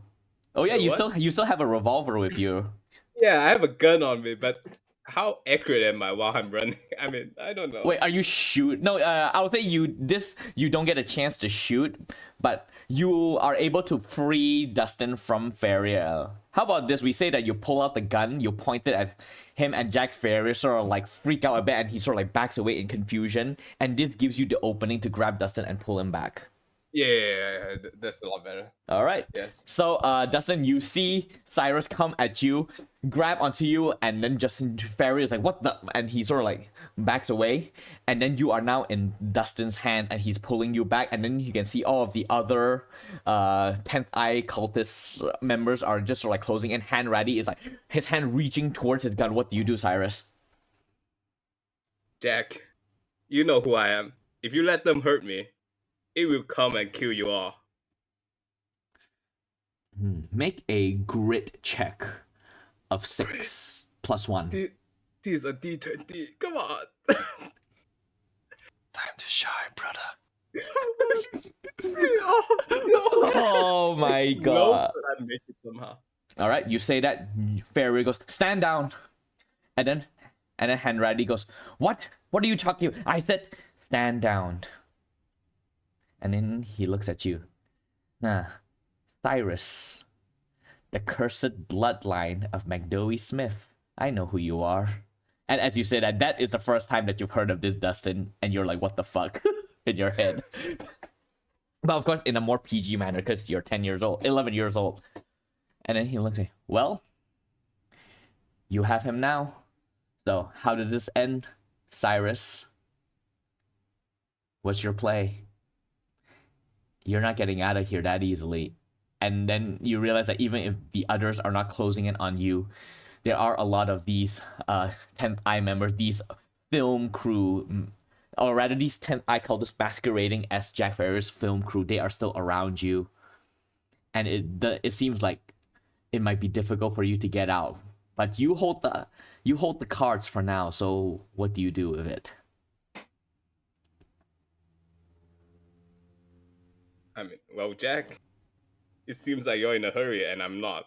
Oh yeah, Wait, you what? still have a revolver with you. Yeah, I have a gun on me, but how accurate am I while I'm running? I mean, I don't know. Wait, are you shoot? No, I would say you don't get a chance to shoot, but you are able to free Dustin from Ferrier. How about this? We say that you pull out the gun, you point it at him, and Jack Ferrier sort of like freak out a bit, and he sort of like backs away in confusion, and this gives you the opening to grab Dustin and pull him back. Yeah, that's a lot better. All right. Yes. So, Dustin, you see Cyrus come at you, grab onto you, and then Justin Ferry is like, "What the?" And he sort of like backs away, and then you are now in Dustin's hands, and he's pulling you back, and then you can see all of the other 10th Eye cultist members are just sort of like closing in. Hand ready is like his hand reaching towards his gun. What do you do, Cyrus? Jack, you know who I am. If you let them hurt me, it will come and kill you all. Make a grit check of 6 plus 1. This is a D20. Come on. Time to shine, brother. Oh, no. Oh my No, god. but I make it somehow. All right, you say that. Fairy goes, stand down, and then Hanratty goes, what? What are you talking about? I said, stand down. And then he looks at you. Cyrus, the cursed bloodline of McDowey Smith. I know who you are. And as you say that is the first time that you've heard of this, Dustin, and you're like, what the fuck, in your head. But of course, in a more PG manner, because you're 11 years old. And then he looks at you, well, you have him now. So, how did this end, Cyrus? What's your play? You're not getting out of here that easily. And then you realize that even if the others are not closing in on you, there are a lot of these 10th Eye members, these film crew, or rather these 10th Eye cultists masquerading as Jack Ferrier's film crew. They are still around you. And it seems like it might be difficult for you to get out. But you hold the cards for now, so what do you do with it? I mean, well, Jack, it seems like you're in a hurry, and I'm not.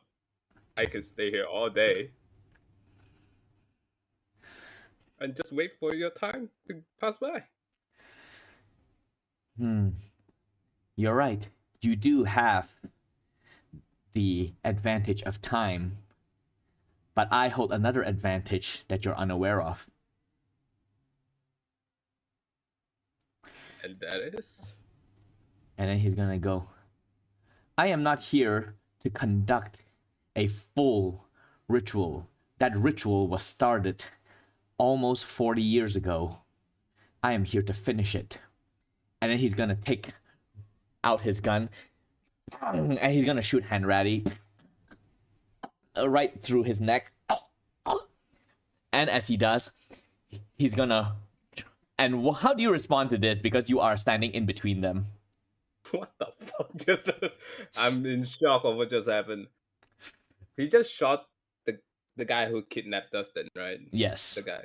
I can stay here all day. And just wait for your time to pass by. You're right. You do have the advantage of time. But I hold another advantage that you're unaware of. And that is? And then he's gonna go, I am not here to conduct a full ritual. That ritual was started almost 40 years ago. I am here to finish it. And then he's gonna take out his gun, and he's gonna shoot Hanratty right through his neck. And as he does, he's gonna... And how do you respond to this? Because you are standing in between them. What the fuck just? I'm in shock of what just happened. He just shot the guy who kidnapped Dustin, right? Yes. The guy.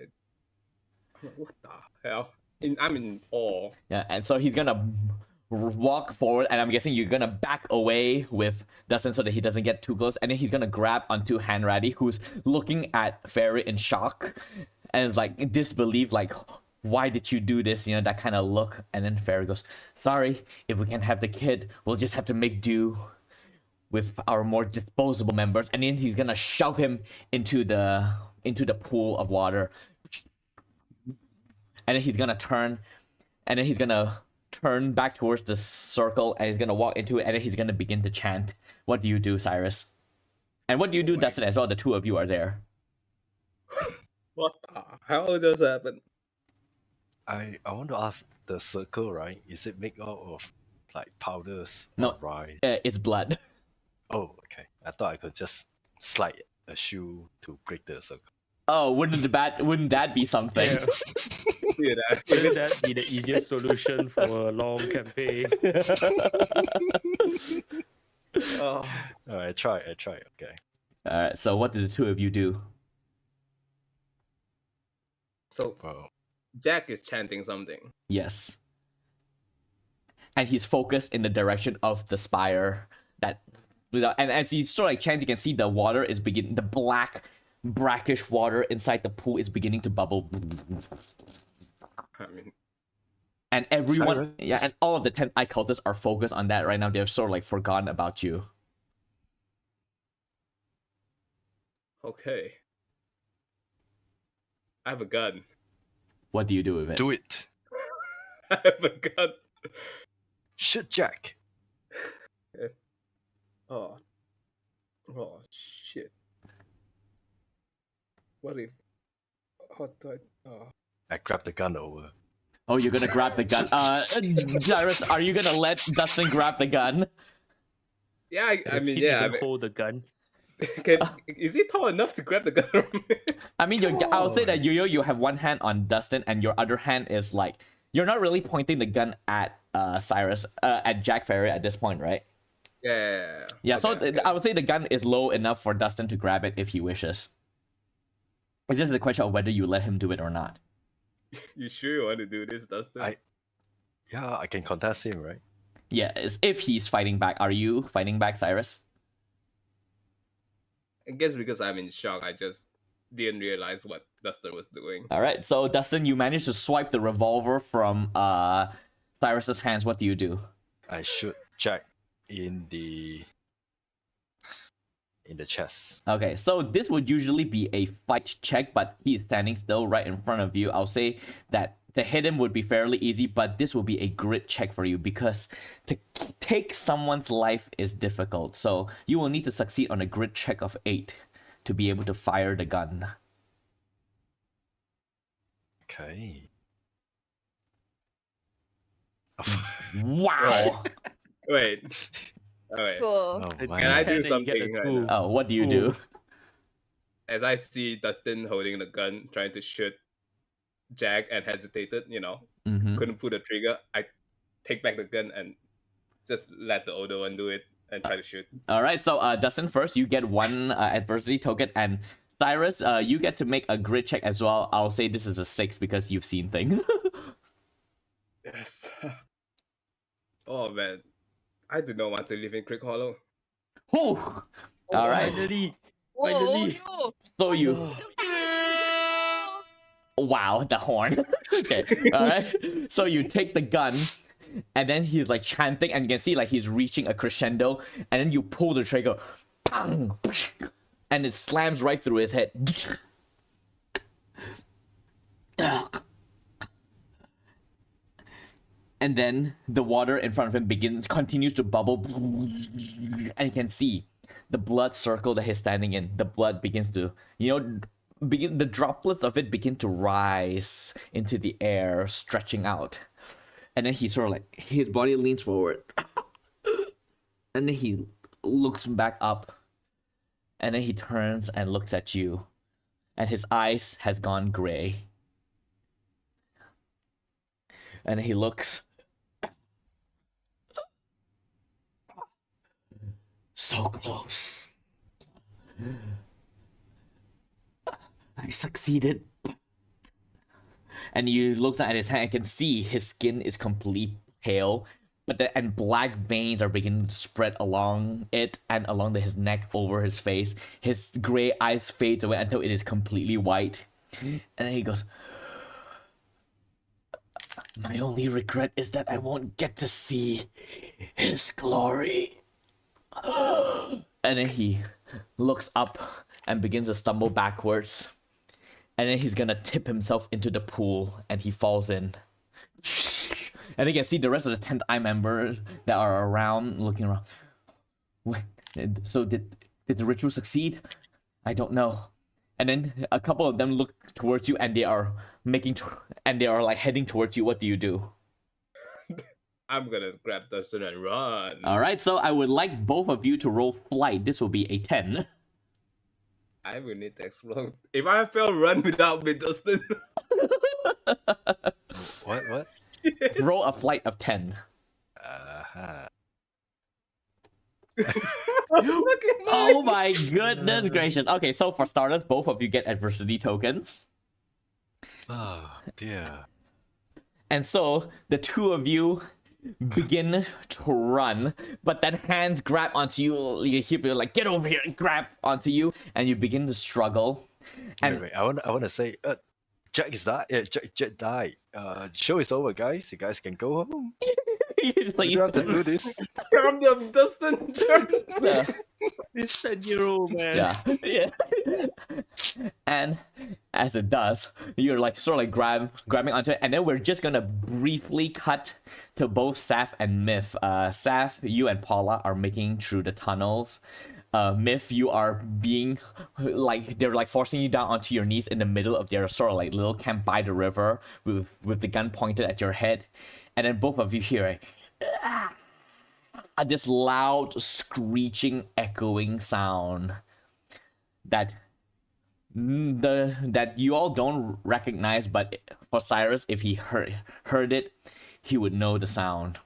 I'm like, what the hell? I'm in awe. Yeah, and so he's gonna walk forward, and I'm guessing you're gonna back away with Dustin so that he doesn't get too close, and then he's gonna grab onto Hanratty, who's looking at Fairy in shock and like in disbelief, like, why did you do this? You know, that kind of look. And then Fairy goes, sorry, if we can't have the kid, we'll just have to make do with our more disposable members. And then he's gonna shove him into the pool of water. And then he's gonna turn back towards the circle, and he's gonna walk into it, and then he's gonna begin to chant. What do you do, Cyrus? And what do you do, Dustin, as well? The two of you are there. What the hell just happened? I want to ask, the circle, right? Is it made out of like powders No. or rye? It's blood. Oh, okay. I thought I could just slide a shoe to break the circle. Oh, wouldn't that be something? Yeah. Yeah, that- Wouldn't that be the easiest solution for a long campaign? Oh, I try. Okay. Alright, so what did the two of you do? so Well, Jack is chanting something. Yes. And he's focused in the direction of the spire that, and as he's sort of like chanting, you can see the water is beginning, the black brackish water inside the pool is beginning to bubble. I mean, And everyone, Cyrus? and all of the 10 cultists are focused on that right now. They're sort of like forgotten about you. okay. I have a gun. What do you do with it? do it. I have a gun. Shoot Jack. Oh. Oh shit. What if? What do I? Oh. I grab the gun over. Oh, you're gonna grab the gun. Cyrus, are you gonna let Dustin grab the gun? Yeah, I mean, He yeah. I can mean, hold the gun. is he tall enough to grab the gun from me? I mean, I'll say on. that you have one hand on Dustin, and your other hand is like, you're not really pointing the gun at Cyrus, at Jack Ferry at this point, right? Yeah. Yeah, so Okay, okay. I would say the gun is low enough for Dustin to grab it if he wishes. It's just a question of whether you let him do it or not. You sure you want to do this, Dustin? Yeah, I can contest him, right? Yeah, if he's fighting back. Are you fighting back, Cyrus? I guess because I'm in shock, I just didn't realize what Dustin was doing. All right, so Dustin, you managed to swipe the revolver from Cyrus's hands. What do you do? I shoot Jack in the chest. Okay, so this would usually be a fight check, but he's standing still right in front of you. I'll say that to hit him would be fairly easy, but this will be a grit check for you because to take someone's life is difficult. So you will need to succeed on a grit check of 8 to be able to fire the gun. Okay. Wow. Wait. Alright. Cool. Oh, Can I man. do And then you get something a right two. now? Oh, what do you do? As I see Dustin holding the gun, trying to shoot Jack and hesitated, Mm-hmm. couldn't pull the trigger, I take back the gun and just let the older one do it and try to shoot. All right, so Dustin, first you get one adversity token, and Cyrus, you get to make a grit check as well. I'll say this is a 6 because you've seen things. Yes. Oh man. I do not want to live in Creek Hollow. Whew. All right, Finally. Whoa, Finally. no. so you. Wow, the horn. Okay, all right. So you take the gun, and then he's like chanting, and you can see like he's reaching a crescendo, and then you pull the trigger, bang, and it slams right through his head. And then the water in front of him continues to bubble, and you can see the blood circle that he's standing in. The blood begins to, the droplets of it begin to rise into the air, stretching out. And then he sort of like, his body leans forward. And then he looks back up. And then he turns and looks at you. And his eyes has gone gray. And he looks. so close. I succeeded. And you look at his hand and can see his skin is completely pale, and black veins are beginning to spread along it and along his neck over his face. His gray eyes fades away until it is completely white. And then he goes, my only regret is that I won't get to see his glory. And then he looks up and begins to stumble backwards. And then he's gonna tip himself into the pool and he falls in. And you can see the rest of the 10th eye members that are around, looking around. Wait, so did the ritual succeed? I don't know. And then a couple of them look towards you and they are like heading towards you. What do you do? I'm gonna grab Dustin and run. Alright, so I would like both of you to roll flight. This will be a 10. I will need to explode. If I fail, run without me, Dustin. What? Roll a flight of 10. Look at me. Oh my goodness gracious. Okay, so for starters, both of you get adversity tokens. Oh dear. And so the two of you begin to run, but then hands grab onto you. You hear people like, get over here and grab onto you, and you begin to struggle. And Wait, I want to say, Jack is died. Jack died. Show is over, guys. You guys can go home. like, You don't have to do this. Grab them, Dustin. yeah. This 10-year-old man. Yeah. And as it does, you're like sort of like grabbing onto it, and then we're just gonna briefly cut to both Saf and Myth. Saf, you and Paula are making through the tunnels. Myth, you are being like, they're like forcing you down onto your knees in the middle of their sort of like little camp by the river with the gun pointed at your head, and then both of you hear this loud screeching echoing sound that you all don't recognize, but for Cyrus, if he heard it, he would know the sound.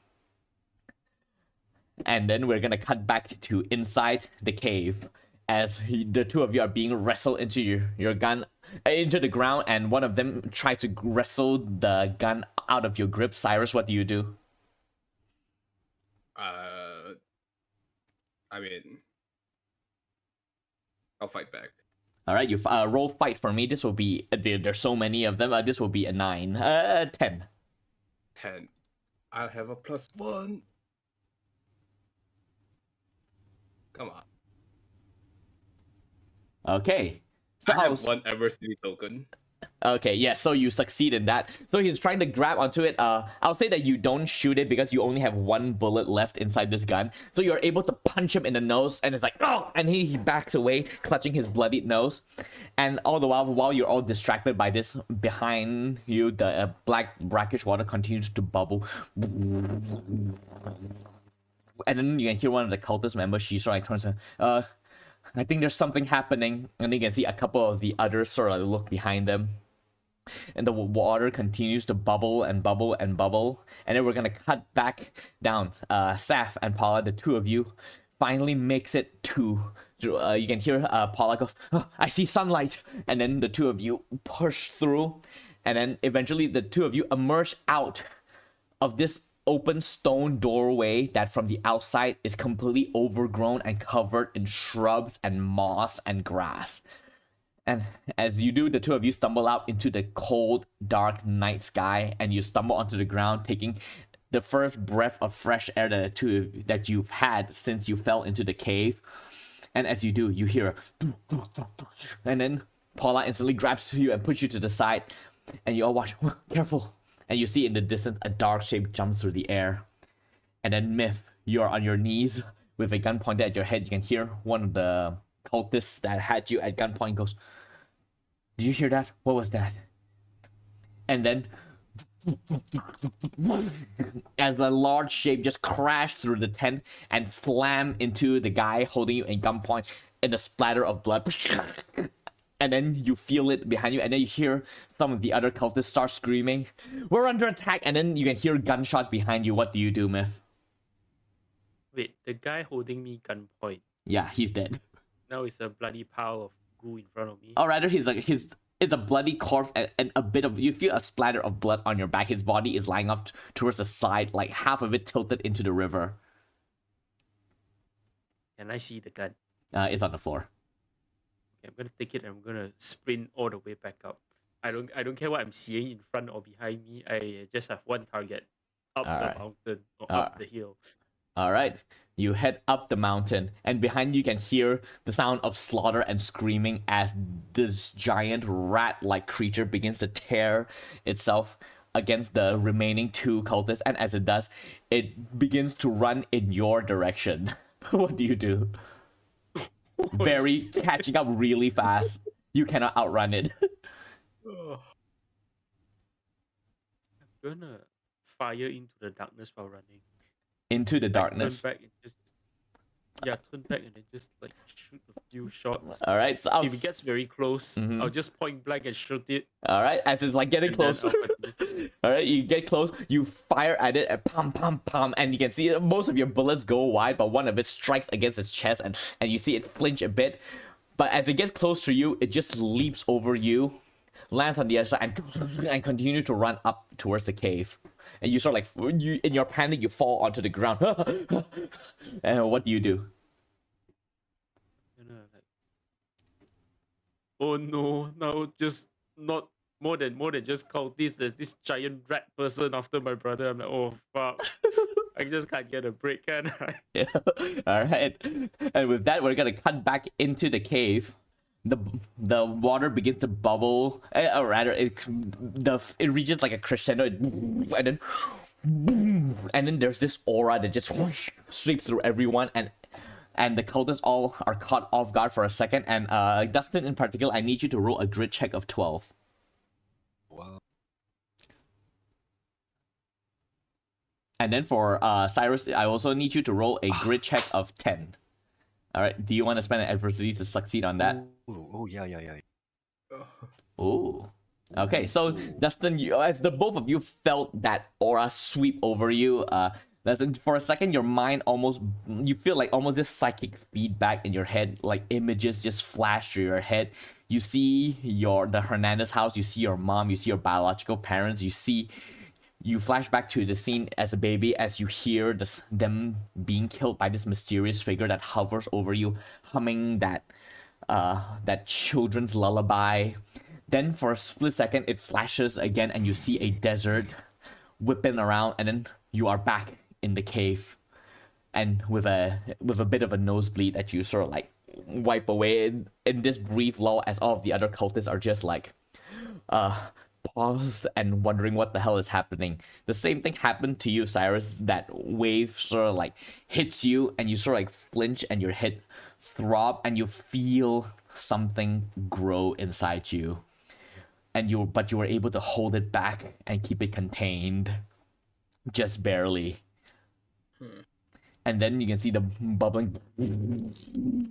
And then we're gonna cut back to inside the cave as the two of you are being wrestled into your gun into the ground, and one of them tries to wrestle the gun out of your grip. Cyrus, what do you do? I mean, I'll fight back. All right, you roll fight for me. This will be there's so many of them. This will be a 9, 10. 10. I'll have a +1. Come on. Okay. So I have one adversity token. Okay, yeah, so you succeed in that. So he's trying to grab onto it. I'll say that you don't shoot it because you only have one bullet left inside this gun. So you're able to punch him in the nose, and it's like, oh! And he backs away, clutching his bloodied nose. And all the while you're all distracted by this, behind you, the black brackish water continues to bubble. And then you can hear one of the cultist members, she sort of like turns to, I think there's something happening. And then you can see a couple of the others sort of like look behind them. And the water continues to bubble and bubble and bubble. And then we're going to cut back down. Saf and Paula, the two of you, finally makes it to... you can hear Paula goes, oh, I see sunlight. And then the two of you push through. And then eventually the two of you emerge out of this open stone doorway that from the outside is completely overgrown and covered in shrubs and moss and grass. And as you do, the two of you stumble out into the cold, dark night sky, and you stumble onto the ground, taking the first breath of fresh air that you've had since you fell into the cave. And as you do, you hear and then Paula instantly grabs you and puts you to the side, and you all watch, careful. And you see in the distance a dark shape jumps through the air. And then Myth, you're on your knees with a gun pointed at your head. You can hear one of the cultists that had you at gunpoint goes, did you hear that? What was that? And then as a large shape just crashed through the tent and slammed into the guy holding you at gunpoint, in a splatter of blood. And then you feel it behind you, and then you hear some of the other cultists start screaming, we're under attack, and then you can hear gunshots behind you. What do you do, Myth? Wait, the guy holding me gunpoint, Yeah, he's dead. Now it's a bloody pile of goo in front of me. Or rather, it's a bloody corpse and a bit of, you feel a splatter of blood on your back. His body is lying off towards the side, like half of it tilted into the river. Can I see the gun? It's on the floor. Okay, I'm gonna take it and I'm gonna sprint all the way back up. I don't care what I'm seeing in front or behind me. I just have one target. Up Alright. the mountain or up the hill. All right. You head up the mountain, and behind you can hear the sound of slaughter and screaming as this giant rat-like creature begins to tear itself against the remaining two cultists, and as it does, it begins to run in your direction. What do you do? Very catching up really fast. You cannot outrun it. I'm gonna fire into the darkness while running. Into the Like, darkness. Turn back and just turn back and then just like shoot a few shots. All right. So If it gets very close, I'll just point blank and shoot it. all right, as it's like getting And then closer. I'll continue. All right, you get close, you fire at it, and pum pum pum, and you can see most of your bullets go wide, but one of it strikes against its chest, and you see it flinch a bit. But as it gets close to you, it just leaps over you, lands on the other side, and continue to run up towards the cave. And you sort of like, you in your panic, you fall onto the ground. And what do you do? Like, oh no, now just not more than just cultists. There's this giant rat person after my brother. I'm like, oh fuck. I just can't get a break, can I? Yeah. All right. And with that, we're gonna cut back into the cave. The water begins to bubble, or rather, it reaches like a crescendo, and then there's this aura that just sweeps through everyone, and the cultists all are caught off guard for a second. And Dustin in particular, I need you to roll a grit check of 12. Wow. And then for Cyrus, I also need you to roll a grit check of 10. All right. Do you want to spend an adversity to succeed on that? Oh, yeah. Ooh. Okay, so Dustin, as the both of you felt that aura sweep over you, Dustin, for a second, your mind you feel like almost this psychic feedback in your head, like images just flash through your head. You see the Hernandez house, you see your mom, you see your biological parents, you flash back to the scene as a baby as you hear them being killed by this mysterious figure that hovers over you, humming that children's lullaby. Then for a split second, it flashes again, and you see a desert whipping around, and then you are back in the cave, and with a bit of a nosebleed that you sort of like wipe away in this brief lull, as all of the other cultists are just like paused and wondering what the hell is happening. The same thing happened to you, Cyrus. That wave sort of like hits you, and you sort of like flinch, and your head throb, and you feel something grow inside you. But you were able to hold it back and keep it contained, just barely. And then you can see the bubbling, and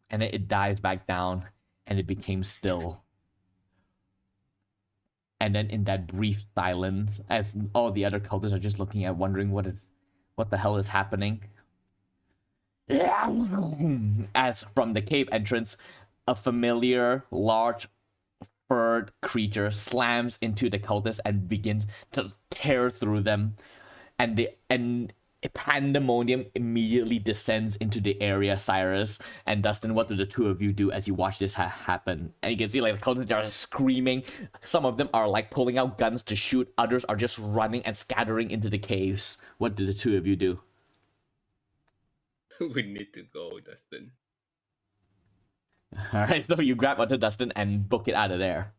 then it dies back down, and it became still. And then in that brief silence, as all the other cultists are just looking at, wondering what the hell is happening, as from the cave entrance, a familiar large furred creature slams into the cultists and begins to tear through them, and pandemonium immediately descends into the area. Cyrus and Dustin, what do the two of you do as you watch this happen? And you can see like the cultists are screaming. Some of them are like pulling out guns to shoot. Others are just running and scattering into the caves. What do the two of you do? We need to go, Dustin. All right, so you grab onto Dustin and book it out of there.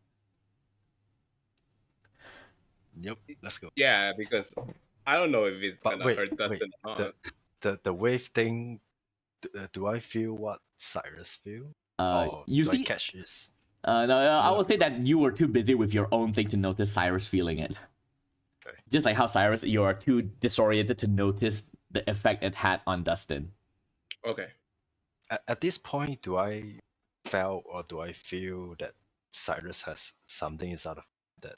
Yep, let's go. Yeah, because I don't know if it's But gonna wait, hurt Dustin or not. The wave thing. Do I feel what Cyrus feel? Or You do I see, catch this? no, I would say that you were too busy with your own thing to notice Cyrus feeling it. Okay. Just like how Cyrus, you are too disoriented to notice the effect it had on Dustin. Okay. At this point, do I feel or do I feel that Cyrus has something inside of that?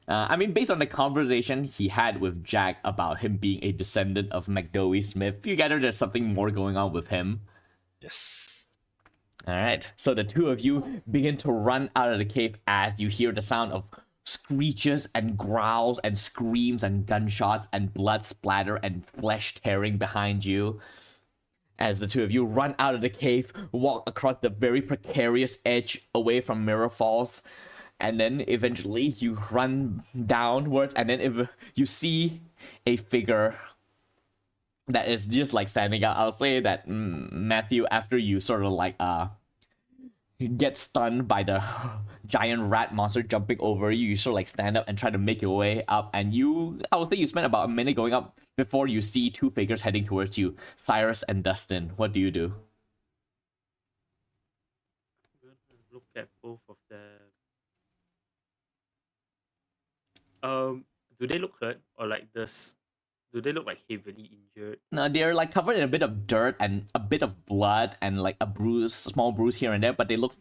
I mean, based on the conversation he had with Jack about him being a descendant of McDowey Smith, you gather there's something more going on with him. Yes. All right. So the two of you begin to run out of the cave as you hear the sound of screeches and growls and screams and gunshots and blood splatter and flesh tearing behind you. As the two of you run out of the cave, walk across the very precarious edge away from Mirror Falls, and then eventually you run downwards, and then if you see a figure that is just like standing out. I'll say that Matthew, after you sort of like get stunned by the giant rat monster jumping over you, you sort of like stand up and try to make your way up, and I would say you spend about a minute going up before you see two figures heading towards you, Cyrus and Dustin. What do you do? I'm gonna look at both of them. Do they look hurt or like this? Do they look like heavily injured? No, they're like covered in a bit of dirt and a bit of blood and like a small bruise here and there, but they look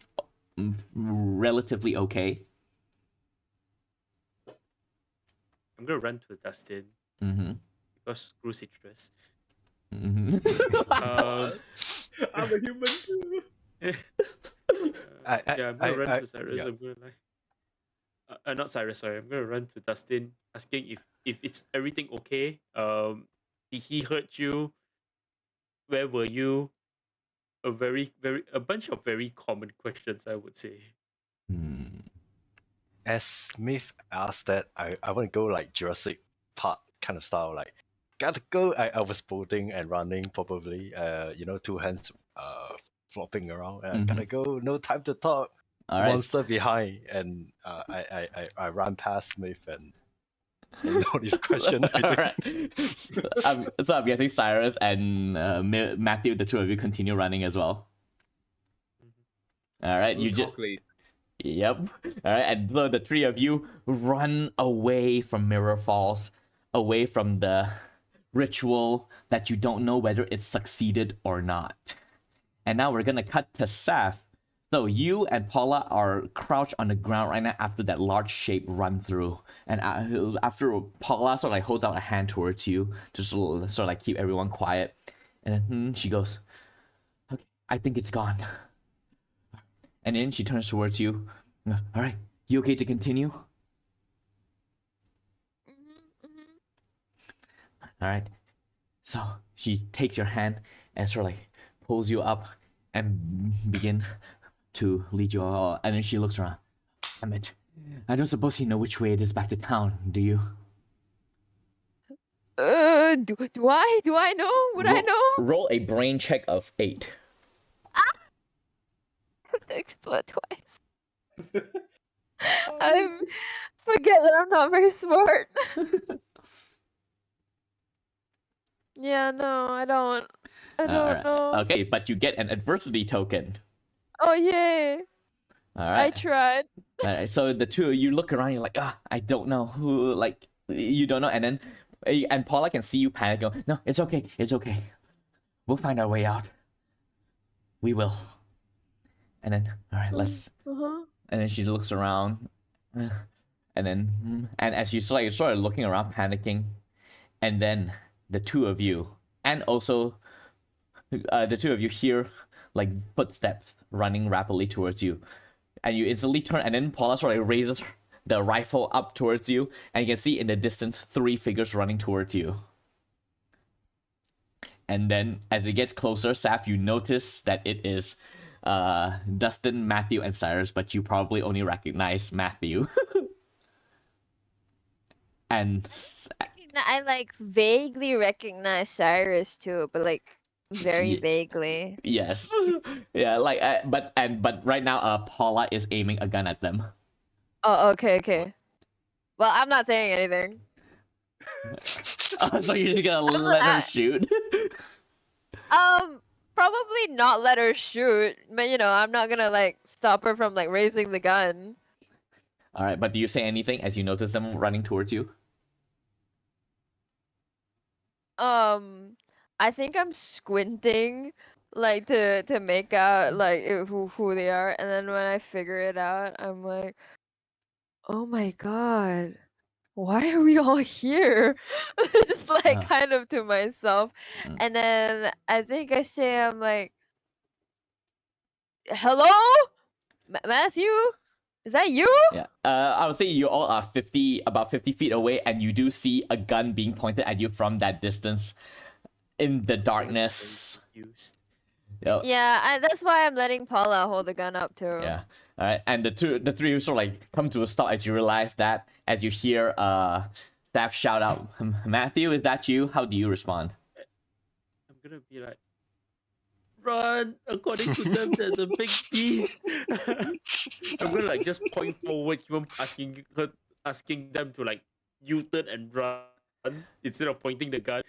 relatively okay. I'm gonna run to Dustin Mm-hmm. because screw citrus. Mm-hmm. I'm a human too. Yeah, I'm gonna run to Cyrus. yeah. I'm gonna like, not Cyrus. Sorry, I'm gonna run to Dustin, asking if it's everything okay. Did he hurt you? Where were you? A bunch of very common questions, I would say. As Smith asked that, I want to go like Jurassic Park kind of style, like gotta go. I was bolting and running, probably, two hands flopping around. Gotta go, no time to talk. All right. Monster behind, and I ran past Smith and know this question. I All think. right. So I'm guessing Cyrus and Matthew, the two of you, continue running as well. All right, you just. Calculate. Yep. All right, and so the three of you run away from Mirror Falls, away from the ritual that you don't know whether it succeeded or not. And now we're gonna cut to Seth. So you and Paula are crouched on the ground right now after that large shape run through, and after Paula sort of like holds out a hand towards you to sort of like keep everyone quiet, and then she goes, "Okay, I think it's gone." And then she turns towards you. All right, you okay to continue? All right. So she takes your hand and sort of like pulls you up and begin to lead you all. And then she looks around. Damn it. I don't suppose you know which way it is back to town, do you? Do I? Do I know? Would I know? Roll a brain check of 8. To explode twice. I forget that I'm not very smart. Yeah, no, I don't. I don't Alright. know. Okay, but you get an adversity token. Oh, yay. All I right. tried. All right. So the two of you look around. You're like, I don't know who. Like, you don't know. And then, and Paula can see you panic. Go, no, it's okay. It's okay. We'll find our way out. We will. And then, all right, let's. Uh-huh. And then she looks around, and then, and as you sort of looking around, panicking, and then the two of you, and also, the two of you hear like footsteps running rapidly towards you, and you instantly turn, and then Paula sort of raises the rifle up towards you, and you can see in the distance 3 figures running towards you. And then, as it gets closer, Saf, you notice that it is Dustin, Matthew, and Cyrus, but you probably only recognize Matthew. And I like vaguely recognize Cyrus too, but like very Ye- vaguely. yes, yeah, like but right now, Paula is aiming a gun at them. Oh, okay. Well, I'm not saying anything. So you're just gonna let her shoot? Probably not let her shoot, but you know, I'm not gonna like stop her from like raising the gun. All right, but do you say anything as you notice them running towards you? I think I'm squinting like to make out like who they are, and then when I figure it out, I'm like, oh my god, why are we all here? Just like Ah. kind of to myself. Mm. And then I think I say, I'm like, hello, Matthew, is that you? Yeah. I would say you all are about 50 feet away, and you do see a gun being pointed at you from that distance in the darkness. Confused. Yep. Yeah, that's why I'm letting Paula hold the gun up too. Yeah. All right. And the three of you sort of like come to a stop as you realize that, as you hear staff shout out, Matthew, is that you? How do you respond? I'm gonna be like, run! According to them, there's a big beast. I'm gonna like just point forward, keep on asking them to like U-turn and run instead of pointing the gun.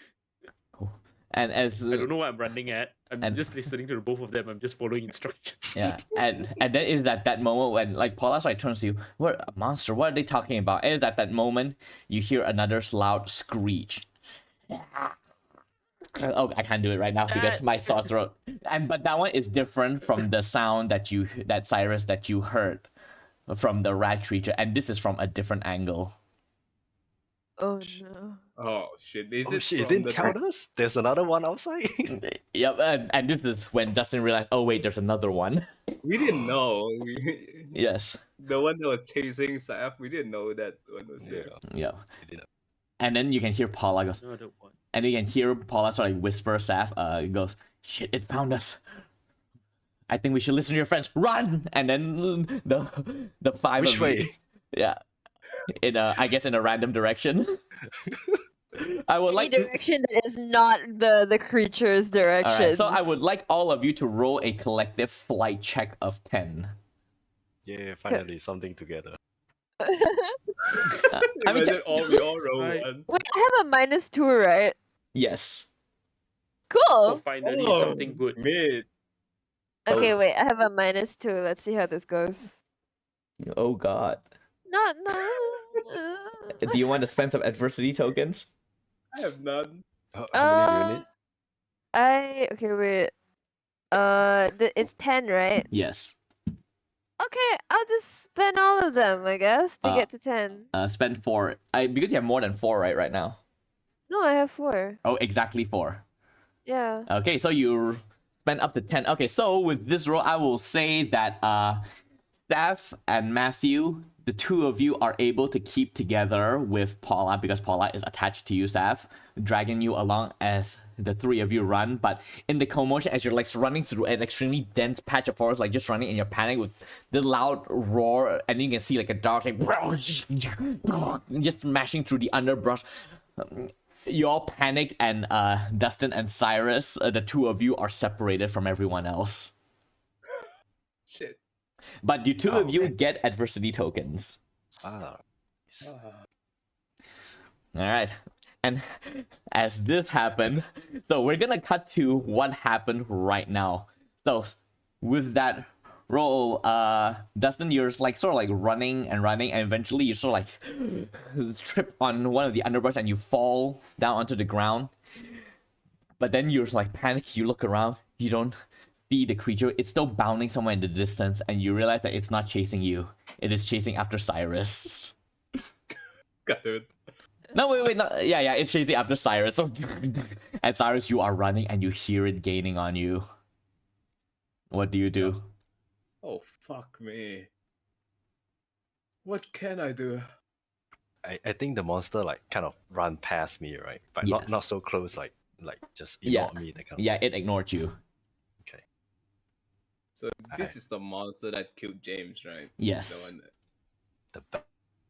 And as I don't know what I'm running at. I'm and- just listening to the both of them. I'm just following instructions. yeah, and then is that moment when like Paula like turns to you, what a monster? What are they talking about? And is that moment you hear another loud screech. Oh, I can't do it right now because my sore throat. But that one is different from the sound that Cyrus that you heard from the rat creature, and this is from a different angle. Oh no. Oh shit! Is Oh it shit, it from didn't count us? There's another one outside? Yep, and this is when Dustin realized, oh wait, there's another one. We didn't know. Yes. The one that was chasing Saf, we didn't know that one was Yeah, here. Yeah. it didn't. And then you can hear Paula goes, Another one. and you can hear Paula sort of like whisper, Saf, goes, shit, it found us. I think we should listen to your friends. Run! And then the five Which of way? you, yeah, I guess in a random direction. I would Any like. direction that is not the creature's direction. Alright, so I would like all of you to roll a collective flight check of 10. Yeah, finally something together. I mean, Imagine we all roll Right. one. Wait, I have a -2, right? yes. Oh, Cool. finally Oh, something good. Mid. Okay, wait, I have a -2. Let's see how this goes. Oh god. Not. Do you want to spend some adversity tokens? I have none. How many do you need? Okay, wait. It's 10, right? Yes. Okay, I'll just spend all of them, I guess, to Uh, get to 10. Spend 4. Because you have more than 4 right now. No, I have 4. Oh, exactly 4. Yeah. Okay, so you spend up to 10. Okay, so with this roll, I will say that Steph and Matthew, the two of you are able to keep together with Paula because Paula is attached to you, Steph, dragging you along as the three of you run. But in the commotion, as you're like running through an extremely dense patch of forest, like just running in your panic with the loud roar, and you can see like a dog like, just smashing through the underbrush. You all panic, and Dustin and Cyrus, the two of you are separated from everyone else. Shit. But you two of you Okay. get adversity tokens. Ah. nice. All right. And as this happened, so we're gonna cut to what happened right now. So with that roll, Dustin, you're like sort of like running, and eventually you sort of like trip on one of the underbrush and you fall down onto the ground. But then you're like panicked, you look around, you don't see the creature. It's still bounding somewhere in the distance, and you realize that it's not chasing you. It is chasing after Cyrus. God damn it. No, wait, no, yeah, it's chasing after Cyrus. So, and Cyrus, you are running, and you hear it gaining on you. What do you do? Oh fuck me. What can I do? I think the monster like kind of run past me, right? But Yes. not so close, like just Yeah. ignore me. That kind of Yeah, it ignored you. Okay. So this is the monster that killed James, right? Yes. The one that... The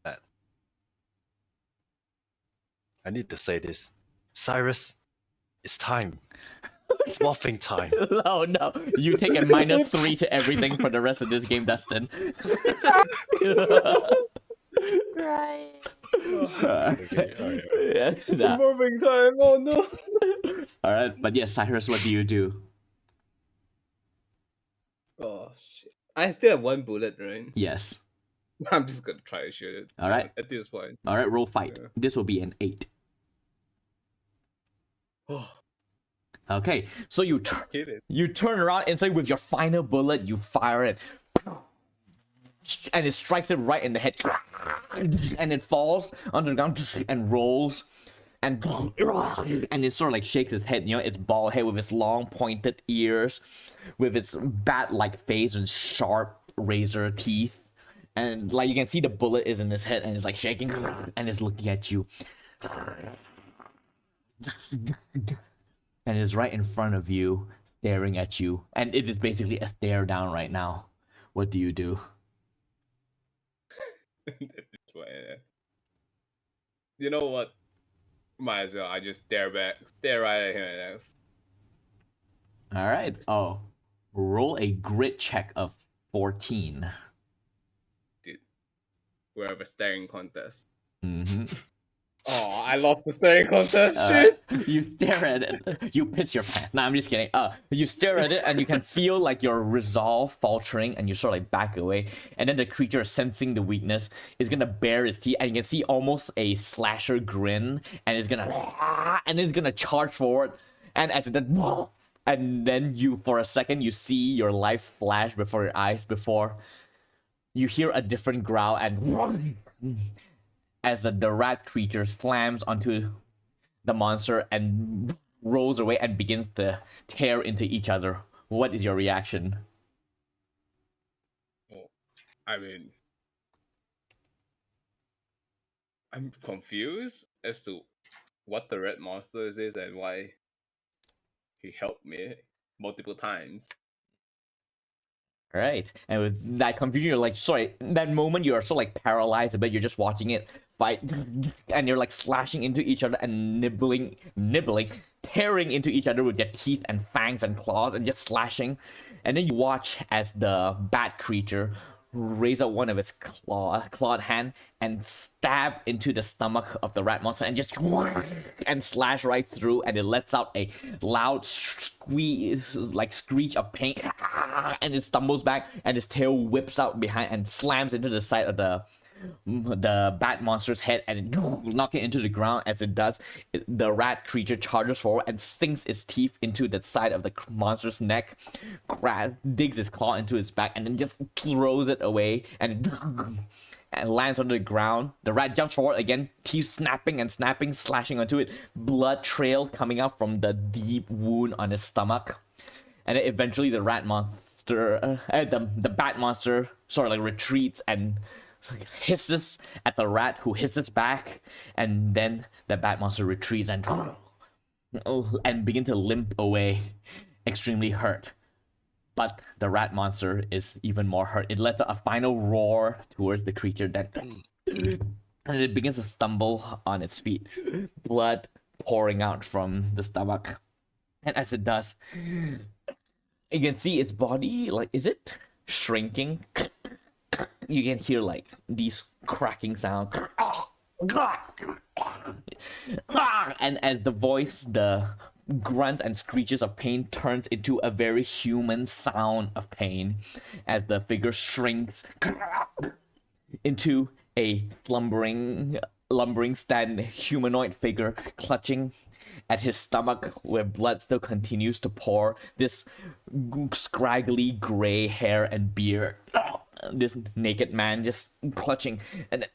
bat. I need to say this. Cyrus, it's time. It's morphing time. Oh no! You take a -3 to everything for the rest of this game, Dustin. Crying. Okay, alright. Yeah, It's nah. a moving time. Oh no. All right, but yes, Cyrus, what do you do? Oh shit. I still have one bullet, right? Yes. I'm just gonna try to shoot it. All right. At this point. All right, roll fight. Yeah. This will be an 8. Oh, Okay, so you hit it. you turn around inside with your final bullet. You fire it, and it strikes it right in the head, and it falls onto the ground and rolls. and it sort of like shakes his head, its bald head with its long pointed ears, with its bat-like face and sharp razor teeth. And like you can see the bullet is in his head and it's like shaking and it's looking at you. And it's right in front of you, staring at you. And it is basically a stare down right now. What do you do? This way, you know what? Might as well. I just stare right at him. And All right. Oh, roll a grit check of 14. dude, we have a staring contest. Mm-hmm. Oh, I love the staring contest, All shit. right. You stare at it. You piss your pants. No, I'm just kidding. You stare at it and you can feel like your resolve faltering and you sort of like back away. And then the creature, sensing the weakness, is gonna bare its teeth and you can see almost a slasher grin and it's gonna charge forward. And as it does, and then you, for a second, you see your life flash before your eyes before you hear a different growl and as the rat creature slams onto the monster and rolls away and begins to tear into each other. What is your reaction? Oh, I mean, I'm confused as to what the red monster is and why he helped me multiple times. All right, and with that confusion, you're like, sorry, in that moment you are so like paralyzed a bit. You're just watching it fight, and you're like slashing into each other and nibbling, tearing into each other with their teeth and fangs and claws, and just slashing. And then you watch as the bat creature raise up one of its clawed hand and stab into the stomach of the rat monster and just and slash right through, and it lets out a loud squeeze, like screech of pain, and it stumbles back and its tail whips out behind and slams into the side of the bat monster's head and knock it into the ground. As it does, the rat creature charges forward and sinks its teeth into the side of the monster's neck, digs its claw into its back, and then just throws it away and lands on the ground. The rat jumps forward again, teeth snapping and snapping, slashing onto it, blood trail coming out from the deep wound on its stomach. And then eventually the rat monster, the bat monster sort of like retreats and hisses at the rat, who hisses back, and then the bat monster retreats and begin to limp away, extremely hurt. But the rat monster is even more hurt. It lets out a final roar towards the creature that and it begins to stumble on its feet, blood pouring out from the stomach. And as it does, you can see its body, like, is it shrinking? You can hear like these cracking sounds, and as the voice, the grunts and screeches of pain turns into a very human sound of pain, as the figure shrinks into a lumbering stand humanoid figure clutching at his stomach where blood still continues to pour, this scraggly gray hair and beard, this naked man just clutching, and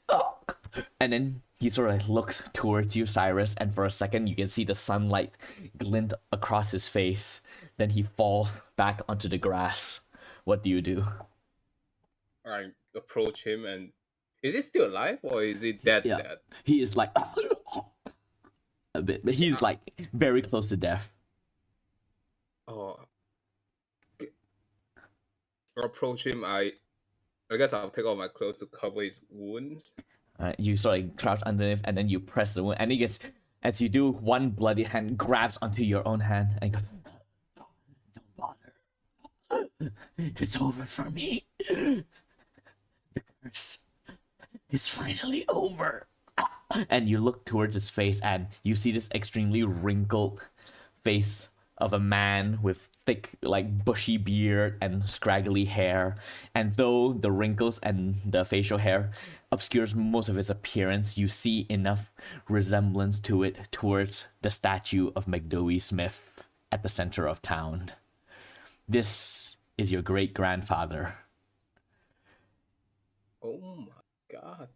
then he sort of looks towards you, Cyrus, and for a second you can see the sunlight glint across his face. Then he falls back onto the grass. What do you do? I approach him and is he still alive or is he dead? Yeah. Dead? He is like a bit, but he's like very close to death. Oh, I approach him. I guess I'll take off my clothes to cover his wounds. You sort of crouch underneath, and then you press the wound, and he gets, as you do, one bloody hand grabs onto your own hand and goes, "Don't bother. It's over for me. The curse is finally over." And you look towards his face, and you see this extremely wrinkled face of a man with thick, like, bushy beard and scraggly hair. And though the wrinkles and the facial hair obscures most of his appearance, you see enough resemblance to it towards the statue of McDowey Smith at the center of town. This is your great-grandfather. Oh my god!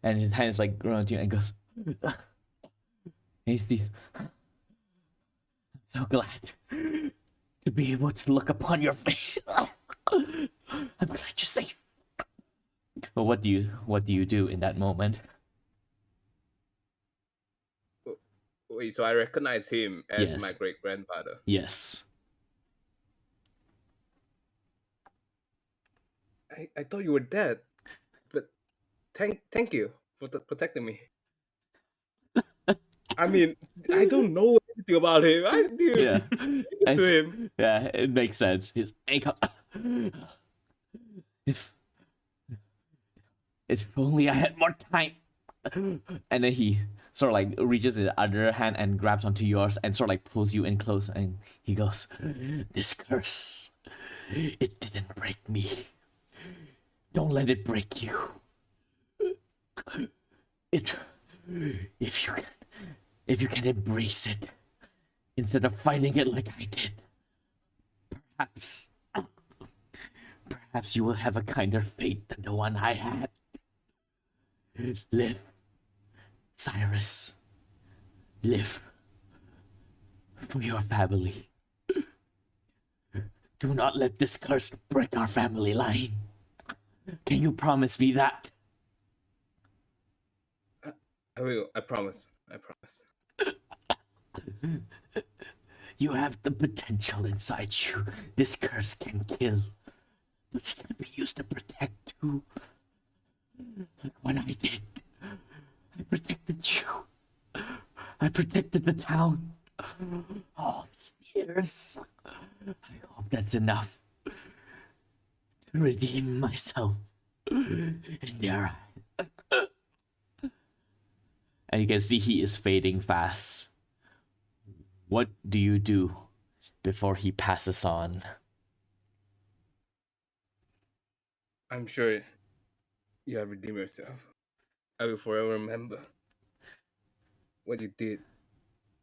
And his hand is like growing to you and goes, Hasty. I'm so glad to be able to look upon your face. I'm glad you're safe. But what do you do in that moment? Wait, so I recognize him as Yes. my great grandfather. Yes. I thought you were dead, but thank you for protecting me. I mean, I don't know anything about him. I didn't Yeah. speak to him. Yeah, it makes sense. His makeup. If only I had more time. And then he sort of like reaches the other hand and grabs onto yours and sort of like pulls you in close, and he goes, "This curse, it didn't break me. Don't let it break you. It, if you can embrace it instead of fighting it like I did, perhaps you will have a kinder fate than the one I had. Live, Cyrus. Live for your family. Do not let this curse break our family line. Can you promise me that?" I will. I promise. I promise. You have the potential inside you. This curse can kill, but it can be used to protect too. Like what I did. I protected you. I protected the town. All these years. I hope that's enough to redeem myself in their eyes. And you can see he is fading fast. What do you do before he passes on? I'm sure you have redeemed yourself. I will forever remember what you did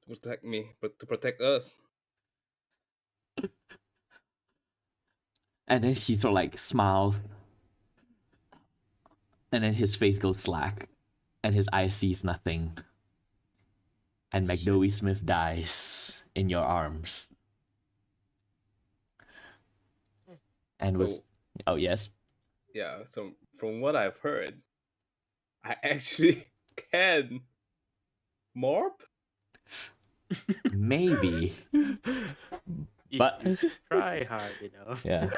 to protect me, but to protect us. And then he sort of like smiles. And then his face goes slack. And his eye sees nothing. And McDowey Smith dies in your arms. And with... So, Oh, yes? yeah, so from what I've heard, I actually can morph? Maybe. If But- you try hard enough. Yeah.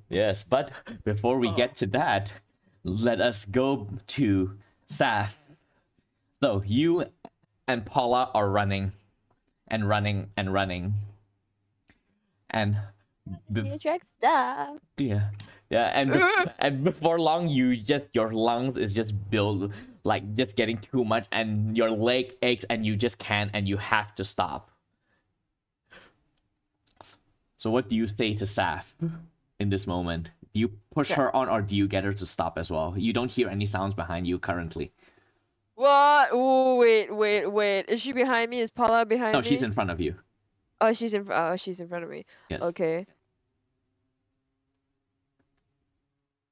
Yes, but before we get to that, let us go to Saf. So you and Paula are running and running and running. And New track stuff. yeah. Yeah, and before long your lungs is just built like just getting too much, and your leg aches and you just can't, and you have to stop. So what do you say to Saf in this moment? Do you push her on, or do you get her to stop as well? You don't hear any sounds behind you currently. What? Oh, wait. Is she behind me? Is Paula behind me? No, she's in front of you. Oh, she's in front of me. Yes. Okay.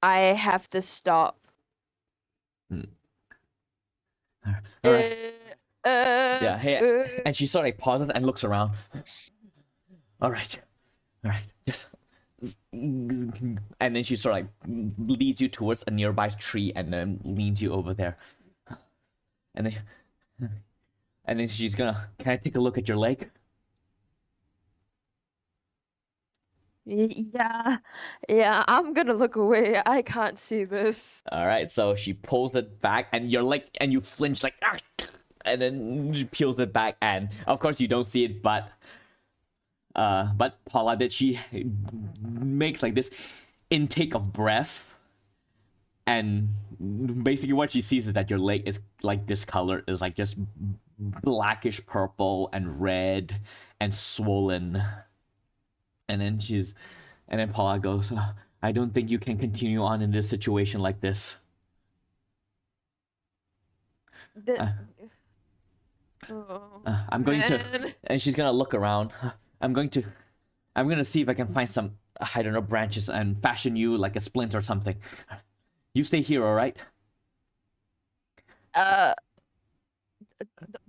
I have to stop. All right. Yeah. Yeah, hey, and she sort of like pauses and looks around. All right, just, and then she sort of like leads you towards a nearby tree and then leans you over there, and then she's gonna. Can I take a look at your leg? Yeah, I'm gonna look away. I can't see this. All right, so she pulls it back, and you're like, and you flinch like, "Ah!" And then she peels it back, and of course you don't see it, but Paula did. She makes like this intake of breath, and basically what she sees is that your leg is like this color, is like just blackish purple and red and swollen. And then Paula goes, "I don't think you can continue on in this situation like this. I'm going to," Man. and she's gonna look around. I'm gonna see if I can find some, I don't know, branches and fashion you like a splint or something. You stay here, all right?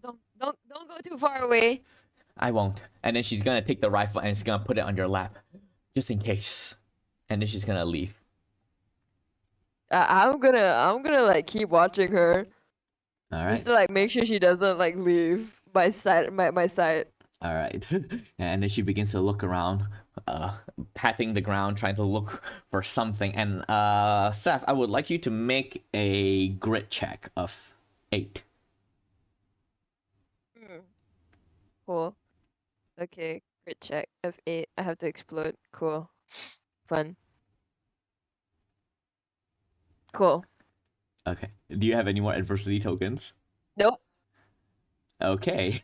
Don't Don't go too far away. I won't. And then she's gonna take the rifle and she's gonna put it on your lap, just in case. And then she's gonna leave. I'm gonna like keep watching her. All right. Just to like make sure she doesn't like leave my side, my side. All right. And then she begins to look around, patting the ground, trying to look for something. And Seth, I would like you to make a grit check of 8. Cool. Okay, crit check of 8. I have to explode. Cool. Fun. Cool. Okay. Do you have any more adversity tokens? Nope. Okay.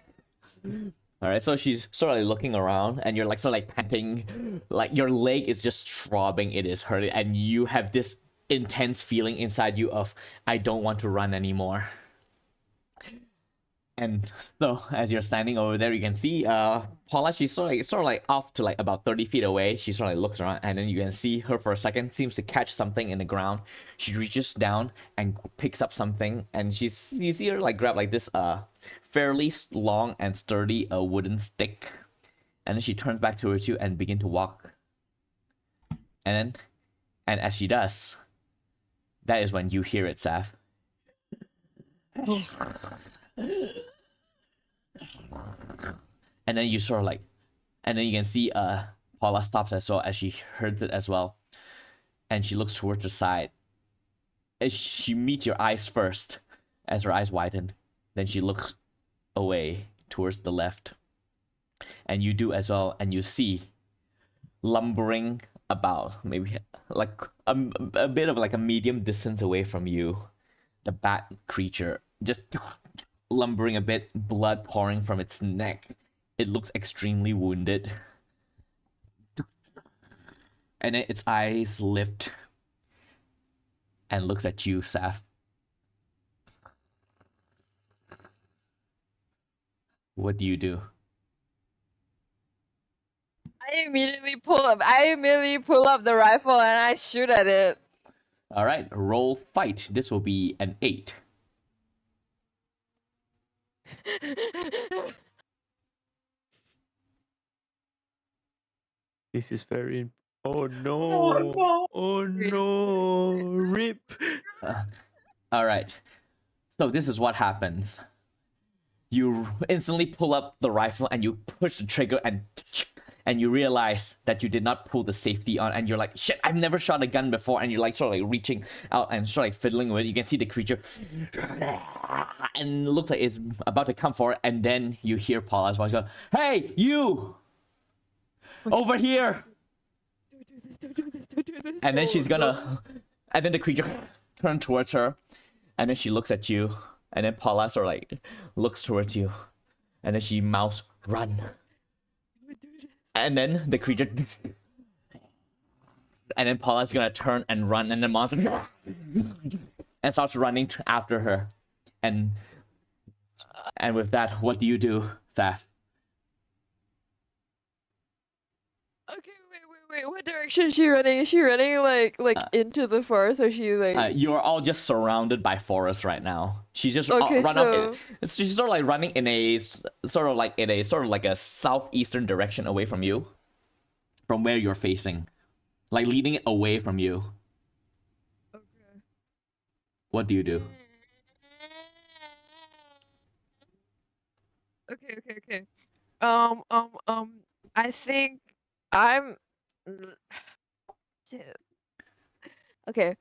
All right. So she's sort of like looking around, and you're like sort of like panting, like your leg is just throbbing. It is hurting, and you have this intense feeling inside you of I don't want to run anymore. And so as you're standing over there, you can see Paula. She's sort of like off to like about 30 feet away. She sort of like looks around, and then you can see her for a second seems to catch something in the ground. She reaches down and picks up something, and you see her like grab like this fairly long and sturdy wooden stick, and then she turns back towards you and begin to walk. And as she does, that is when you hear it, Saf. And then you sort of like, and then you can see Paula stops as well as she heard it as well, and she looks towards the side. As she meets your eyes first, as her eyes widen, then she looks away towards the left, and you do as well, and you see lumbering about maybe like a bit of like a medium distance away from you, the bat creature just lumbering a bit, blood pouring from its neck. It looks extremely wounded. And then its eyes lift and looks at you, Saf. What do you do? I immediately pull up the rifle and I shoot at it. All right, roll fight. This will be an 8. This is very. Oh no! Oh no! Rip! All right. So this is what happens. You instantly pull up the rifle and you push the trigger and you realize that you did not pull the safety on, and you're like, shit, I've never shot a gun before, and you're like sort of like reaching out and sort of like fiddling with it. You can see the creature and it looks like it's about to come forward, and then you hear Paula's voice go, hey, you! Over here! Don't do this. And then she's gonna, and then the creature turns towards her, and then she looks at you, and then Paula sort of like looks towards you, and then she mouths, run. And then the creature, and then Paula's gonna turn and run, and the monster and starts running after her. And with that, what do you do, Saf? Okay, wait. What direction is she running? Is she running like into the forest, or is she like? You're all just surrounded by forest right now. She's just Okay, run so- up. She's sort of like running in a sort of like a southeastern direction away from you, from where you're facing, like leading it away from you. Okay. What do you do? Okay. I think I'm. Shit. Okay.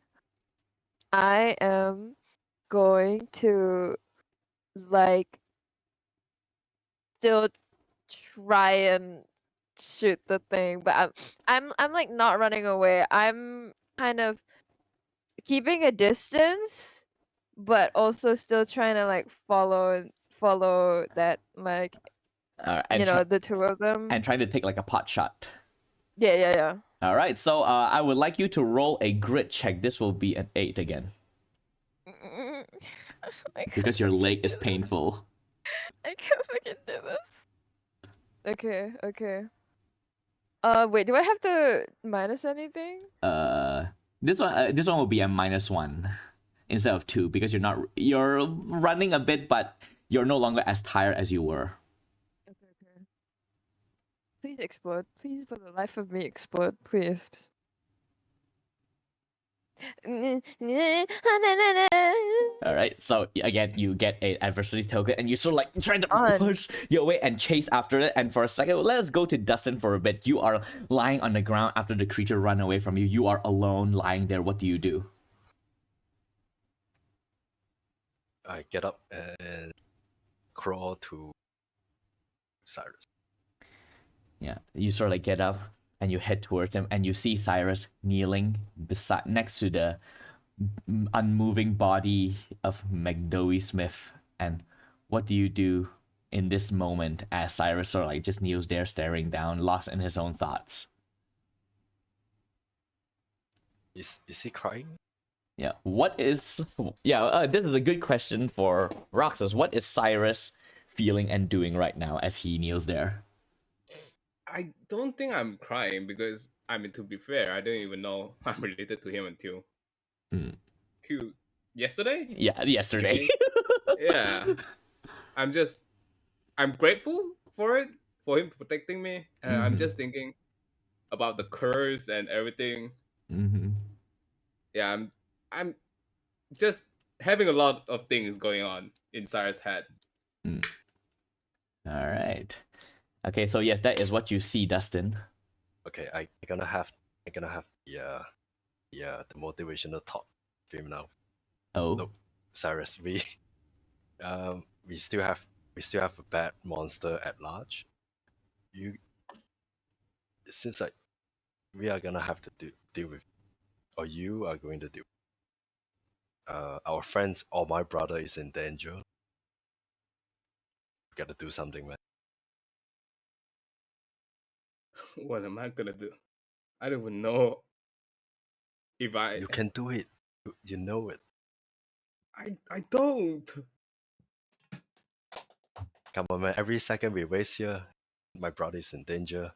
I am going to like still try and shoot the thing, but I'm like not running away. I'm kind of keeping a distance, but also still trying to like follow that, like, And the two of them. and trying to take like a pot shot. Yeah. All right, so I would like you to roll a grit check. This will be an 8 again because your leg is painful. I can't fucking do this. Okay. Wait, do I have to minus anything? This one will be a -1 instead of 2 because you're running a bit, but you're no longer as tired as you were. Okay, okay. Please explode. Please, for the life of me, explode. Please. All right, so again, you get a adversity token, and you sort of like trying to On. push your way and chase after it. And for a second, let's go to Dustin for a bit. You are lying on the ground after the creature run away from you. You are alone, lying there. What do you do? I get up and crawl to Cyrus. Yeah, you sort of like get up and you head towards him, and you see Cyrus kneeling beside next to the unmoving body of McDowey Smith. And what do you do in this moment as Cyrus sort of like just kneels there staring down, lost in his own thoughts? Is he crying? Yeah, this is a good question for Roxas. What is Cyrus feeling and doing right now as he kneels there? I don't think I'm crying because, I mean, to be fair, I don't even know I'm related to him until till yesterday. Yeah, yesterday. Yeah, I'm grateful for it, for him protecting me, and I'm just thinking about the curse and everything. Mm-hmm. Yeah, I'm just having a lot of things going on in Cyrus' head. All right. Okay, so yes, that is what you see, Dustin. Okay, I'm gonna have the motivational talk film now. Oh. Look, Cyrus, we still have a bad monster at large. It seems like we are gonna have to deal with, or you are going to deal. Our friends or my brother is in danger. We gotta do something, man. What am I gonna do? I don't even know if I. You can do it. You know it. I don't. Come on, man. Every second we waste here, my brother is in danger.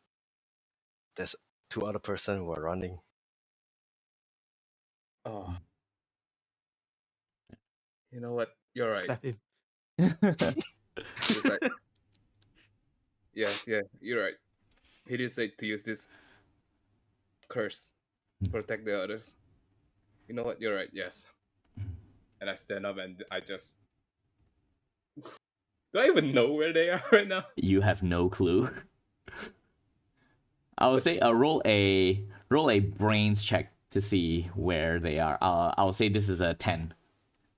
There's 2 other person who are running. Oh. You know what? You're right. Slap him. It's like, yeah, you're right. He did say to use this curse to protect the others. You know what? You're right. Yes. And I stand up and I just. Do I even know where they are right now? You have no clue. I would say roll a brains check to see where they are. I'll say this is a 10.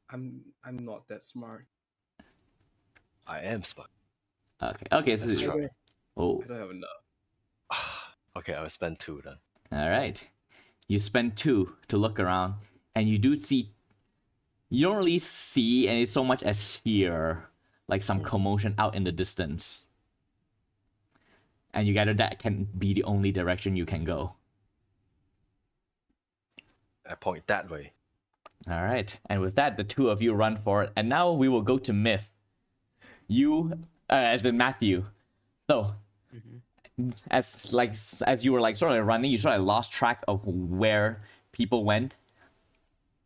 I'm not that smart. I am smart. Okay. So, Let's try. oh, I don't have enough. Okay, I'll spend 2 then. all right. You spend 2 to look around, and you do see. You don't really see any so much as hear like some commotion out in the distance, and you gather that can be the only direction you can go. I point that way. All right, and with that, the 2 of you run for it, and now we will go to Myth. You, as in Matthew. So, as you were like sort of running, you sort of lost track of where people went,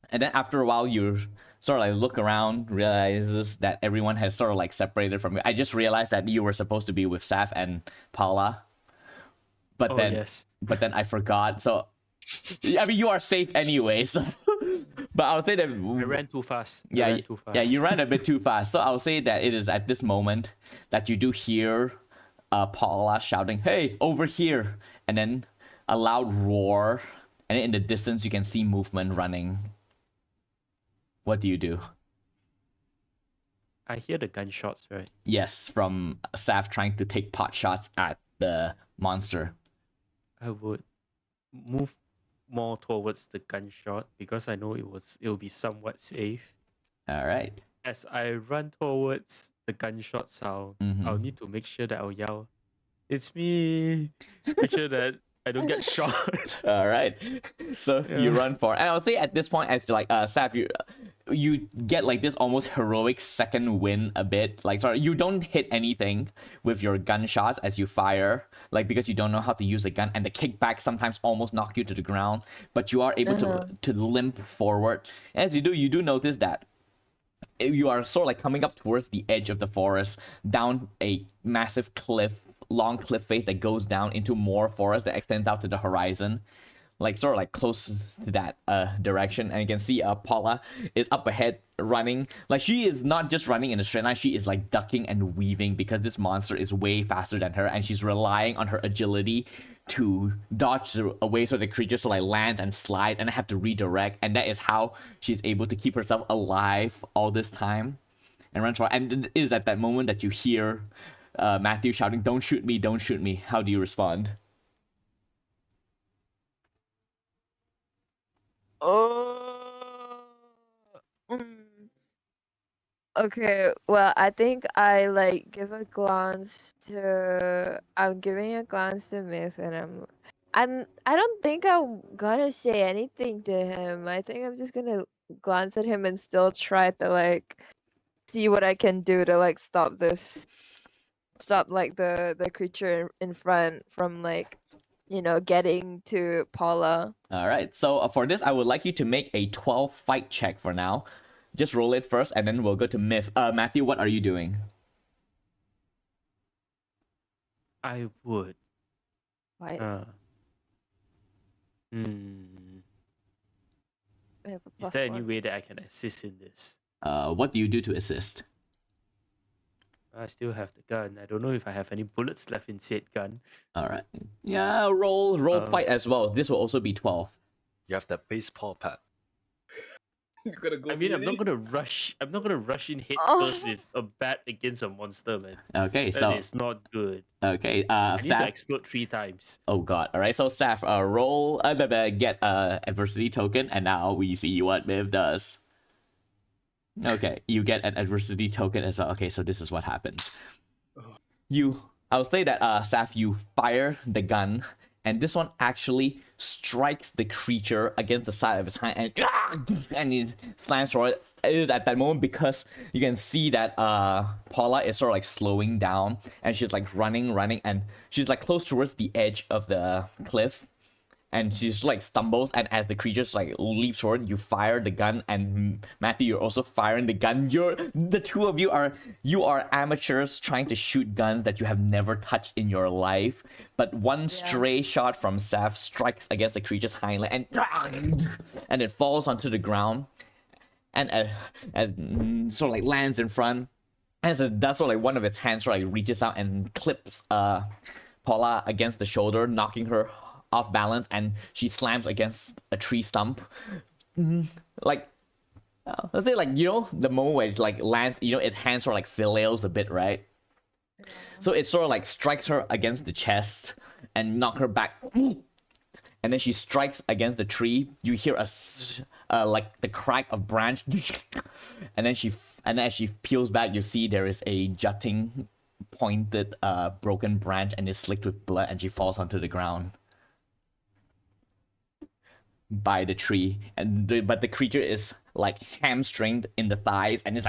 and then after a while, you sort of like look around, realizes that everyone has sort of like separated from you. I just realized that you were supposed to be with Saf and Paula, but Oh, then yes. I forgot. So, I mean, you are safe anyway. So, but I would say that I ran too fast. I yeah, ran too fast. yeah, you ran a bit too fast. So I'll say that it is at this moment that you do hear Paula shouting, "Hey, over here!" And then a loud roar, and then in the distance you can see movement running. What do you do? I hear the gunshots, right? Yes, from Saf trying to take pot shots at the monster. I would move more towards the gunshot because I know it will be somewhat safe. All right. As I run towards the gunshot sound, I'll need to make sure that I'll yell, "It's me!" Make sure that I don't get shot. All right. So you Yeah. run for, and I'll say at this point, as like Saf, you get like this almost heroic second win a bit. Like, sorry, you don't hit anything with your gunshots as you fire, like because you don't know how to use a gun, and the kickback sometimes almost knock you to the ground, but you are able to limp forward. As you do notice that you are sort of like coming up towards the edge of the forest, down a massive cliff, long cliff face that goes down into more forest that extends out to the horizon, like sort of like close to that direction. And you can see Paula is up ahead running. Like, she is not just running in a straight line, she is like ducking and weaving because this monster is way faster than her, and she's relying on her agility to dodge away so the creature so like lands and slides and have to redirect, and that is how she's able to keep herself alive all this time and runs forward. And it is at that moment that you hear Matthew shouting, "Don't shoot me, don't shoot me." How do you respond? Oh. Okay, well, I think I like give a glance to. I'm giving a glance to Myth, and I don't think I'm gonna say anything to him. I think I'm just gonna glance at him and still try to like see what I can do to like stop like the creature in front from like, getting to Paula. All right, so for this, I would like you to make a 12 fight check for now. Just roll it first, and then we'll go to Myth. Matthew, what are you doing? I would. Right? Hmm. I have a Is plus there any one. way that I can assist in this? What do you do to assist? I still have the gun. I don't know if I have any bullets left in said gun. All right. Yeah, roll fight as well. This will also be 12. You have that baseball bat. You're gonna go. I mean, I'm melee? not gonna rush. I'm not gonna rush in head Oh. first with a bat against a monster, man. Okay, That so is not good. okay, I need to Saf. explode 3 times. Oh god. All right, so Saf, roll get adversity token, and now we see what Myth does. Okay, you get an adversity token as well. Okay, so this is what happens. I'll say that Saf, you fire the gun, and this one actually strikes the creature against the side of his hand, and it slams forward. It is at that moment because you can see that Paula is sort of like slowing down, and she's like running, and she's like close towards the edge of the cliff, and she's like stumbles, and as the creature like leaps forward, you fire the gun, and Matthew, you're also firing the gun. The two of you are amateurs trying to shoot guns that you have never touched in your life, but one stray shot from Saf strikes against the creature's hind leg, and it falls onto the ground, and sort of like lands in front. As it does, sort of like one of its hands sort of like reaches out and clips Paula against the shoulder, knocking her off balance, and she slams against a tree stump. Like, let's say, like, the moment where it's like lands, its hand sort of like flails a bit, right? So it sort of like strikes her against the chest and knock her back, and then she strikes against the tree. You hear like the crack of branch, and then as she peels back, you see there is a jutting, pointed, broken branch, and it's slicked with blood, and she falls onto the ground by the tree, but the creature is like hamstringed in the thighs, and it's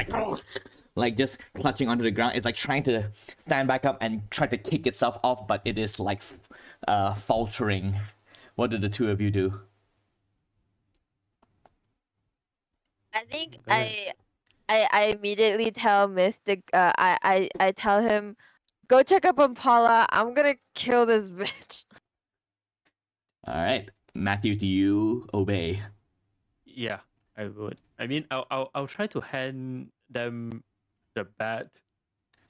like just clutching onto the ground. It's like trying to stand back up and try to kick itself off, but it is like faltering. What do the two of you do? I think Go ahead. I immediately tell Mystic. I tell him, go check up on Paula. I'm gonna kill this bitch. All right, Matthew, do you obey? Yeah, I would. I mean, I'll try to hand them the bat,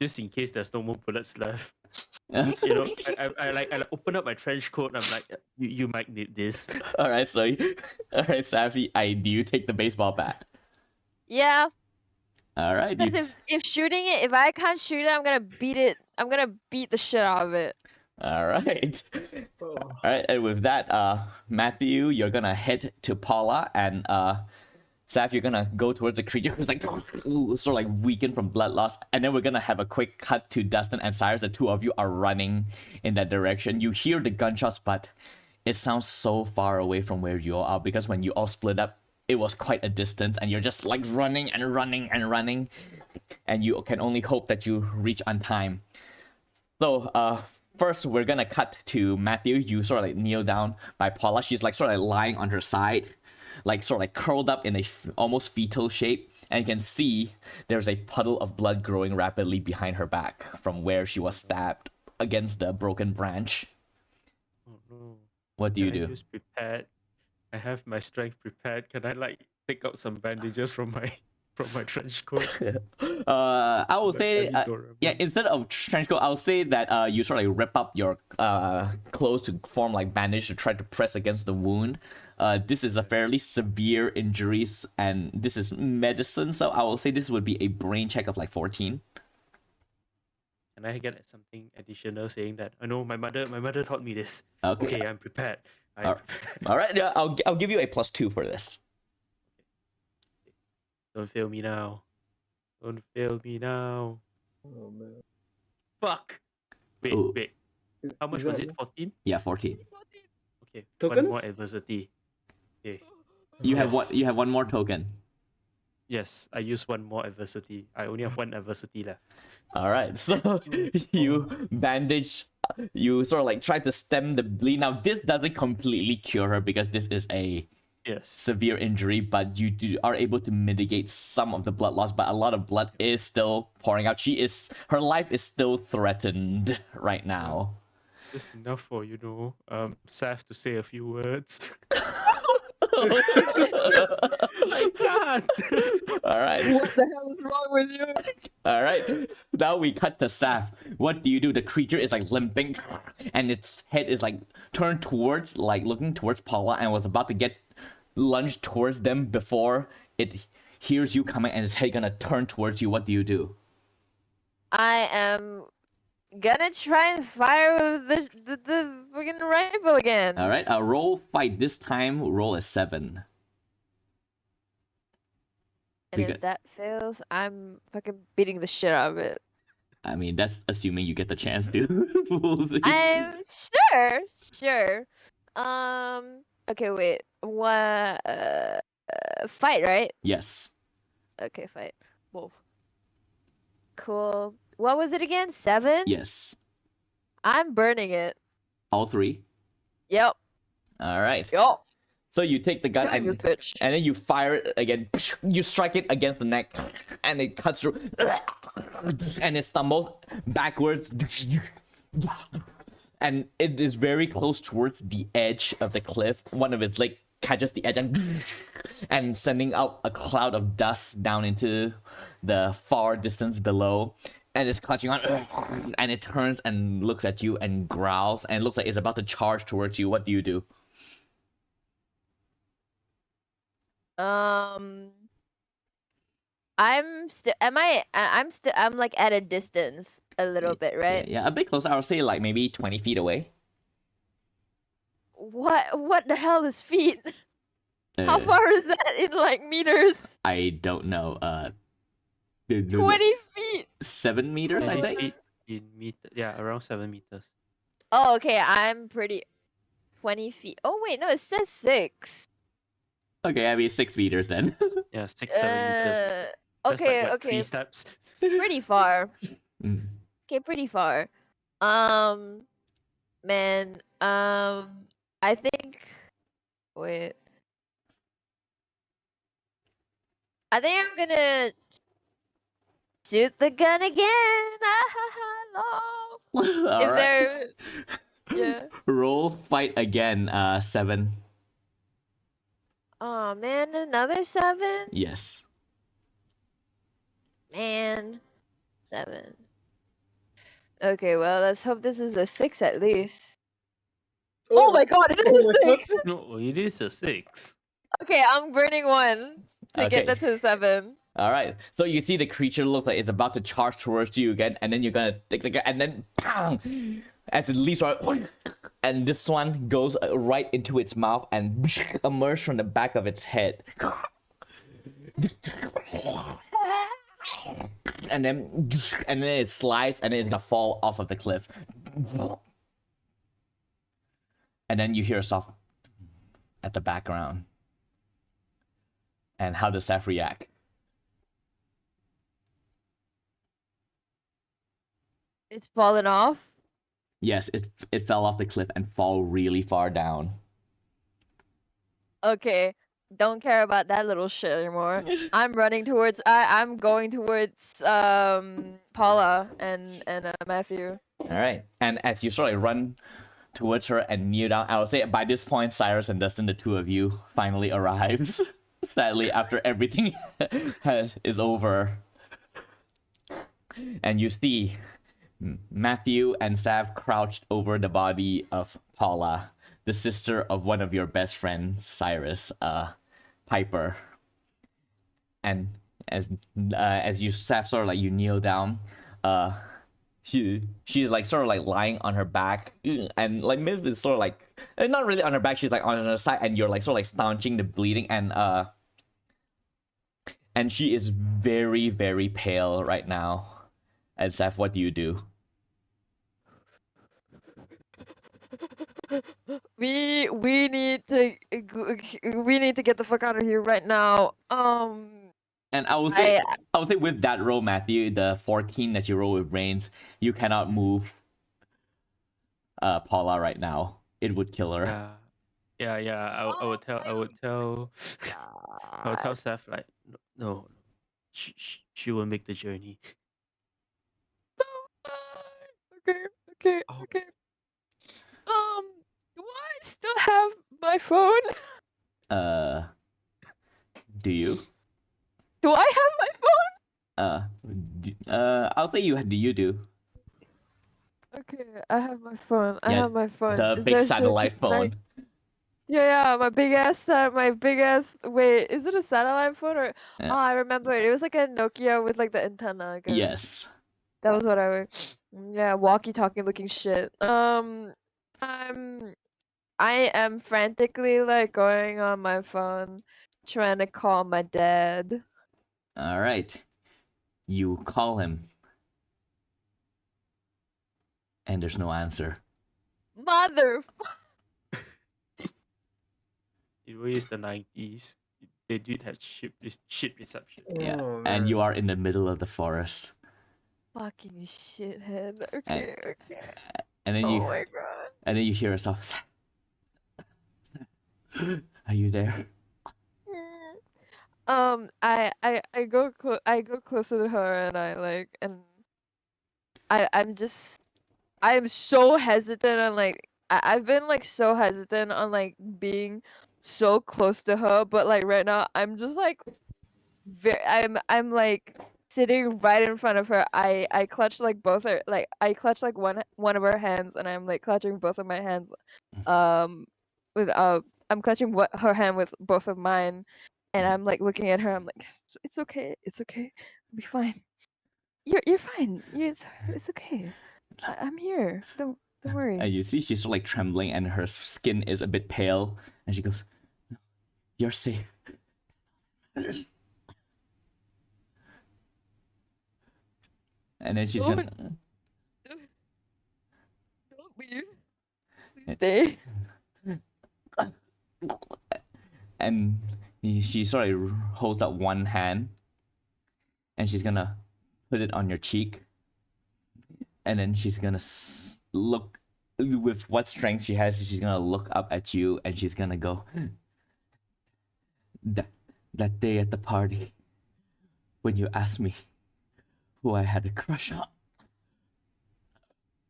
just in case there's no more bullets left. You know, I open up my trench coat and I'm like, you might need this. All right, Safi, do you take the baseball bat? Yeah, All right, because if shooting it, if I can't shoot it, I'm gonna beat it. I'm gonna beat the shit out of it. all right. Oh. All right, and with that, Matthew, you're gonna head to Paula, and Saf, you're gonna go towards the creature who's like sort of like weakened from blood loss, and then we're gonna have a quick cut to Dustin and Cyrus. The two of you are running in that direction. You hear the gunshots, but it sounds so far away from where you all are, because when you all split up, it was quite a distance, and you're just like running and running and running, and you can only hope that you reach on time. So, first, we're gonna cut to Matthew. You sort of like kneel down by Paula. She's like sort of like lying on her side, like sort of like curled up in a almost fetal shape. and you can see there's a puddle of blood growing rapidly behind her back from where she was stabbed against the broken branch. Oh no. What do you Can I do? use prepared? I have my strength prepared. Can I like take out some bandages from my trench coat? I will Like say, Ellie Doraemon. yeah, instead of trench coat, I'll say that you sort of like rip up your clothes to form like bandage to try to press against the wound. This is a fairly severe injuries, and this is medicine, so I will say this would be a brain check of like 14. Can I get something additional saying that? Oh no, my mother taught me this. Okay. Okay, I'm prepared. I'm Alright. prepared. All right, yeah, I'll give you a +2 for this. Don't fail me now. Don't fail me now. Oh man. Fuck. Wait, Ooh. wait. How much Is was that it? 14? Yeah, 14. Okay. One Tokens? more adversity. Okay. You have Yes. one. You have one more token. Yes, I use one more adversity. I only have one adversity left. All right, so you bandage, you sort of like try to stem the bleed. Now this doesn't completely cure her because this is a Yes. severe injury, but you are able to mitigate some of the blood loss. But a lot of blood is still pouring out. Her life is still threatened right now. Just enough for, Saf to say a few words. I can't. All right. What the hell is wrong with you? All right. Now we cut to Saf. What do you do? The creature is like limping, and its head is like turned towards, like looking towards Paula, and was about to get lunged towards them before it hears you coming, and its head gonna turn towards you. What do you do? I am gonna try and fire with the freaking rifle again. All right. Roll fight. This time, roll a 7. And Because- if that fails, I'm fucking beating the shit out of it. I mean, that's assuming you get the chance to. We'll see. I'm sure. Okay, wait. What? Fight, right? Yes. Okay, fight. Whoa. Cool. What was it again? 7? Yes. I'm burning it. All 3. Yep. All right. Yup. So you take the gun Killing this and bitch. then you fire it again. You strike it against the neck, and it cuts through, and it stumbles backwards, and it is very close towards the edge of the cliff. One of its legs catches the edge and sending out a cloud of dust down into the far distance below. And it's clutching on, and it turns and looks at you and growls, and it looks like it's about to charge towards you. What do you do? I'm still. I'm like at a distance a little bit, right? Yeah, a bit closer. I would say like maybe 20 feet away. What the hell is feet? How Uh, far is that in like meters? I don't know. 20 feet. 7 meters, I 20 think. feet in meter. Yeah, around 7 meters. Oh, okay. I'm pretty. 20 feet. Oh wait, no, it says 6. Okay, I mean 6 meters then. Yeah, 6, 7 meters. That's Okay, like, what, 3 okay. steps. Pretty far. Mm. Okay, pretty far. Man, I think. Wait. I think I'm gonna shoot the gun again. Lol. All If right. there, yeah. Roll fight again. 7. Oh man, another 7. Yes. Man, 7. Okay, well, let's hope this is a 6 at least. Oh my god, it is a 6! No, it is a 6. Okay, I'm burning 1 to get that to 7. All right. So you see the creature looks like it's about to charge towards you again, and then you're gonna take the gun, and then bang, as it leaps right, and this one goes right into its mouth and emerges from the back of its head. And then it slides, and then it's gonna fall off of the cliff. And then you hear a soft at the background. And how does Seth react? It's fallen off. Yes, it fell off the cliff and fall really far down. Okay, don't care about that little shit anymore. I'm running towards. I'm going towards Paula and Matthew. All right. And as you sort of run towards her and kneel down, I would say by this point, Cyrus and Dustin, the two of you, finally arrives. Sadly, after everything is over, and you see Matthew and Sav crouched over the body of Paula, the sister of one of your best friends, Cyrus, Piper. And as you Sav sort of like you kneel down, she's like sort of like lying on her back, and like maybe it's sort of like not really on her back. She's like on her side, and you're like sort of like staunching the bleeding, and she is very very pale right now. And Sav, what do you do? We need to get the fuck out of here right now. And I will say with that roll, Matthew, the 14 that you roll with brains, you cannot move Paula right now. It would kill her. Yeah. I would tell Seth like no, she will make the journey. Okay. Oh. Okay. Do I still have my phone? Do you? Do I have my phone? I'll say you do. Okay, I have my phone. I Yeah, have my phone. The Is big there shit satellite just phone. like- Yeah, my big ass. Wait, is it a satellite phone or? Yeah. Oh, I remember it. It was like a Nokia with like the antenna. I guess. Yes. That was what I was. Yeah, walkie-talkie looking shit. I am frantically like going on my phone, trying to call my dad. All right. You call him, and there's no answer. Mother. It was the 90s. They did have shit reception. Yeah. Oh, And you man. are in the middle of the forest. Fucking shithead. Okay. And then Oh you my god. and then you hear yourself. Are you there? I go closer to her and I'm so hesitant on like I've been like so hesitant on like being so close to her, but like right now I'm just like I'm like sitting right in front of her. I clutch like both her like I clutch like one of her hands and I'm like clutching both of my hands with I'm clutching her hand with both of mine and I'm like looking at her. I'm like it's okay. I'll be fine. You're fine. It's okay. I'm here. Don't worry. And you see she's sort of like trembling, and her skin is a bit pale, and she goes, "You're safe." And then she's Don't- gonna. Don't leave. Please stay. And she sort of holds up one hand, and she's gonna put it on your cheek, and then she's gonna look with what strength she has. She's gonna look up at you, and she's gonna go, that day at the party when you asked me who I had a crush on,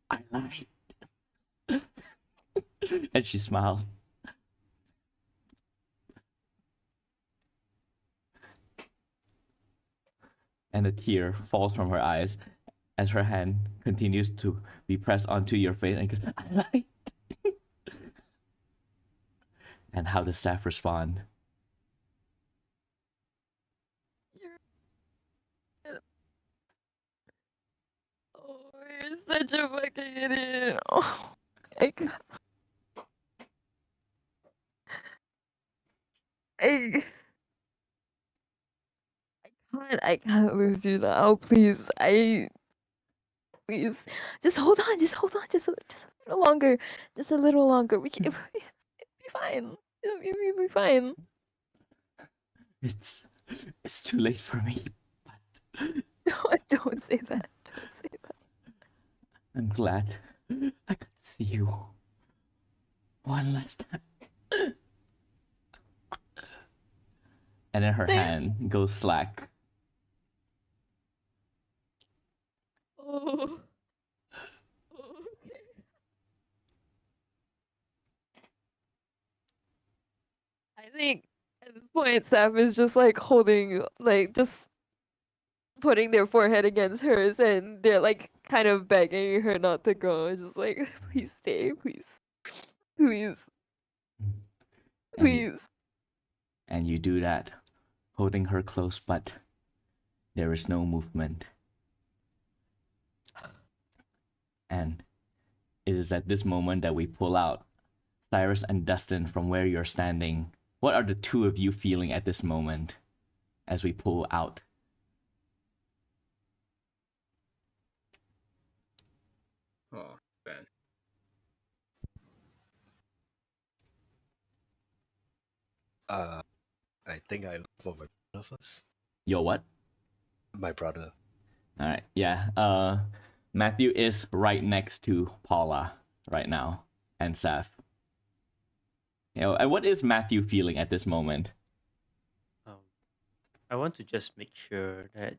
I lied. And she smiled. And a tear falls from her eyes as her hand continues to be pressed onto your face and goes, I lied. And how does Saf respond? Oh, you're such a fucking idiot. Oh, I can't. I can't lose you now. Please, please, just hold on. Just a little longer. Just a little longer. We can be fine. We'll be fine. It's too late for me. Don't say that. Don't say that. I'm glad I could see you one last time. And then her Same. hand goes slack. Oh. Okay. I think at this point, Saf is just like holding, like just putting their forehead against hers, and they're like kind of begging her not to go. It's just like, please stay, please, please, And you, please. and you do that, holding her close, but there is no movement. And it is at this moment that we pull out Cyrus and Dustin from where you're standing. What are the two of you feeling at this moment as we pull out? Oh, man. I think I look for my brother first. Yo, what? My brother. All right, yeah. Matthew is right next to Paula right now, and Seth. And what is Matthew feeling at this moment? I want to just make sure that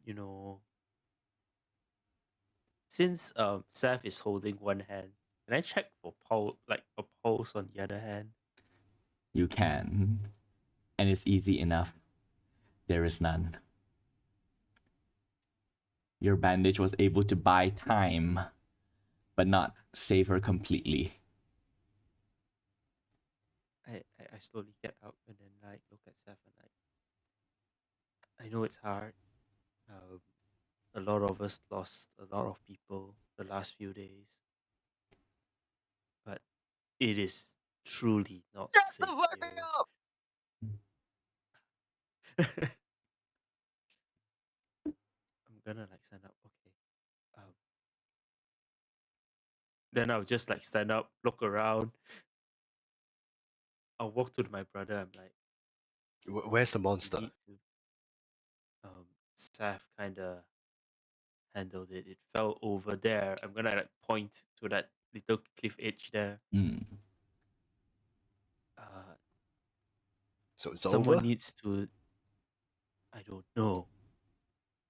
since Seth is holding one hand, can I check for a pulse on the other hand? You can, and it's easy enough. There is none. Your bandage was able to buy time, but not save her completely. I slowly get up and then like look at Seth and like I know it's hard. A lot of us lost a lot of people the last few days, but it is truly not Shut the safe fuck here. up! I'm gonna like stand up. Okay. Then I'll just like stand up, look around. I'll walk to my brother. I'm like, Where's the "We monster? need to. Saf kind of handled it. It fell over there. I'm gonna like point to that little cliff edge there. Mm. So it's Someone over? needs to. I don't know.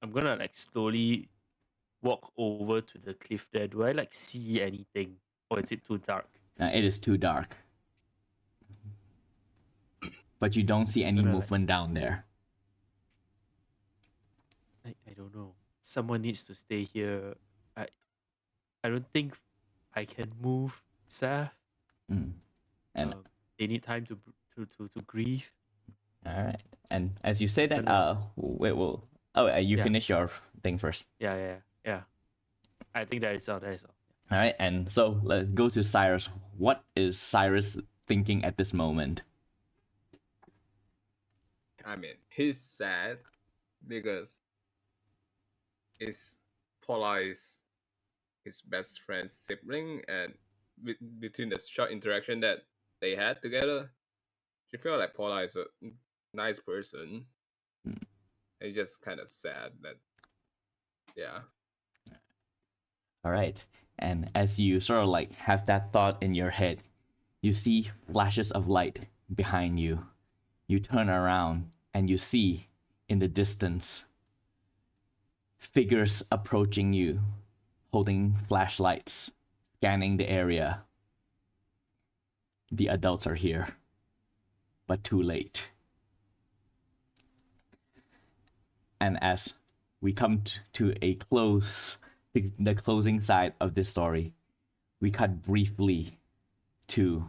I'm gonna like slowly walk over to the cliff there. Do I like see anything, or is it too dark? It is too dark. But you don't see any Gonna, movement down there. I don't know. Someone needs to stay here. I don't think I can move, Saf. Mm. And They need time to grieve. all right. And as you say that, Gonna- wait, well, you Yeah. finish your thing first. Yeah. I think that is all. All right, and so let's go to Cyrus. What is Cyrus thinking at this moment? I mean, he's sad because Paula is his best friend's sibling, and between the short interaction that they had together, you feel like Paula is a nice person. Mm. It's just kind of sad that, yeah. All right, and as you sort of like have that thought in your head, you see flashes of light behind you. You turn around and you see in the distance figures approaching you, holding flashlights, scanning the area. The adults are here, but too late. And as we come to a close, the closing side of this story, we cut briefly to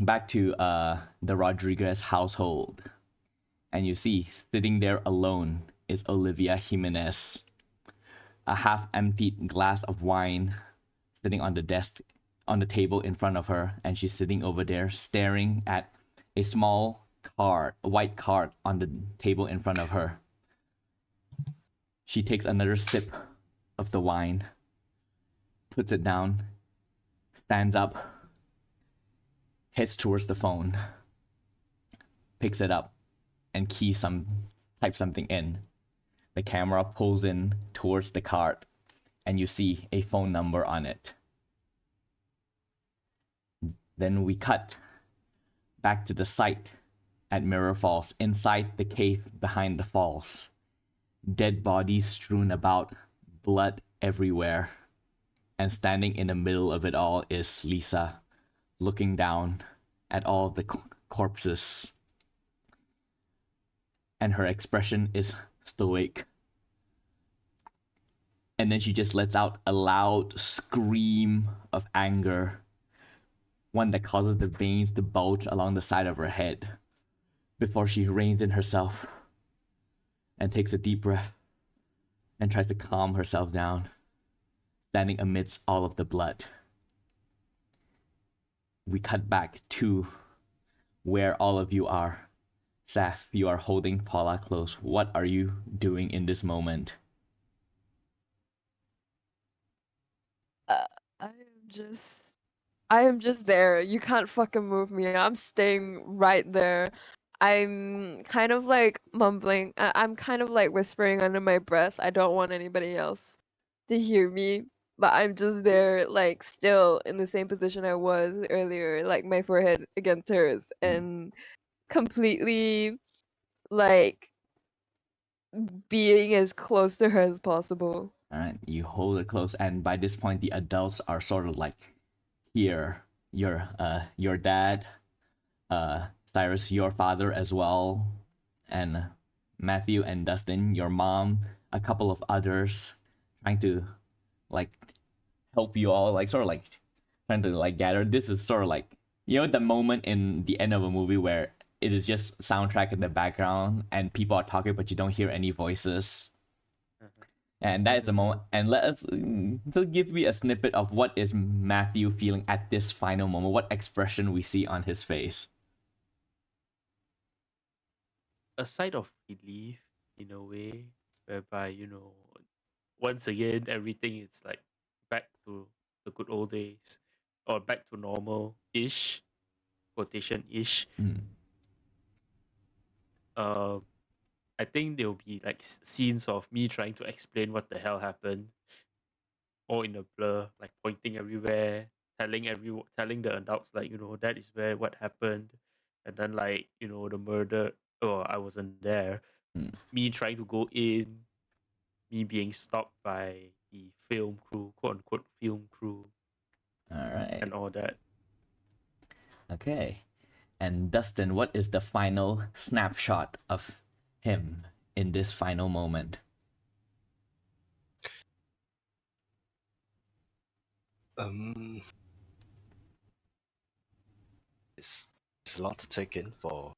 back to the Rodriguez household, and you see sitting there alone is Olivia Jimenez, a half-emptied glass of wine sitting on the desk on the table in front of her, and she's sitting over there staring at a small card, a white card on the table in front of her. She takes another sip of the wine, puts it down, stands up, heads towards the phone, picks it up, and types something in. The camera pulls in towards the card, and you see a phone number on it. Then we cut back to the site at Mirror Falls, inside the cave behind the falls. Dead bodies strewn about, blood everywhere. And standing in the middle of it all is Lisa, looking down at all the corpses. And her expression is stoic. And then she just lets out a loud scream of anger, one that causes the veins to bulge along the side of her head, before she reins in herself and takes a deep breath and tries to calm herself down, standing amidst all of the blood. We cut back to where all of you are. Saf, you are holding Paula close. What are you doing in this moment? I am just there. You can't fucking move me. I'm staying right there. I'm kind of like mumbling. I'm kind of like whispering under my breath. I don't want anybody else to hear me, but I'm just there, like still in the same position I was earlier, like my forehead against hers, and completely like being as close to her as possible. All right, you hold it close, and by this point, the adults are sort of like here. Your dad, Cyrus, your father as well, and Matthew and Dustin, your mom, a couple of others, trying to like help you all, like sort of like trying to like gather. This is sort of like, you know, the moment in the end of a movie where it is just soundtrack in the background and people are talking but you don't hear any voices. And that is a moment. And let us to give me a snippet of what is Matthew feeling at this final moment. What expression we see on his face. A sight of relief in a way, whereby, you know, once again everything is like back to the good old days, or back to normal ish, quotation ish. I think there'll be like scenes of me trying to explain what the hell happened, all in a blur, like pointing everywhere, telling the adults, like, you know, that is where what happened, and then, like, you know, the murder. Oh, I wasn't there. Me trying to go in, me being stopped by the film crew, quote unquote film crew, All right. and all that. Okay. And Dustin, what is the final snapshot of him in this final moment? It's a lot to take in for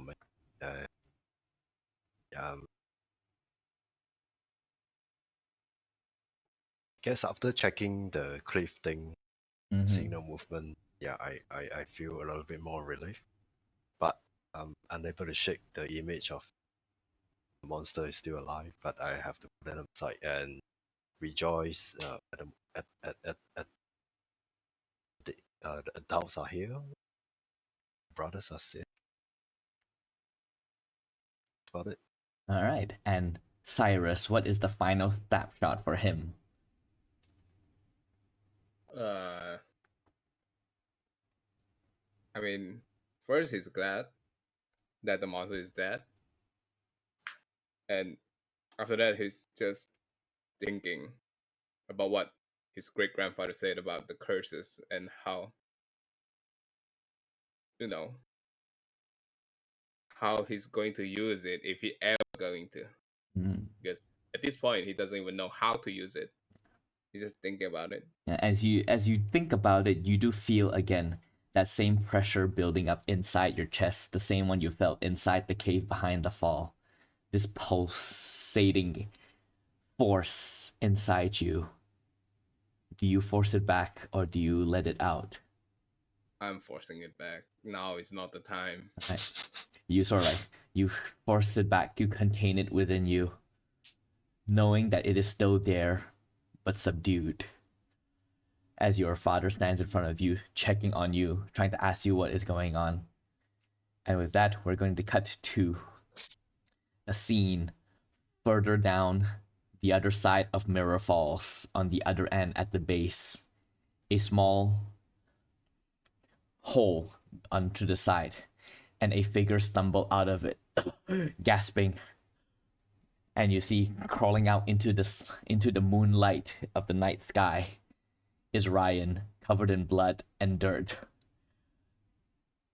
me. Guess after checking the cliff thing, seeing no movement, yeah, I feel a little bit more relief. But I'm unable to shake the image of the monster is still alive, but I have to put it aside and rejoice at the adults are here, brothers are still. That's about it. All right. And Cyrus, what is the final snapshot for him? I mean, first he's glad that the monster is dead, and after that he's just thinking about what his great grandfather said about the curses and how, you know, how he's going to use it if he ever going to. Because at this point he doesn't even know how to use it. He's just thinking about it. As you think about it, you do feel again that same pressure building up inside your chest, the same one you felt inside the cave behind the fall. This pulsating force inside you. Do you force it back or do you let it out? I'm forcing it back. Now is not the time. Right. You sort of like, you force it back, you contain it within you, knowing that it is still there, but subdued. As your father stands in front of you, checking on you, trying to ask you what is going on. And with that, we're going to cut to a scene further down the other side of Mirror Falls, on the other end at the base. A small hole onto the side. and a figure stumble out of it, gasping. And you see crawling out into the moonlight of the night sky is Ryan, covered in blood and dirt.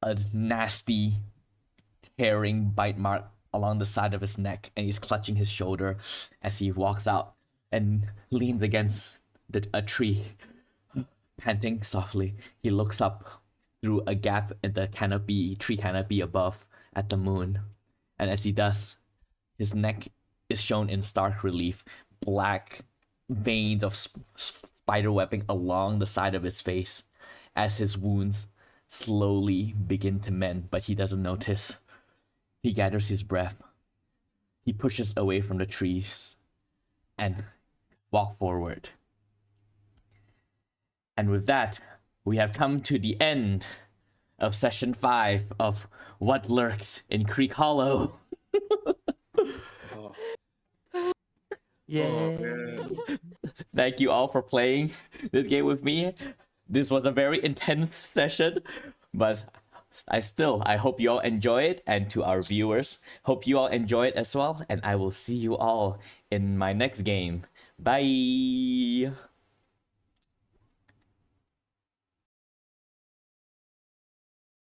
A nasty, tearing bite mark along the side of his neck, and he's clutching his shoulder as he walks out and leans against a tree. Panting softly, he looks up through a gap in the tree canopy above at the moon. And as he does, his neck is shown in stark relief, black veins of spider webbing along the side of his face as his wounds slowly begin to mend, but he doesn't notice. He gathers his breath. He pushes away from the trees and walks forward. And with that, we have come to the end of session 5 of What Lurks in Creek Hollow. Yeah. man. Thank you all for playing this game with me. This was a very intense session, but I hope you all enjoy it, and to our viewers, hope you all enjoy it as well, and I will see you all in my next game. Bye!